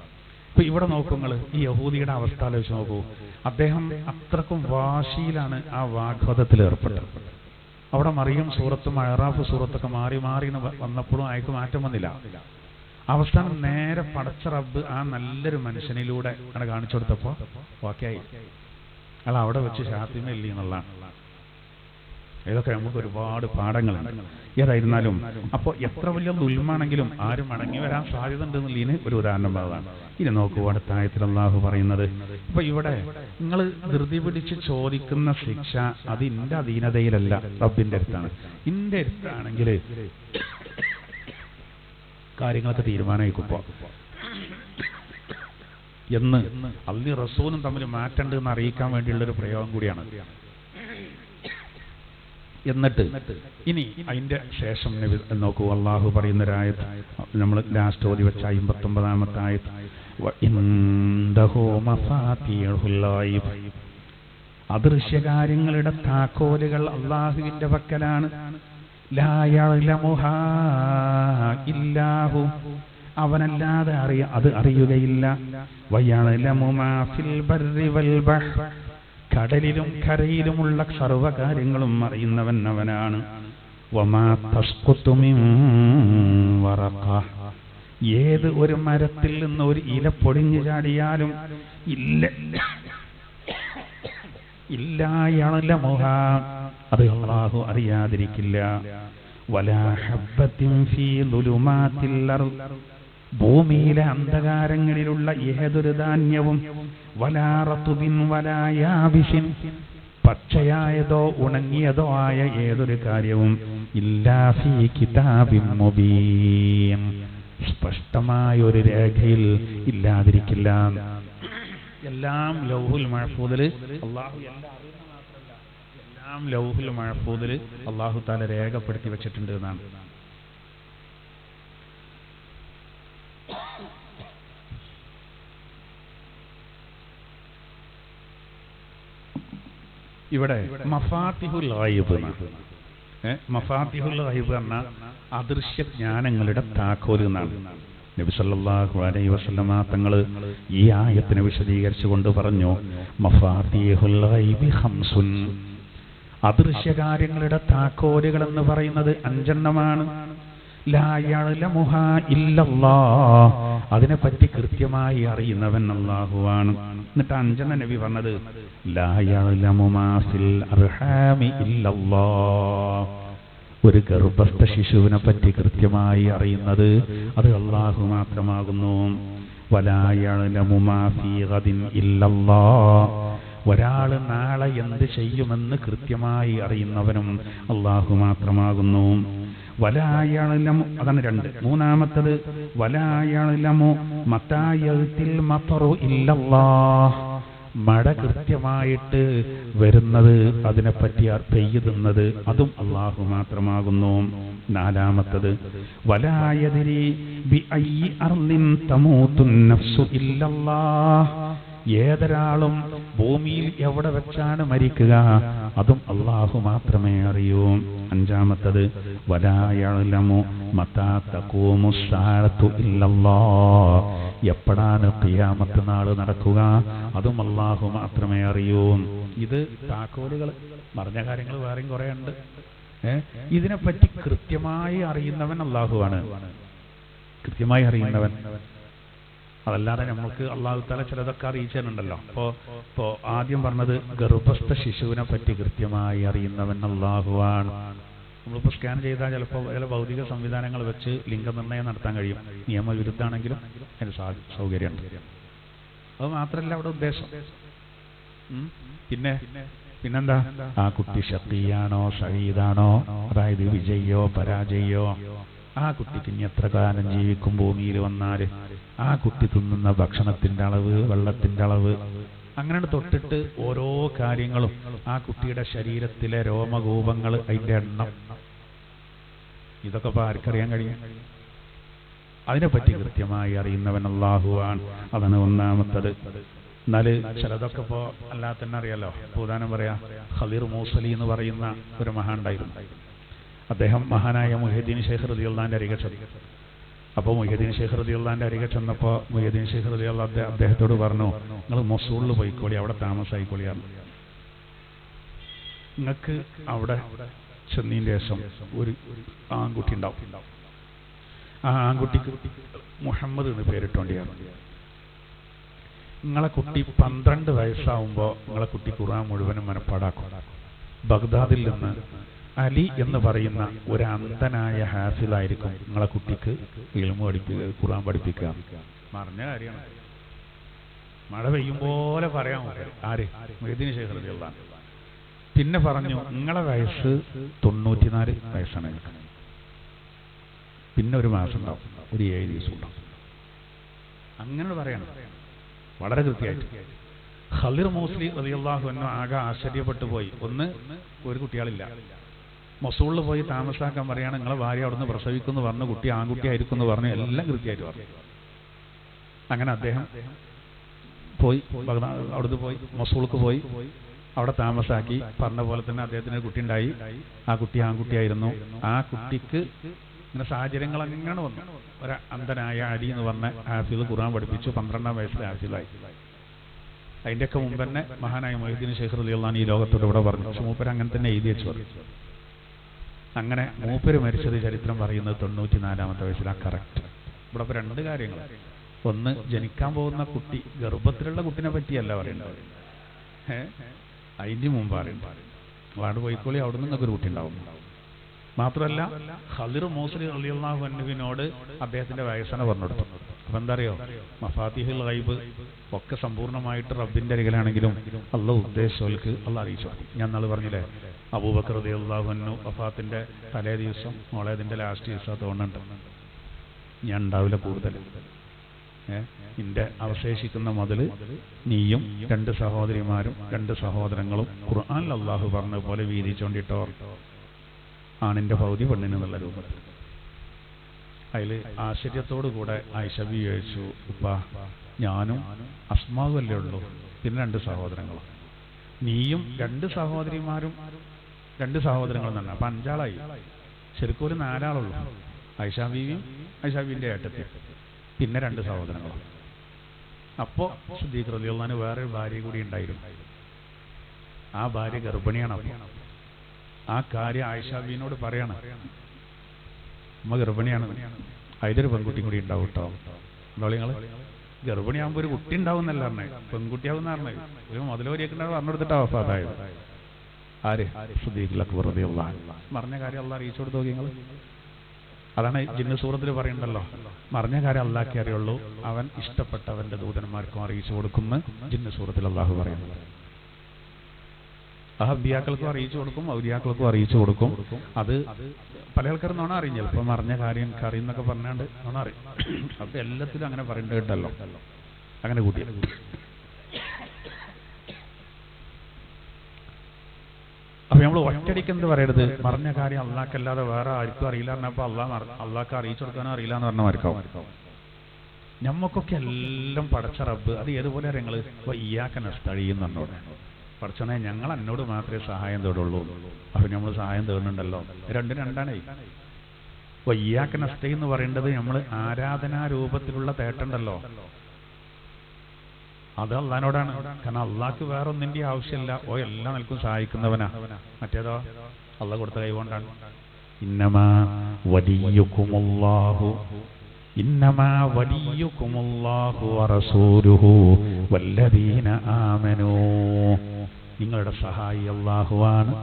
ഇപ്പൊ ഇവിടെ നോക്കുങ്ങൾ ഈ യഹൂദിയുടെ അവസ്ഥ ആലോചിച്ച് നോക്കൂ. അദ്ദേഹം അത്രക്കും വാശിയിലാണ് ആ വാഗ്വാദത്തിൽ ഏർപ്പെട്ടത്. അവിടെ മറിയം സൂറത്തും അഹ്റാഫ് സൂറത്തൊക്കെ മാറി വന്നപ്പോഴും അയാൾക്ക് മാറ്റം വന്നില്ല. അവസാനം നേരെ പടച്ച റബ്ബ് ആ നല്ലൊരു മനുഷ്യനിലൂടെ അങ്ങനെ കാണിച്ചു കൊടുത്തപ്പോൾ ഓക്കെ ആയി. അല്ല അവിടെ വെച്ച് ഷാത്തിമ ഇല്ല എന്നുള്ളതാണ്. ഇതൊക്കെ നമുക്ക് ഒരുപാട് പാഠങ്ങളുണ്ട്. ഏതായിരുന്നാലും അപ്പോൾ എത്ര വലിയ ദുൽമാണെങ്കിലും ആരും മടങ്ങി വരാൻ സാധ്യത ഉണ്ടെന്നുള്ളതിന് ഒരു ഉദാഹരണം പറഞ്ഞതാണ്. ഇനി നോക്കൂ, അടുത്ത ആയത്തിൽ അല്ലാഹു പറയുന്നത്, ഇപ്പൊ ഇവിടെ നിങ്ങൾ ധൃതി പിടിച്ച് ചോദിക്കുന്ന ശിക്ഷ അത് ഇന്റെ അധീനതയിലല്ല, റബ്ബിന്റെ അടുത്താണ്. ഇന്റെ അടുത്താണെങ്കിൽ കാര്യങ്ങളൊക്കെ തീരുമാനമായിക്കുപ്പോ എന്ന് അള്ളി റസൂലും തമ്മിൽ മാറ്റണ്ട് എന്ന് അറിയിക്കാൻ വേണ്ടിയുള്ളൊരു പ്രയോഗം കൂടിയാണ്. എന്നിട്ട് ഇനി അതിന്റെ ശേഷം നോക്കൂ, അള്ളാഹു പറയുന്നൊരായത്ത് നമ്മൾ ലാസ്റ്റ് ഓതി വെച്ച 59-ാമത്തെ ആയത്ത്, അദൃശ്യകാര്യങ്ങളുടെ താക്കോലുകൾ അള്ളാഹുവിന്റെ പക്കലാണ്. ലാ യഅലമുഹാ ഇല്ലാഹു, അവനല്ലാതെ അത് അറിയുകയില്ല. വയഅലമു മാ ഫിൽ ബർരി വൽ ബഹ്ർ, കടലിലും കരയിലുമുള്ള സർവ്വകാര്യങ്ങളും അറിയുന്നവൻ അവനാണ്. വമാ തസ്ഖുതു മിൻ വറഖ, ഏത് ഒരു മരത്തിൽ നിന്ന് ഒരു ഇല പൊടിഞ്ഞു ചാടിയാലും ഇല്ലാ യഅലമുഹാ, അത് അല്ലാഹു അറിയാതിരിക്കില്ല. വലാ ഹബ്ബത്തിൻ ഫീ ദുലുമാത്തിൽ അർദ്, ഭൂമിയിലെ അന്ധകാരങ്ങളിലുള്ള ഏതൊരു ധാന്യവും, വലാ റതുബിൻ വലാ യാബിസിൻ, പച്ചയായതോ ഉണങ്ങിയതോ ആയ ഏതൊരു കാര്യവും, ഇല്ലാ ഫീ കിതാബിൻ മുബീൻ, സ്പഷ്ടമായ ഒരു രേഖയിൽ ഇല്ലാതിരിക്കില്ല. എല്ലാം ലൗഹുൽ മഹ്ഫൂദിൽ അല്ലാഹു എല്ലാം ലൗഹുൽ മഹ്ഫൂദിൽ അല്ലാഹു തആല രേഖപ്പെടുത്തി വെച്ചിട്ടുണ്ട് എന്നാണ്. ഇവിടെ മഫാത്തിഹുൽ ഗൈബ്, മഫാത്തിഹുൽ ഗൈബ് എന്ന അദൃശ്യ ജ്ഞാനങ്ങളുടെ താക്കോൽ എന്നാണ്. നബി സല്ലല്ലാഹു അലൈഹി വസല്ലമ തങ്ങൾ ഈ ആയത്തിനെ വിശദീകരിച്ചുകൊണ്ട് പറഞ്ഞു, മഫാത്തിഹുൽ ഗൈബി ഖംസുൻ, അദൃശ്യകാര്യങ്ങളുടെ താക്കോലുകൾ എന്ന് പറയുന്നത് 5 എണ്ണമാണ്. ലാ യഅലമുഹാ ഇല്ലല്ലാഹ്, അതിനെപ്പറ്റി കൃത്യമായി അറിയുന്നവൻ അല്ലാഹുവാണ്. എന്നിട്ട് 5 നബി പറഞ്ഞത്, ലാ യഅലമു മാ ഫിൽ അർഹാമി ഇല്ലല്ലാഹ്, ഒരു ഗർഭസ്ഥ ശിശുവിനെ പറ്റി കൃത്യമായി അറിയുന്നത് അത് അല്ലാഹു മാത്രമാകുന്നു. വലാ യഅലമു മാ ഫീ ഗദിൻ ഇല്ലല്ലാഹ്, ഒരാൾ നാളെ എന്ത് ചെയ്യുമെന്ന് കൃത്യമായി അറിയുന്നവനും അല്ലാഹു മാത്രമാകുന്നു. വലാ യഅലമു, അതാണ് 2. മൂന്നാമത്തത്, വലാ യഅലമു മതാ യഅ്തിൽ മതറു ഇല്ലല്ലാഹ്, മഴ കൃത്യമായിട്ട് വരുന്നത്, അതിനെപ്പറ്റി പെയ്യുന്നത് അതും അല്ലാഹു മാത്രമാകുന്നു. 4-മത്തത്, വലാ യദ്രി ബിഅയ്യി അർളിൻ തമൂതുൻ നഫ്സു ഇല്ലല്ലാഹ്, ഏതൊരാളും ഭൂമിയിൽ എവിടെ വെച്ചാണ് മരിക്കുക അതും അല്ലാഹു മാത്രമേ അറിയൂ. 5-മത്തത്, വലാ യഅലമു മതാ തഖൂമുസ് സാഅതു ഇല്ലല്ലാഹ്, എപ്പോഴാണ് ഖിയാമത്ത് നാൾ നടക്കുക അതും അല്ലാഹു മാത്രമേ അറിയൂ. ഇത് താക്കോലുകൾ. പറഞ്ഞ കാര്യങ്ങൾ വേറെയും കുറെ ഉണ്ട്. ഇതിനെപ്പറ്റി കൃത്യമായി അറിയുന്നവൻ അല്ലാഹുവാണ്, കൃത്യമായി അറിയുന്നവൻ. അതല്ലാതെ നമ്മൾക്ക് അല്ലാഹു തആല ചിലതൊക്കെ അറിയിച്ചിട്ടുണ്ടല്ലോ. ഇപ്പോ ആദ്യം പറഞ്ഞത് ഗർഭസ്ഥ ശിശുവിനെ പറ്റി കൃത്യമായി അറിയുന്നവൻ അല്ലാഹുവാണ്. നമ്മളിപ്പോൾ സ്കാൻ ചെയ്താൽ ചിലപ്പോൾ ചില ഭൗതിക സംവിധാനങ്ങൾ വെച്ച് ലിംഗനിർണ്ണയം നടത്താൻ കഴിയും. നിയമവിരുദ്ധാണെങ്കിലും അതിന് സൗകര്യമുണ്ട്. അത് മാത്രമല്ല അവിടെ ഉദ്ദേശം. പിന്നെന്താ, ആ കുട്ടി ഷഖിയാണോ സഈദാണോ, അതായത് വിജയോ പരാജയോ, ആ കുട്ടിക്ക് ഇനി എത്ര കാലം ജീവിക്കും ഭൂമിയിൽ വന്നാൽ, ആ കുട്ടി തിന്നുന്ന ഭക്ഷണത്തിന്റെ അളവ്, വെള്ളത്തിന്റെ അളവ്, അങ്ങനെ തൊട്ടിട്ട് ഓരോ കാര്യങ്ങളും, ആ കുട്ടിയുടെ ശരീരത്തിലെ രോമകൂപങ്ങൾ, അതിന്റെ എണ്ണം, ഇതൊക്കെ ഇപ്പോൾ ആർക്കറിയാൻ കഴിയും? അതിനെപ്പറ്റി കൃത്യമായി അറിയുന്നവൻ അല്ലാഹുവാണ്. അതാണ് 1-മത്തത്. എന്നാൽ ചിലതൊക്കെ ഇപ്പോൾ അല്ലാതെ തന്നെ അറിയാലോ. ഉദാഹരണം പറയാം, ഖളിർ മൂസലി എന്ന് പറയുന്ന ഒരു മഹാൻ ഉണ്ടായിരുന്നു. അദ്ദേഹം മഹാനായ മുഹ്യിദ്ദീൻ ശൈഖ് റളിയല്ലാഹുവിന്റെ അരികെ ചെന്നു. അപ്പോൾ മുഹ്യിദ്ദീൻ ശൈഖ് റളിയല്ലാഹുവിന്റെ അരികെ ചെന്നപ്പോൾ മുഹ്യിദ്ദീൻ ശൈഖ് റളിയല്ലാഹു അദ്ദേഹത്തോട് പറഞ്ഞു, നിങ്ങൾ മൊസൂളിൽ പോയിക്കോളി, അവിടെ താമസായിക്കോളിയാണ്. നിങ്ങൾക്ക് അവിടെ ചെന്നതിന് ശേഷം ഒരു ആൺകുട്ടി ഉണ്ടാവും. ആ ആൺകുട്ടിക്ക് മുഹമ്മദ് എന്ന് പേരിട്ടോണ്ടിയാണ്. നിങ്ങളെ കുട്ടി 12 വയസ്സാവുമ്പോൾ നിങ്ങളെ കുട്ടി ഖുർആൻ മുഴുവനും മനപ്പാടാക്കും. ബഗ്ദാദിൽ നിന്ന് അലി എന്ന് പറയുന്ന ഒരു അന്ധനായ ഹാഫിളായിരിക്കും നിങ്ങളെ കുട്ടിക്ക് ഇൽമു പഠിപ്പിക്കുക, ഖുർആൻ പഠിപ്പിക്കുക. മറിഞ്ഞ കാര്യമാണ്. മഴ പെയ്യും പോലെ പറയാൻ ആര് മൊയ്തീൻ ശൈഖ് റളിയല്ലാഹു അൻഹു. പിന്നെ പറഞ്ഞു നിങ്ങളെ വയസ്സ് 94 വയസ്സാണ്. പിന്നെ ഒരു മാസം ഉണ്ടാവും, ഒരു 7 ദിവസം ഉണ്ടാവും. അങ്ങനെ പറയണം വളരെ കൃത്യമായിട്ട്. ഖളിർ മൗസലി റളിയല്ലാഹു അൻഹു ആകെ ആശ്ചര്യപ്പെട്ടു പോയി. ഒന്ന്, ഒരു കുട്ടികളില്ല. മൊസൂളിൽ പോയി താമസാക്കാൻ പറയാണ്. നിങ്ങളെ ഭാര്യ അവിടുന്ന് പ്രസവിക്കുന്നു പറഞ്ഞു, കുട്ടി ആൺകുട്ടിയായിരിക്കും എന്ന് പറഞ്ഞു, എല്ലാം കൃത്യമായിട്ട് പറഞ്ഞു. അങ്ങനെ അദ്ദേഹം പോയി, അവിടുന്ന് പോയി മൊസൂൾക്ക് പോയി, അവിടെ താമസാക്കി. പറഞ്ഞ പോലെ തന്നെ അദ്ദേഹത്തിന് ഒരു കുട്ടി ഉണ്ടായി. ആ കുട്ടി ആൺകുട്ടിയായിരുന്നു. ആ കുട്ടിക്ക് ഇങ്ങനെ സാഹചര്യങ്ങൾ അങ്ങനെ വന്നു. ഒരു അന്ധനായ അലി എന്ന് പറഞ്ഞ ഹാഫിള് ഖുർആൻ പഠിപ്പിച്ചു. 12-ാം വയസ്സിൽ ഹാഫിളായി. അതിൻ്റെയൊക്കെ മുമ്പ് തന്നെ മഹാനായ മൊയ്തീൻ ശൈഖ് റളിയല്ലാഹു അൻഹു ഈ ലോകത്തോട് ഇവിടെ പറഞ്ഞു. പക്ഷെ മൂപ്പര് അങ്ങനെ തന്നെ എഴുതി വെച്ചു പറഞ്ഞു. അങ്ങനെ മൂപ്പര് മരിച്ചത് ചരിത്രം പറയുന്നത് 94-ാമത്തെ വയസ്സിലാണ്. കറക്റ്റ്. ഇവിടെ ഇപ്പോൾ 2 കാര്യങ്ങൾ. ഒന്ന്, ജനിക്കാൻ പോകുന്ന കുട്ടി, ഗർഭത്തിലുള്ള കുട്ടിനെ പറ്റിയല്ല പറയേണ്ടത്, അതിൻ്റെ മുമ്പ് അറിയണ്ട. വാട് പോയിക്കോളി, അവിടെ നിന്നൊക്കെ ഒരു കുട്ടി ഉണ്ടാവും. മാത്രമല്ല ഖളിർ മൗസലി റളിയല്ലാഹു അൻഹുവിനോട് അദ്ദേഹത്തിന്റെ വയസ്സനെ പറഞ്ഞു കൊടുത്തു. അപ്പൊ എന്താ അറിയോ, മഫാത്തിഹുൽ ഗൈബ് ഒക്കെ സമ്പൂർണ്ണമായിട്ട് റബ്ബിന്റെ അരികിലാണെങ്കിലും അള്ളാഹു ഉദ്ദേശിച്ചവർക്ക് അള്ളാഹ് അറിയിച്ചു. ഞാൻ നാളെ പറഞ്ഞില്ലേ, അബൂബക്കർ റളിയല്ലാഹു അൻഹു വഫാത്തിന്റെ തലേ ദിവസം, മോളേതിന്റെ ലാസ്റ്റ് ദിവസം തോന്നുന്നുണ്ട്, ഞാൻ ഉണ്ടാവില്ല കൂടുതൽ, നിന്റെ അവശേഷിക്കുന്ന മുതൽ നീയും 2 സഹോദരിമാരും 2 സഹോദരങ്ങളും ഖുർആനിൽ അള്ളാഹു പറഞ്ഞ പോലെ വീതിച്ചോണ്ടിട്ടോ ആണിന്റെ ഭൗതി പെണ്ണിന് എന്നുള്ള രൂപത്തിൽ. അതിൽ ആശ്ചര്യത്തോടു കൂടെ ആയിഷ ബീവി ചോദിച്ചു, ഉപ്പ ഞാനും അസ്മാവും അല്ലേ ഉള്ളൂ, പിന്നെ 2 സഹോദരങ്ങളും, നീയും 2 സഹോദരിമാരും 2 സഹോദരങ്ങളും തന്നെ, അപ്പൊ 5 ആളായി. ശരിക്കും ഒരു 4 ആളുള്ളൂ. ആയിഷ ബീവിയും ആയിഷ ബീവിന്റെ ഏട്ടത്തി, പിന്നെ 2 സഹോദരങ്ങളും. അപ്പോൾ സിദ്ദീഖ് റളിയല്ലാഹു അൻഹു വേറൊരു ഭാര്യ കൂടി ഉണ്ടായിരുന്നു. ആ ഭാര്യ ഗർഭിണിയാണ്. ആ കാര്യം ആയിഷ ബീവിനോട് പറയാണ്, അമ്മ ഗർഭിണിയാണ്, അതിലൊരു പെൺകുട്ടി കൂടി ഉണ്ടാവും കേട്ടോ. നിങ്ങൾ ഗർഭിണിയാകുമ്പോൾ ഒരു കുട്ടി ഉണ്ടാവും എന്നല്ല പറഞ്ഞത്, പെൺകുട്ടിയാവും എന്ന് പറഞ്ഞത്. ഒരു മുതലോരിയൊക്കെ പറഞ്ഞു കൊടുത്തിട്ടാ വഫാത്തായത്. ആര്? സിദ്ദീഖുൽ അക്ബർ റളിയല്ലാഹു അൻഹു. പറഞ്ഞ കാര്യം അള്ളാഹ് അറിയിച്ചു കൊടുത്തു നോക്കി നിങ്ങൾ. അതാണ് ജിന്ന് സൂറത്തിൽ പറയുന്നുണ്ടല്ലോ, മറിഞ്ഞ കാര്യം അള്ളാഹ്ക്കേ അറിയുള്ളൂ, അവൻ ഇഷ്ടപ്പെട്ടവന്റെ ദൂതന്മാർക്കും അറിയിച്ചു കൊടുക്കുന്നു. ജിന്ന് സൂറത്തിൽ അള്ളാഹു പറയുന്നത് അഹബിയാക്കൾക്കും അറിയിച്ചു കൊടുക്കും, ഔലിയാക്കൾക്കും അറിയിച്ചു കൊടുക്കും. അത് പല ആൾക്കാരും നോണ അറിയും. ചിലപ്പോൾ മറിഞ്ഞ കാര്യം എനിക്ക് അറിയുന്നൊക്കെ പറഞ്ഞാണ്ട് നോണ അറിയും. അപ്പൊ എല്ലാത്തിലും അങ്ങനെ പറയേണ്ടത് കേട്ടല്ലോ. അങ്ങനെ കൂട്ടി അപ്പൊ നമ്മൾ ഒറ്റയടിക്ക് എന്ത് പറയരുത്, പറഞ്ഞ കാര്യം അള്ളാഹ്ക്കല്ലാതെ വേറെ ആർക്കും അറിയില്ല പറഞ്ഞപ്പോ അള്ളാഹ്ക്ക് അറിയിച്ചു കൊടുക്കാനോ അറിയില്ല എന്ന് പറഞ്ഞ മാർക്കാവും. ഞമ്മക്കൊക്കെ എല്ലാം പടച്ച റബ്ബ് അത് ഏതുപോലെ നിങ്ങൾ ഇയ്യാക നസ്തഈൻ എന്നോട് പഠിച്ചോണേ, ഞങ്ങൾ എന്നോട് മാത്രമേ സഹായം തേടുള്ളൂ. അപ്പൊ നമ്മൾ സഹായം തേടുന്നുണ്ടല്ലോ, 2 രണ്ടാണേ. ഇയ്യാക നസ്തഈൻ എന്ന് പറയേണ്ടത് നമ്മൾ ആരാധനാ രൂപത്തിലുള്ള തേട്ടണ്ടല്ലോ, അത് അള്ളാഹിനോടാണ്. കാരണം അള്ളാഹ്ക്ക് വേറെ ഒന്നിന്റെ ആവശ്യമില്ല. എല്ലാം നിൽക്കും സഹായിക്കുന്നവനാ. മറ്റേതോ അള്ളാഹ് കൊടുത്ത കൈകൊണ്ടാണ്. ഇന്നമാ വലിയുകുമുല്ലാഹു വറസൂലുഹു വല്ലദീന ആമനൂ. നിങ്ങളുടെ സഹായി അള്ളാഹുവാണ്,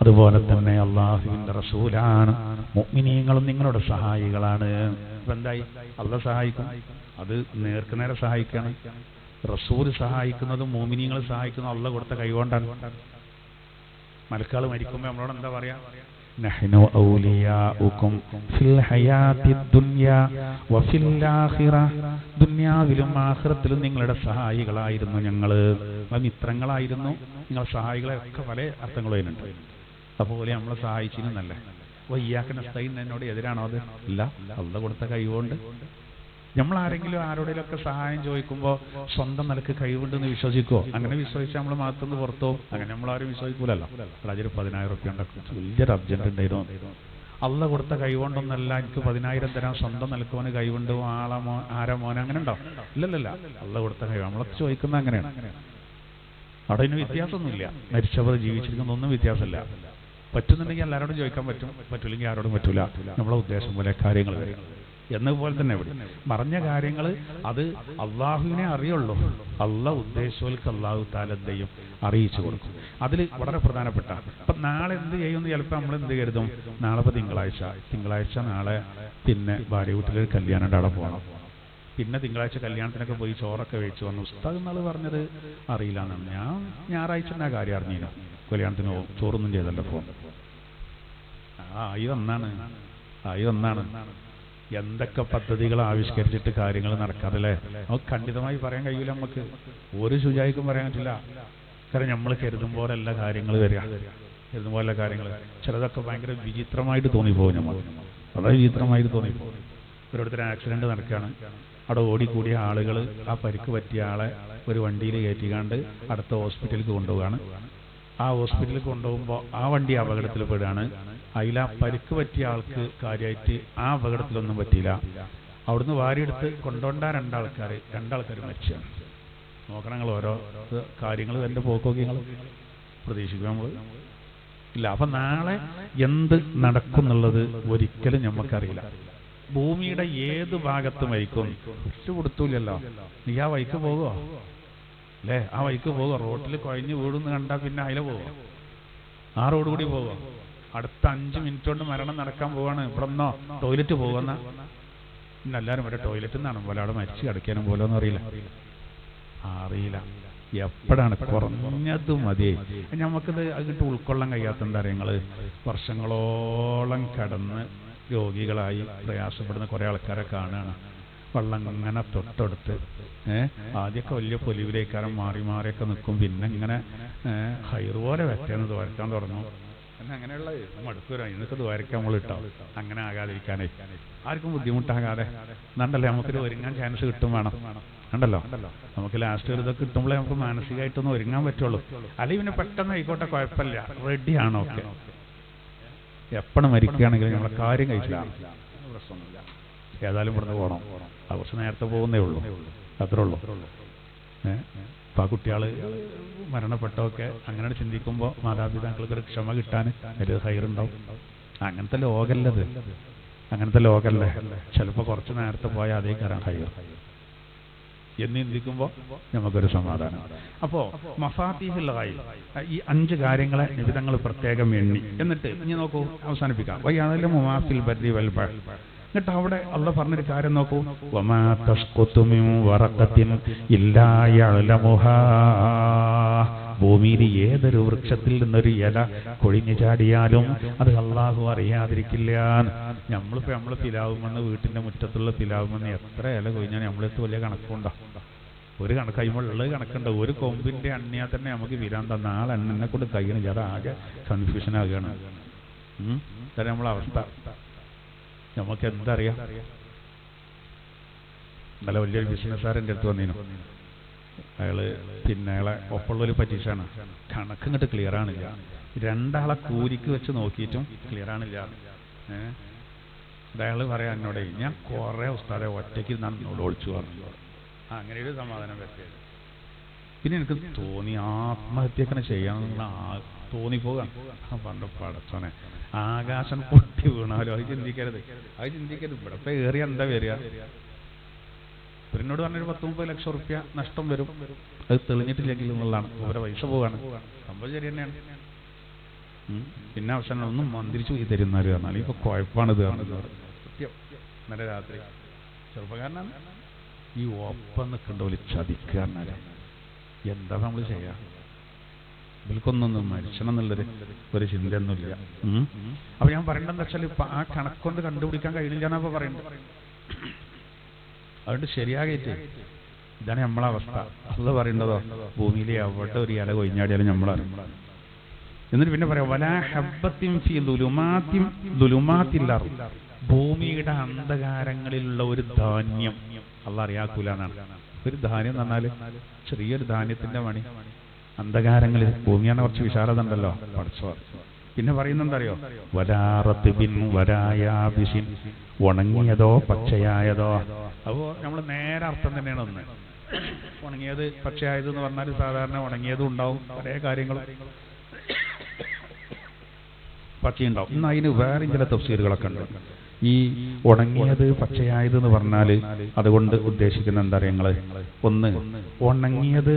അതുപോലെ തന്നെ അള്ളാഹുവിന്റെ റസൂലാണ്, മുഅ്മിനീങ്ങളും നിങ്ങളുടെ സഹായികളാണ്. ഇപ്പൊ എന്തായി? അള്ളാഹ് സഹായിക്കും, അത് നേർക്കുനേരെ സഹായിക്കാണ്. റസൂൽ സഹായിക്കുന്നതും മുഅ്മിനീങ്ങൾ സഹായിക്കുന്നതും അള്ളാഹ് കൊടുത്ത കൈകൊണ്ടാണ്. മലക്കാൾ മരിക്കുമ്പോൾ നമ്മളോട് എന്താ പറയാ? നഹ്നു ഔലിയാഉകും ഫിൽ ഹയാത്തിദ് ദുനിയാ വഫിൽ ആഖിറ. ദുനിയാവിലും ആഖിറത്തിലും നിങ്ങളുടെ സഹായികളായിരുന്നു ഞങ്ങൾ, മിത്രങ്ങളായിരുന്നു. നിങ്ങൾ സഹായികളെ ഒക്കെ പല അർത്ഥങ്ങളും അതിനുണ്ട്. അതുപോലെ നമ്മളെ സഹായിച്ചിരുന്നല്ലേ. ഇയ്യാക നസ്തഈൻ എന്നോട് എതിരാണോ? അത് ഇല്ല, അള്ളാഹ് കൊടുത്ത കൈകൊണ്ട്. നമ്മൾ ആരെങ്കിലും ആരോടെങ്കിലൊക്കെ സഹായം ചോദിക്കുമ്പോൾ സ്വന്തം നിലക്ക് കഴിവുണ്ടെന്ന് വിശ്വസിക്കുമോ? അങ്ങനെ വിശ്വസിച്ചാൽ നമ്മൾ മാത്രം പുറത്തോ? അങ്ങനെ നമ്മളാരും വിശ്വസിക്കൂലല്ലോ. ഒരു 10,000 റുപ്യ ഉണ്ടാക്കും, വലിയൊരു അർജന്റ് ഉണ്ടായിരുന്നു. അള്ളാഹ് കൊടുത്ത കൈകൊണ്ടൊന്നല്ല എനിക്ക് 10,000 തരാൻ സ്വന്തം നിലക്കുവന് കൈവുണ്ട്, ആരാ മോനെ, അങ്ങനെ ഉണ്ടോ? ഇല്ലല്ല, അള്ളാഹ് കൊടുത്ത കൈ നമ്മളൊക്കെ ചോദിക്കുന്നത് അങ്ങനെയാണ്. അവിടെ ഇതിന് വ്യത്യാസമൊന്നുമില്ല. മരിച്ചവർ ജീവിച്ചിരിക്കുന്നൊന്നും വ്യത്യാസമില്ല. പറ്റുന്നുണ്ടെങ്കിൽ എല്ലാവരോടും ചോദിക്കാൻ പറ്റും, പറ്റില്ലെങ്കിൽ ആരോടും പറ്റൂല. നമ്മളെ ഉദ്ദേശം പോലെ കാര്യങ്ങൾ എന്നതുപോലെ തന്നെ ഇവിടെ പറഞ്ഞ കാര്യങ്ങൾ അത് അള്ളാഹുവിനെ അറിയുള്ളൂ. അള്ളാഹ് ഉദ്ദേശിച്ചവർക്ക് അള്ളാഹു തആല എന്തെയും അറിയിച്ചു കൊടുക്കും. അതിൽ വളരെ പ്രധാനപ്പെട്ട. അപ്പം നാളെ എന്ത് ചെയ്യുമെന്ന് ചിലപ്പോൾ നമ്മൾ എന്ത് കരുതും, നാളെ ഇപ്പോൾ തിങ്കളാഴ്ച നാളെ പിന്നെ ഭാര്യ വീട്ടിലൊരു കല്യാണം ഉണ്ട്, അവിടെ പോകണം. പിന്നെ തിങ്കളാഴ്ച കല്യാണത്തിനൊക്കെ പോയി ചോറൊക്കെ കഴിച്ചു വന്നു. ഉസ്താദ് നാൾ പറഞ്ഞത് അറിയില്ല എന്നാണ്. ഞാൻ ഞായറാഴ്ച തന്നെ ആ കാര്യം അറിഞ്ഞില്ല, കല്യാണത്തിന് പോകും, ചോറൊന്നും ചെയ്തല്ലോ പോകും. ആയി ഒന്നാണ് എന്തൊക്കെ പദ്ധതികൾ ആവിഷ്കരിച്ചിട്ട് കാര്യങ്ങൾ നടക്കാറില്ലേ. നമുക്ക് ഖണ്ഡിതമായി പറയാൻ കഴിയില്ല, നമുക്ക് ഒരു ശുചായിക്കും പറയാൻ പറ്റില്ല. കാരണം നമ്മൾ കരുതും പോലെയല്ല കാര്യങ്ങൾ വരിക, കരുതും പോലെയല്ല കാര്യങ്ങൾ. ചിലതൊക്കെ ഭയങ്കര വിചിത്രമായിട്ട് തോന്നിപ്പോകും, നമ്മൾ വളരെ വിചിത്രമായിട്ട് തോന്നിപ്പോകും. ഓരോരുത്തരും ആക്സിഡന്റ് നടക്കുകയാണ്, അവിടെ ഓടിക്കൂടിയ ആളുകൾ ആ പരിക്ക് പറ്റിയ ആളെ ഒരു വണ്ടിയിൽ കയറ്റിക്കാണ്ട് അടുത്ത ഹോസ്പിറ്റലിലേക്ക് കൊണ്ടുപോവുകയാണ്. ആ ഹോസ്പിറ്റലിൽ കൊണ്ടുപോകുമ്പോൾ ആ വണ്ടി അപകടത്തിൽ പെടുകയാണ്. അതിൽ ആ പരിക്ക് പറ്റിയ ആൾക്ക് കാര്യമായിട്ട് ആ അപകടത്തിലൊന്നും പറ്റിയില്ല. അവിടുന്ന് വാരിയെടുത്ത് കൊണ്ടുപോണ്ട രണ്ടാൾക്കാർ മരിച്ചാണ്. നോക്കണം നിങ്ങൾ, ഓരോ കാര്യങ്ങൾ എൻ്റെ പോക്കൊക്കെ നിങ്ങൾ പ്രതീക്ഷിക്കും നമ്മൾ ഇല്ല. അപ്പം നാളെ എന്ത് നടക്കും എന്നുള്ളത് ഒരിക്കലും നമുക്കറിയില്ല. ഭൂമിയുടെ ഏത് ഭാഗത്ത് മരിക്കും കൊടുത്തൂലല്ലോ. നീ ആ വഴിക്ക് പോകുമോ അല്ലേ? ആ വഴിക്ക് പോകുമോ? റോട്ടിൽ കുഴഞ്ഞ് വീടുന്ന് കണ്ടാൽ പിന്നെ അതിലെ പോകുമോ? ആ റോഡ് കൂടി പോകുമോ? അടുത്ത 5 മിനിറ്റ് കൊണ്ട് മരണം നടക്കാൻ പോവാണ്. ഇവിടെ നിന്നോ ടോയ്ലറ്റ് പോകുന്ന പിന്നെ എല്ലാവരും വരെ ടോയ്ലറ്റിൽ നിന്നാണ് പോലെ അവിടെ മരിച്ച് കിടക്കാനും പോലെ ഒന്നും അറിയില്ല. എപ്പോഴാണ് കുറഞ്ഞത് മതി. നമുക്കിത് അതിട്ട് ഉൾക്കൊള്ളാൻ കഴിയാത്ത എന്താ പറയുക, ഞങ്ങൾ വർഷങ്ങളോളം കടന്ന് രോഗികളായി പ്രയാസപ്പെടുന്ന കുറേ ആൾക്കാരെ കാണുകയാണ്. വെള്ളം ഇങ്ങനെ തൊട്ടടുത്ത് ആദ്യമൊക്കെ വലിയ പൊലിവിലേക്കാരം മാറിയൊക്കെ നിൽക്കും. പിന്നെ ഇങ്ങനെ ഹൈറ് പോലെ വെക്കാന്ന് ദ്വാരക്കാൻ തുടങ്ങും. പിന്നെ അങ്ങനെയുള്ള മടുക്കൂര ഇന്നൊക്കെ ദ്വാരക്കാൻ നമ്മൾ ഇട്ടോ. അങ്ങനെ ആകാതിരിക്കാനേ, ആർക്കും ബുദ്ധിമുട്ടാകാതെ എന്നുണ്ടല്ലോ നമുക്കൊരു ഒരുങ്ങാൻ ചാൻസ് കിട്ടും വേണം. ഉണ്ടല്ലോ നമുക്ക് ലാസ്റ്റ് ഒരു ഇതൊക്കെ കിട്ടുമ്പോഴേ നമുക്ക് മാനസികമായിട്ടൊന്നും ഒരുങ്ങാൻ പറ്റുള്ളൂ. അല്ലെങ്കിൽ പിന്നെ പെട്ടെന്ന് ആയിക്കോട്ടെ, കുഴപ്പമില്ല, റെഡിയാണോ ഒക്കെ. എപ്പോഴും മരിക്കുകയാണെങ്കിലും നമ്മളെ കാര്യം കഴിച്ചില്ല, പ്രശ്നമൊന്നുമില്ല. ഏതായാലും ഇവിടുന്ന് പോകണം, ആ കുറച്ച് നേരത്തെ പോകുന്നേ ഉള്ളൂ, അത്രേ ഉള്ളൂ. അപ്പോൾ ആ കുട്ടികൾ മരണപ്പെട്ടൊക്കെ അങ്ങനെ ചിന്തിക്കുമ്പോൾ മാതാപിതാക്കൾക്ക് ഒരു ക്ഷമ കിട്ടാൻ ഒരു ഹൈറുണ്ടാവും. അങ്ങനത്തെ ലോകല്ലേ. ചിലപ്പോൾ കുറച്ച് നേരത്തെ പോയാൽ അതേ കയറാൻ ഹൈർ എന്ന് ചിന്തിക്കുമ്പോൾ നമുക്കൊരു സമാധാനം. അപ്പോൾ മഫാത്തിഹുൽ ഗൈബ്, ഈ 5 കാര്യങ്ങളെ നിബിധങ്ങൾ പ്രത്യേകം എണ്ണി. എന്നിട്ട് ഇനി നോക്കൂ, അവസാനിപ്പിക്കാം. വയ്യാതിൽ മുമാഫിൽ ബർരി വൽ ബഹ്ർ. എന്നിട്ട് അവിടെ അള്ളാഹ് പറഞ്ഞൊരു കാര്യം നോക്കൂ, വമാ തസ്ഖുതു മിൻ വറഖത്തിൻ ഇല്ലാ യഅലമുഹാ. ഭൂമിയിൽ ഏതൊരു വൃക്ഷത്തിൽ നിന്നൊരു ഇല കൊഴിഞ്ഞു ചാടിയാലും അത് അള്ളാഹു അറിയാതിരിക്കില്ല. നമ്മളിപ്പോൾ നമ്മളെ പിലാവുമെന്ന്, വീട്ടിൻ്റെ മുറ്റത്തുള്ള പിലാവുമെന്ന് എത്ര ഇല കൊഴിഞ്ഞാൽ നമ്മളെടുത്ത് വലിയ കണക്കുണ്ടോ? ഒരു കൈമുള്ളത് കണക്കുണ്ട്. ഒരു കൊമ്പിൻ്റെ എണ്ണിയാൽ തന്നെ നമുക്ക് വിരാന്ത. നാളെ എണ്ണനെ കൊണ്ട് കഴിയണില്ല, അത് ആകെ കൺഫ്യൂഷൻ ആകുകയാണ്. ഇതാണ് നമ്മളെ അവസ്ഥ. നമുക്ക് എന്തറിയാം? നല്ല വലിയൊരു ബിസിനസ്സുകാരൻ്റെ അടുത്ത് വന്നിരുന്നു. അയാള് അയാളെ ഒപ്പമുള്ളൊരു പരീക്ഷയാണ്. കണക്ക് ഇങ്ങോട്ട് ക്ലിയർ ആണില്ല. 2 ആളെ കൂലിക്ക് വെച്ച് നോക്കിയിട്ടും ക്ലിയർ ആണില്ല. അയാൾ പറയാം എന്നോടേ, ഞാൻ കുറേ ഉസ്താദെ ഒറ്റയ്ക്ക് എന്നോട് ഒളിച്ചു പറഞ്ഞു. അങ്ങനെ ഒരു സമാധാനം പറ്റിയത്. പിന്നെ എനിക്ക് തോന്നി ആത്മഹത്യക്കനെ ചെയ്യാമെന്ന് തോന്നിപ്പോകാൻ. പണ്ട് പടച്ചോനെ, ആകാശം പൊട്ടി വീണാലോ അത് ചിന്തിക്കരുത്. ഇവിടെ ഇപ്പം ഏറിയ എന്താ വരിക? എന്നോട് പറഞ്ഞൊരു 10-30 ലക്ഷം റുപ്യ നഷ്ടം വരും, അത് തെളിഞ്ഞിട്ടില്ലെങ്കിൽ എന്നുള്ളതാണ്. അവരെ പൈസ പോവാണ്. സംഭവം ശരി തന്നെയാണ്. പിന്നെ അവസാനം ഒന്നും മന്ത്രിച്ചു ഈ തരുന്നാല് പറഞ്ഞാൽ ഇപ്പൊ കുഴപ്പമാണിത് സത്യം. ഇന്നലെ രാത്രി ചെറുപ്പക്കാരനാണ് ഈ ഒപ്പം നിൽക്കേണ്ട ഒരു ചതിക്കുക പറഞ്ഞാല് എന്താ നമ്മൾ ചെയ്യാ? ഇവർക്കൊന്നും മരിക്കണം എന്നുള്ളൊരു ചിന്തയൊന്നുമില്ല. അപ്പൊ ഞാൻ പറയേണ്ടതെന്ന് വെച്ചാൽ ഇപ്പൊ ആ കണക്കൊണ്ട് കണ്ടുപിടിക്കാൻ കഴിയില്ല എന്നാ പറയണ്ടത്. അതുകൊണ്ട് ശരിയാകേറ്റ് ഇതാണ് നമ്മളെ അവസ്ഥ. അത് പറയേണ്ടതോ ഭൂമിയിലെ എവിടെ ഒരു ഇല കൊഴിഞ്ഞാടിയാലും നമ്മളറിയും. എന്നിട്ട് പിന്നെ പറയാം, വലാ ഹബ്ബത്തിൻ ഫീ ദുലുമാത്തിൽ അർദ്. ഭൂമിയുടെ അന്ധകാരങ്ങളിലുള്ള ഒരു ധാന്യം അള്ളാഹ് അറിയാക്കൂല എന്നാണ്. ഒരു ധാന്യം എന്ന് പറഞ്ഞാൽ ചെറിയൊരു ധാന്യത്തിന്റെ മണി അന്ധകാരങ്ങളിൽ. ഭൂമിയാണ് കുറച്ച് വിശാലത ഉണ്ടല്ലോ പഠിച്ചോ. പിന്നെ പറയുന്നെന്തറിയോ, വരാറത്തിബിൻ വരായാബിസിൻ, ഉണങ്ങിയതോ പച്ചയായതോ. അപ്പോൾ നമ്മൾ നേരെ അർത്ഥം തന്നെയാണ് ഒന്ന്. ഉണങ്ങിയത് പച്ചയായത് എന്ന് പറഞ്ഞാൽ സാധാരണ ഉണങ്ങിയതും ഉണ്ടാവും, പല കാര്യങ്ങളും പച്ചയുണ്ടാവും. ഇന്ന് അതിന് വേറെ ചില തഫ്സീറുകളൊക്കെ ഉണ്ട്. ഈ ഉണങ്ങിയത് പച്ചയായത് എന്ന് പറഞ്ഞാൽ അതുകൊണ്ട് ഉദ്ദേശിക്കുന്ന എന്താ പറയുക, ഒന്ന് ഉണങ്ങിയത്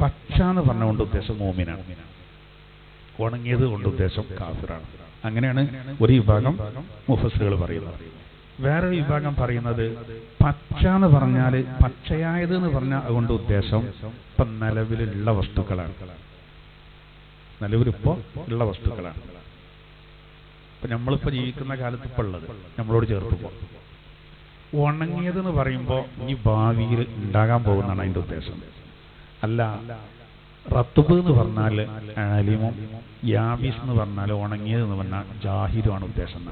പച്ച എന്ന് പറഞ്ഞുകൊണ്ട് ഉദ്ദേശം മോമിനാണ്. ഉണങ്ങിയത് കൊണ്ട് ഉദ്ദേശം കാഫിറാണ്. അങ്ങനെയാണ് ഒരു വിഭാഗം മുഫസ്സിറുകൾ പറയുന്നത്. വേറൊരു വിഭാഗം പറയുന്നത് പച്ച എന്ന് പറഞ്ഞാൽ പച്ചയായത് എന്ന് പറഞ്ഞാൽ അതുകൊണ്ട് ഉദ്ദേശം ഇപ്പം നിലവിലുള്ള വസ്തുക്കളാണ്, നിലവിലിപ്പോ ഉള്ള വസ്തുക്കളാണ്. ഇപ്പൊ നമ്മളിപ്പോ ജീവിക്കുന്ന കാലത്ത് ഇപ്പൊ ഉള്ളത് നമ്മളോട് ചേർത്തുമ്പോൾ ഉണങ്ങിയതെന്ന് പറയുമ്പോൾ ഈ ഭാവിയിൽ ഉണ്ടാകാൻ പോകുന്നതാണ് അതിന്റെ ഉദ്ദേശം. അല്ല റത്തുബ് എന്ന് പറഞ്ഞാൽ ആലിമും യാബിസ് എന്ന് പറഞ്ഞാൽ ഉണങ്ങിയതെന്ന് പറഞ്ഞാൽ ജാഹിരുമാണ് ഉദ്ദേശം.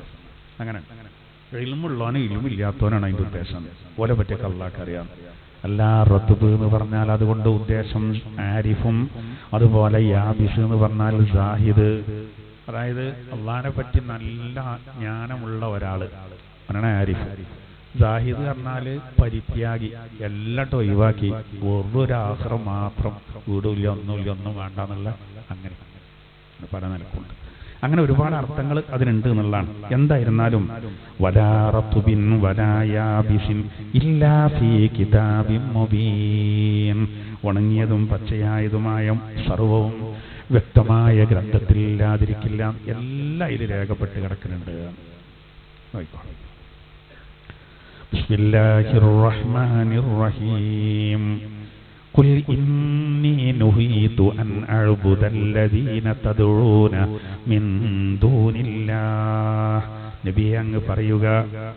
അങ്ങനെ ഇൽമുള്ളവനും ഇൽമില്ലാത്തവനാണ് അതിന്റെ ഉദ്ദേശം. ഓലെ പറ്റിയൊക്കെ അള്ളാഹ്ക്ക് അറിയാം. അല്ല റത്തുബ് എന്ന് പറഞ്ഞാൽ അതുകൊണ്ട് ഉദ്ദേശം ആരിഫും അതുപോലെ യാബിസ് എന്ന് പറഞ്ഞാൽ ജാഹിദ്, അതായത് അള്ളാഹിനെ പറ്റി നല്ല ജ്ഞാനമുള്ള ഒരാള് അവനാണ് ആരിഫ്. ജാഹിദ് പറഞ്ഞാല് പരിത്യാഗി, എല്ലാട്ടും ഒഴിവാക്കി വെറൊരു ആഖിറം മാത്രം, വീടില്ല ഒന്നുമില്ല ഒന്നും വേണ്ടെന്നുള്ള അങ്ങനെ പല നിലക്കുണ്ട്. അങ്ങനെ ഒരുപാട് അർത്ഥങ്ങൾ അതിനുണ്ട് എന്നുള്ളതാണ്. എന്തായിരുന്നാലും വലാ റത്തുബിൻ വലാ യാബിസിൻ ഇല്ലാ ഫീ കിതാബിൻ മുബീൻ, ഉണങ്ങിയതും പച്ചയായതുമായ സർവവും വ്യക്തമായ ഗ്രന്ഥത്തിൽ ഇല്ലാതിരിക്കില്ല, എല്ലാം ഇത് രേഖപ്പെട്ട് കിടക്കുന്നുണ്ട്. ബിസ്മില്ലാഹിർ റഹ്മാനിർ റഹീം ഖുൽ ഇന്നി നുഹീതു അൻ അഅ്ബുദല്ലദീന തദ്ഊന മിൻ ദൂനില്ലാഹ്. നബിയെ അങ്ങ് പറയുക,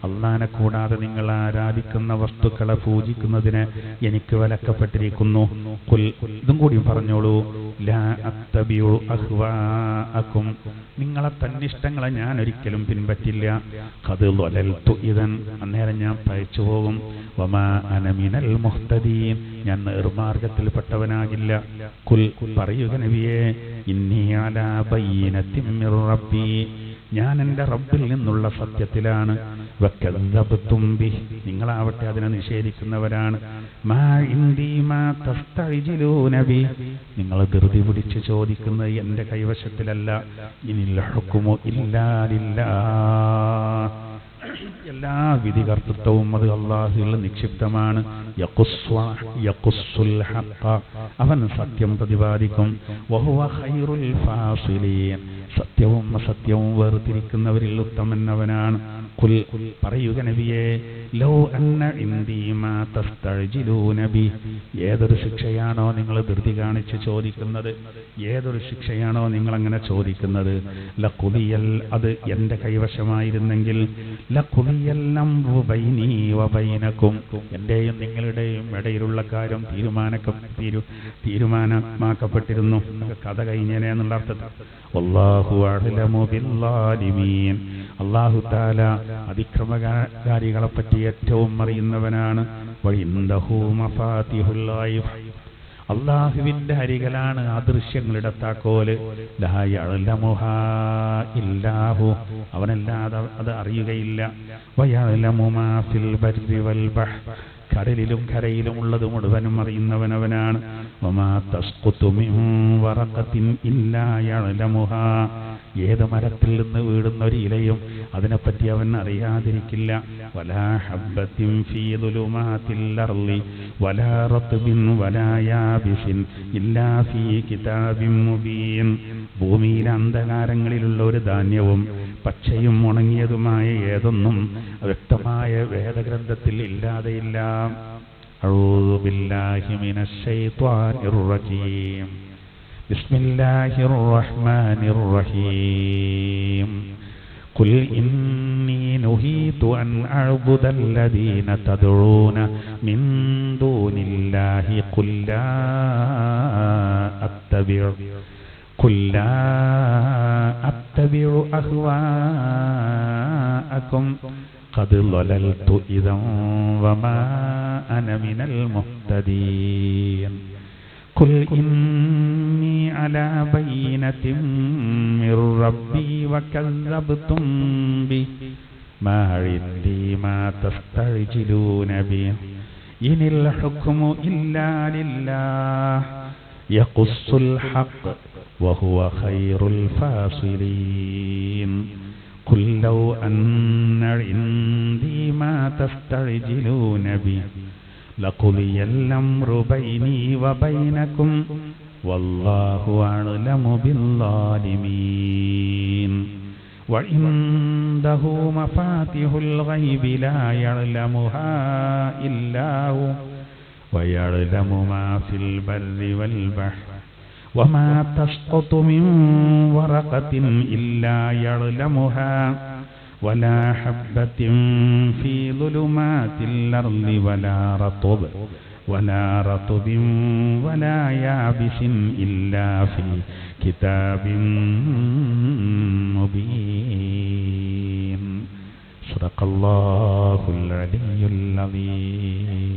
അള്ളാഹനെ കൂടാതെ നിങ്ങൾ ആരാധിക്കുന്ന വസ്തുക്കളെ പൂജിക്കുന്നതിന് എനിക്ക് വിലക്കപ്പെട്ടിരിക്കുന്നു. ഖുൽ, ഇതും കൂടി പറഞ്ഞോളൂ, ലാ അത്തബിഉ അഹ്വാഅകും, നിങ്ങളെ തന്നിഷ്ടങ്ങളെ ഞാൻ ഒരിക്കലും പിൻപറ്റില്ല. ഖദ് ളലൽതു ഇദൻ, അന്നേരം ഞാൻ പഴിച്ചു പോകും. വമാ അന മിനൽ മുഹ്തദീൻ, ഞാൻ നിർമാർഗത്തിൽപ്പെട്ടവനാകില്ല. ഖുൽ, പറയുക നബിയെ, ഇന്നി അലാ ബയ്യിനത്തിൻ മിർ റബ്ബി, ഞാൻ എൻ്റെ റബ്ബിൽ നിന്നുള്ള സത്യത്തിലാണ്. വക്കദ്ദബ്തും ബിഹി, നിങ്ങളാവട്ടെ അതിനെ നിഷേധിക്കുന്നവരാണ്. മാ ഇൻദി മാ തസ്തഅ്ജിലൂന ബി, നിങ്ങൾ ധൃതി പിടിച്ച് ചോദിക്കുന്നത് എൻ്റെ കൈവശത്തിലല്ല. ഇനിൽ ഹുക്മു ഇല്ലാ ലില്ലാഹ്, എല്ലാ വിധികർത്തൃത്വവും അത് അല്ലാഹുവിൽ നിക്ഷിപ്തമാണ്. യഖുസ്സുൽ ഹഖ, അവൻ സത്യം പ്രതിപാദിക്കും. വഹുവ ഖൈറുൽ ഫാസിലീൻ, സത്യവും അസത്യവും വേർതിരിക്കുന്നവരിൽ ഉത്തമൻ അവനാണ്. ഖുൽ, പറയുക നബിയെ, ലൗ അന്ന ഇൻദി മാ തസ്തഅ്ജിലൂന ബി, ഏതൊരു ശിക്ഷയാണോ നിങ്ങൾ ധൃതി കാണിച്ച് ചോദിക്കുന്നത്, ഏതൊരു ശിക്ഷയാണോ നിങ്ങൾ അങ്ങനെ ചോദിക്കുന്നത്, ലഖുദിയൽ, അത് എൻ്റെ കൈവശമായിരുന്നെങ്കിൽ, ലഖുദിയൽ അംറു ബൈനി വ ബൈനകും, എൻ്റെയും നിങ്ങളുടെയും ഇടയിലുള്ള കാര്യം തീരുമാനമാക്കപ്പെട്ടിരുന്നു, കഥ കഴിഞ്ഞേനെ എന്നുള്ള അർത്ഥത്തിൽ. വല്ലാഹു അഅ്ലമു ബിദ്ദാലിമീൻ, അല്ലാഹു തആല അതിക്രമകാരികളെ പറ്റി ഏറ്റവും അറിയുന്നവനാണ്. വഇൻദഹു മഫാത്തിഹുൽ ഗൈബ്, അല്ലാഹുവിന്റെ അരികിലാണ് അദൃശ്യങ്ങളുടെ താക്കോല്. ലാ യഅലമുഹാ ഇല്ലാഹു, അവനല്ലാതെ അത് അറിയുകയില്ല. വയഅലമു മാ ഫിൽ ബർരി വൽ ബഹ്ർ, കടലിലും കരയിലും ഉള്ളത് മുഴുവനും അറിയുന്നവനവനാണ്. വമാ തസ്ഖുതു മിൻ വറഖത്തിൻ ഇല്ലാ യഅലമുഹാ, ഏത് മരത്തിൽ നിന്ന് വീടുന്ന ഒരു ഇലയും അതിനെപ്പറ്റി അവൻ അറിയാതിരിക്കില്ല. വലാ ഹബ്ബത്തിൻ ഫീ ദുലുമാതിൽ അർളി വലാ റത്ബിൻ വലാ യാബിസിൻ ഇല്ലാ ഫീ കിതാബിൻ മുബീൻ, ഭൂമിയിലെ അന്ധകാരങ്ങളിലുള്ള ഒരു ധാന്യവും പച്ചയും ഉണങ്ങിയതുമായ ഏതൊന്നും വ്യക്തമായ വേദഗ്രന്ഥത്തിൽ ഇല്ലാതെയില്ല. അഊദു ബില്ലാഹി മിനശ് ശൈത്വാനിർ റജീം. ബിസ്മില്ലാഹിർ റഹ്മാനിർ റഹീം. ഖുൽ ഇന്നി നുഹീതു അൻ അഅ്ബുദല്ലദീന തദ്ഊന മിൻ ദൂനില്ലാഹി ഖുൽ ലാ അത്തബിഉ അഹ്വാഅകും ഖദ് ളലൽതു ഇദൻ വമാ അന മിനൽ മുഹ്തദീൻ. ഖുൽ ഇന്നി അലാ ബയ്യിനത്തിൻ മിർ റബ്ബി വകദ്ദബ്തും ബിഹി മാ ഇൻദി മാ തസ്തഅ്ജിലൂന ബിഹി ഇനിൽ ഹുക്മു ഇല്ലാ ലില്ലാഹ് യഖുസ്സുൽ ഹഖ് വഹുവ ഖൈറുൽ ഫാസിലീൻ. ഖുൽ ലൗ അന്ന ഇൻദി മാ തസ്തഅ്ജിലൂന ബിഹി ലഖുദിയൽ അംറു ബൈനി വബൈനകും വല്ലാഹു അഅലമു ബിസ്സാലിമീൻ. وعنده مفاتيح الغيب لا يعلمها إلا هو ويعلم ما في البر والبحر وما تسقط من ورقة إلا يعلمها ولا حبة في ظلمات الأرض ولا رطب ولا يابس إلا في كتاب مبين. صدق الله العلي العظيم.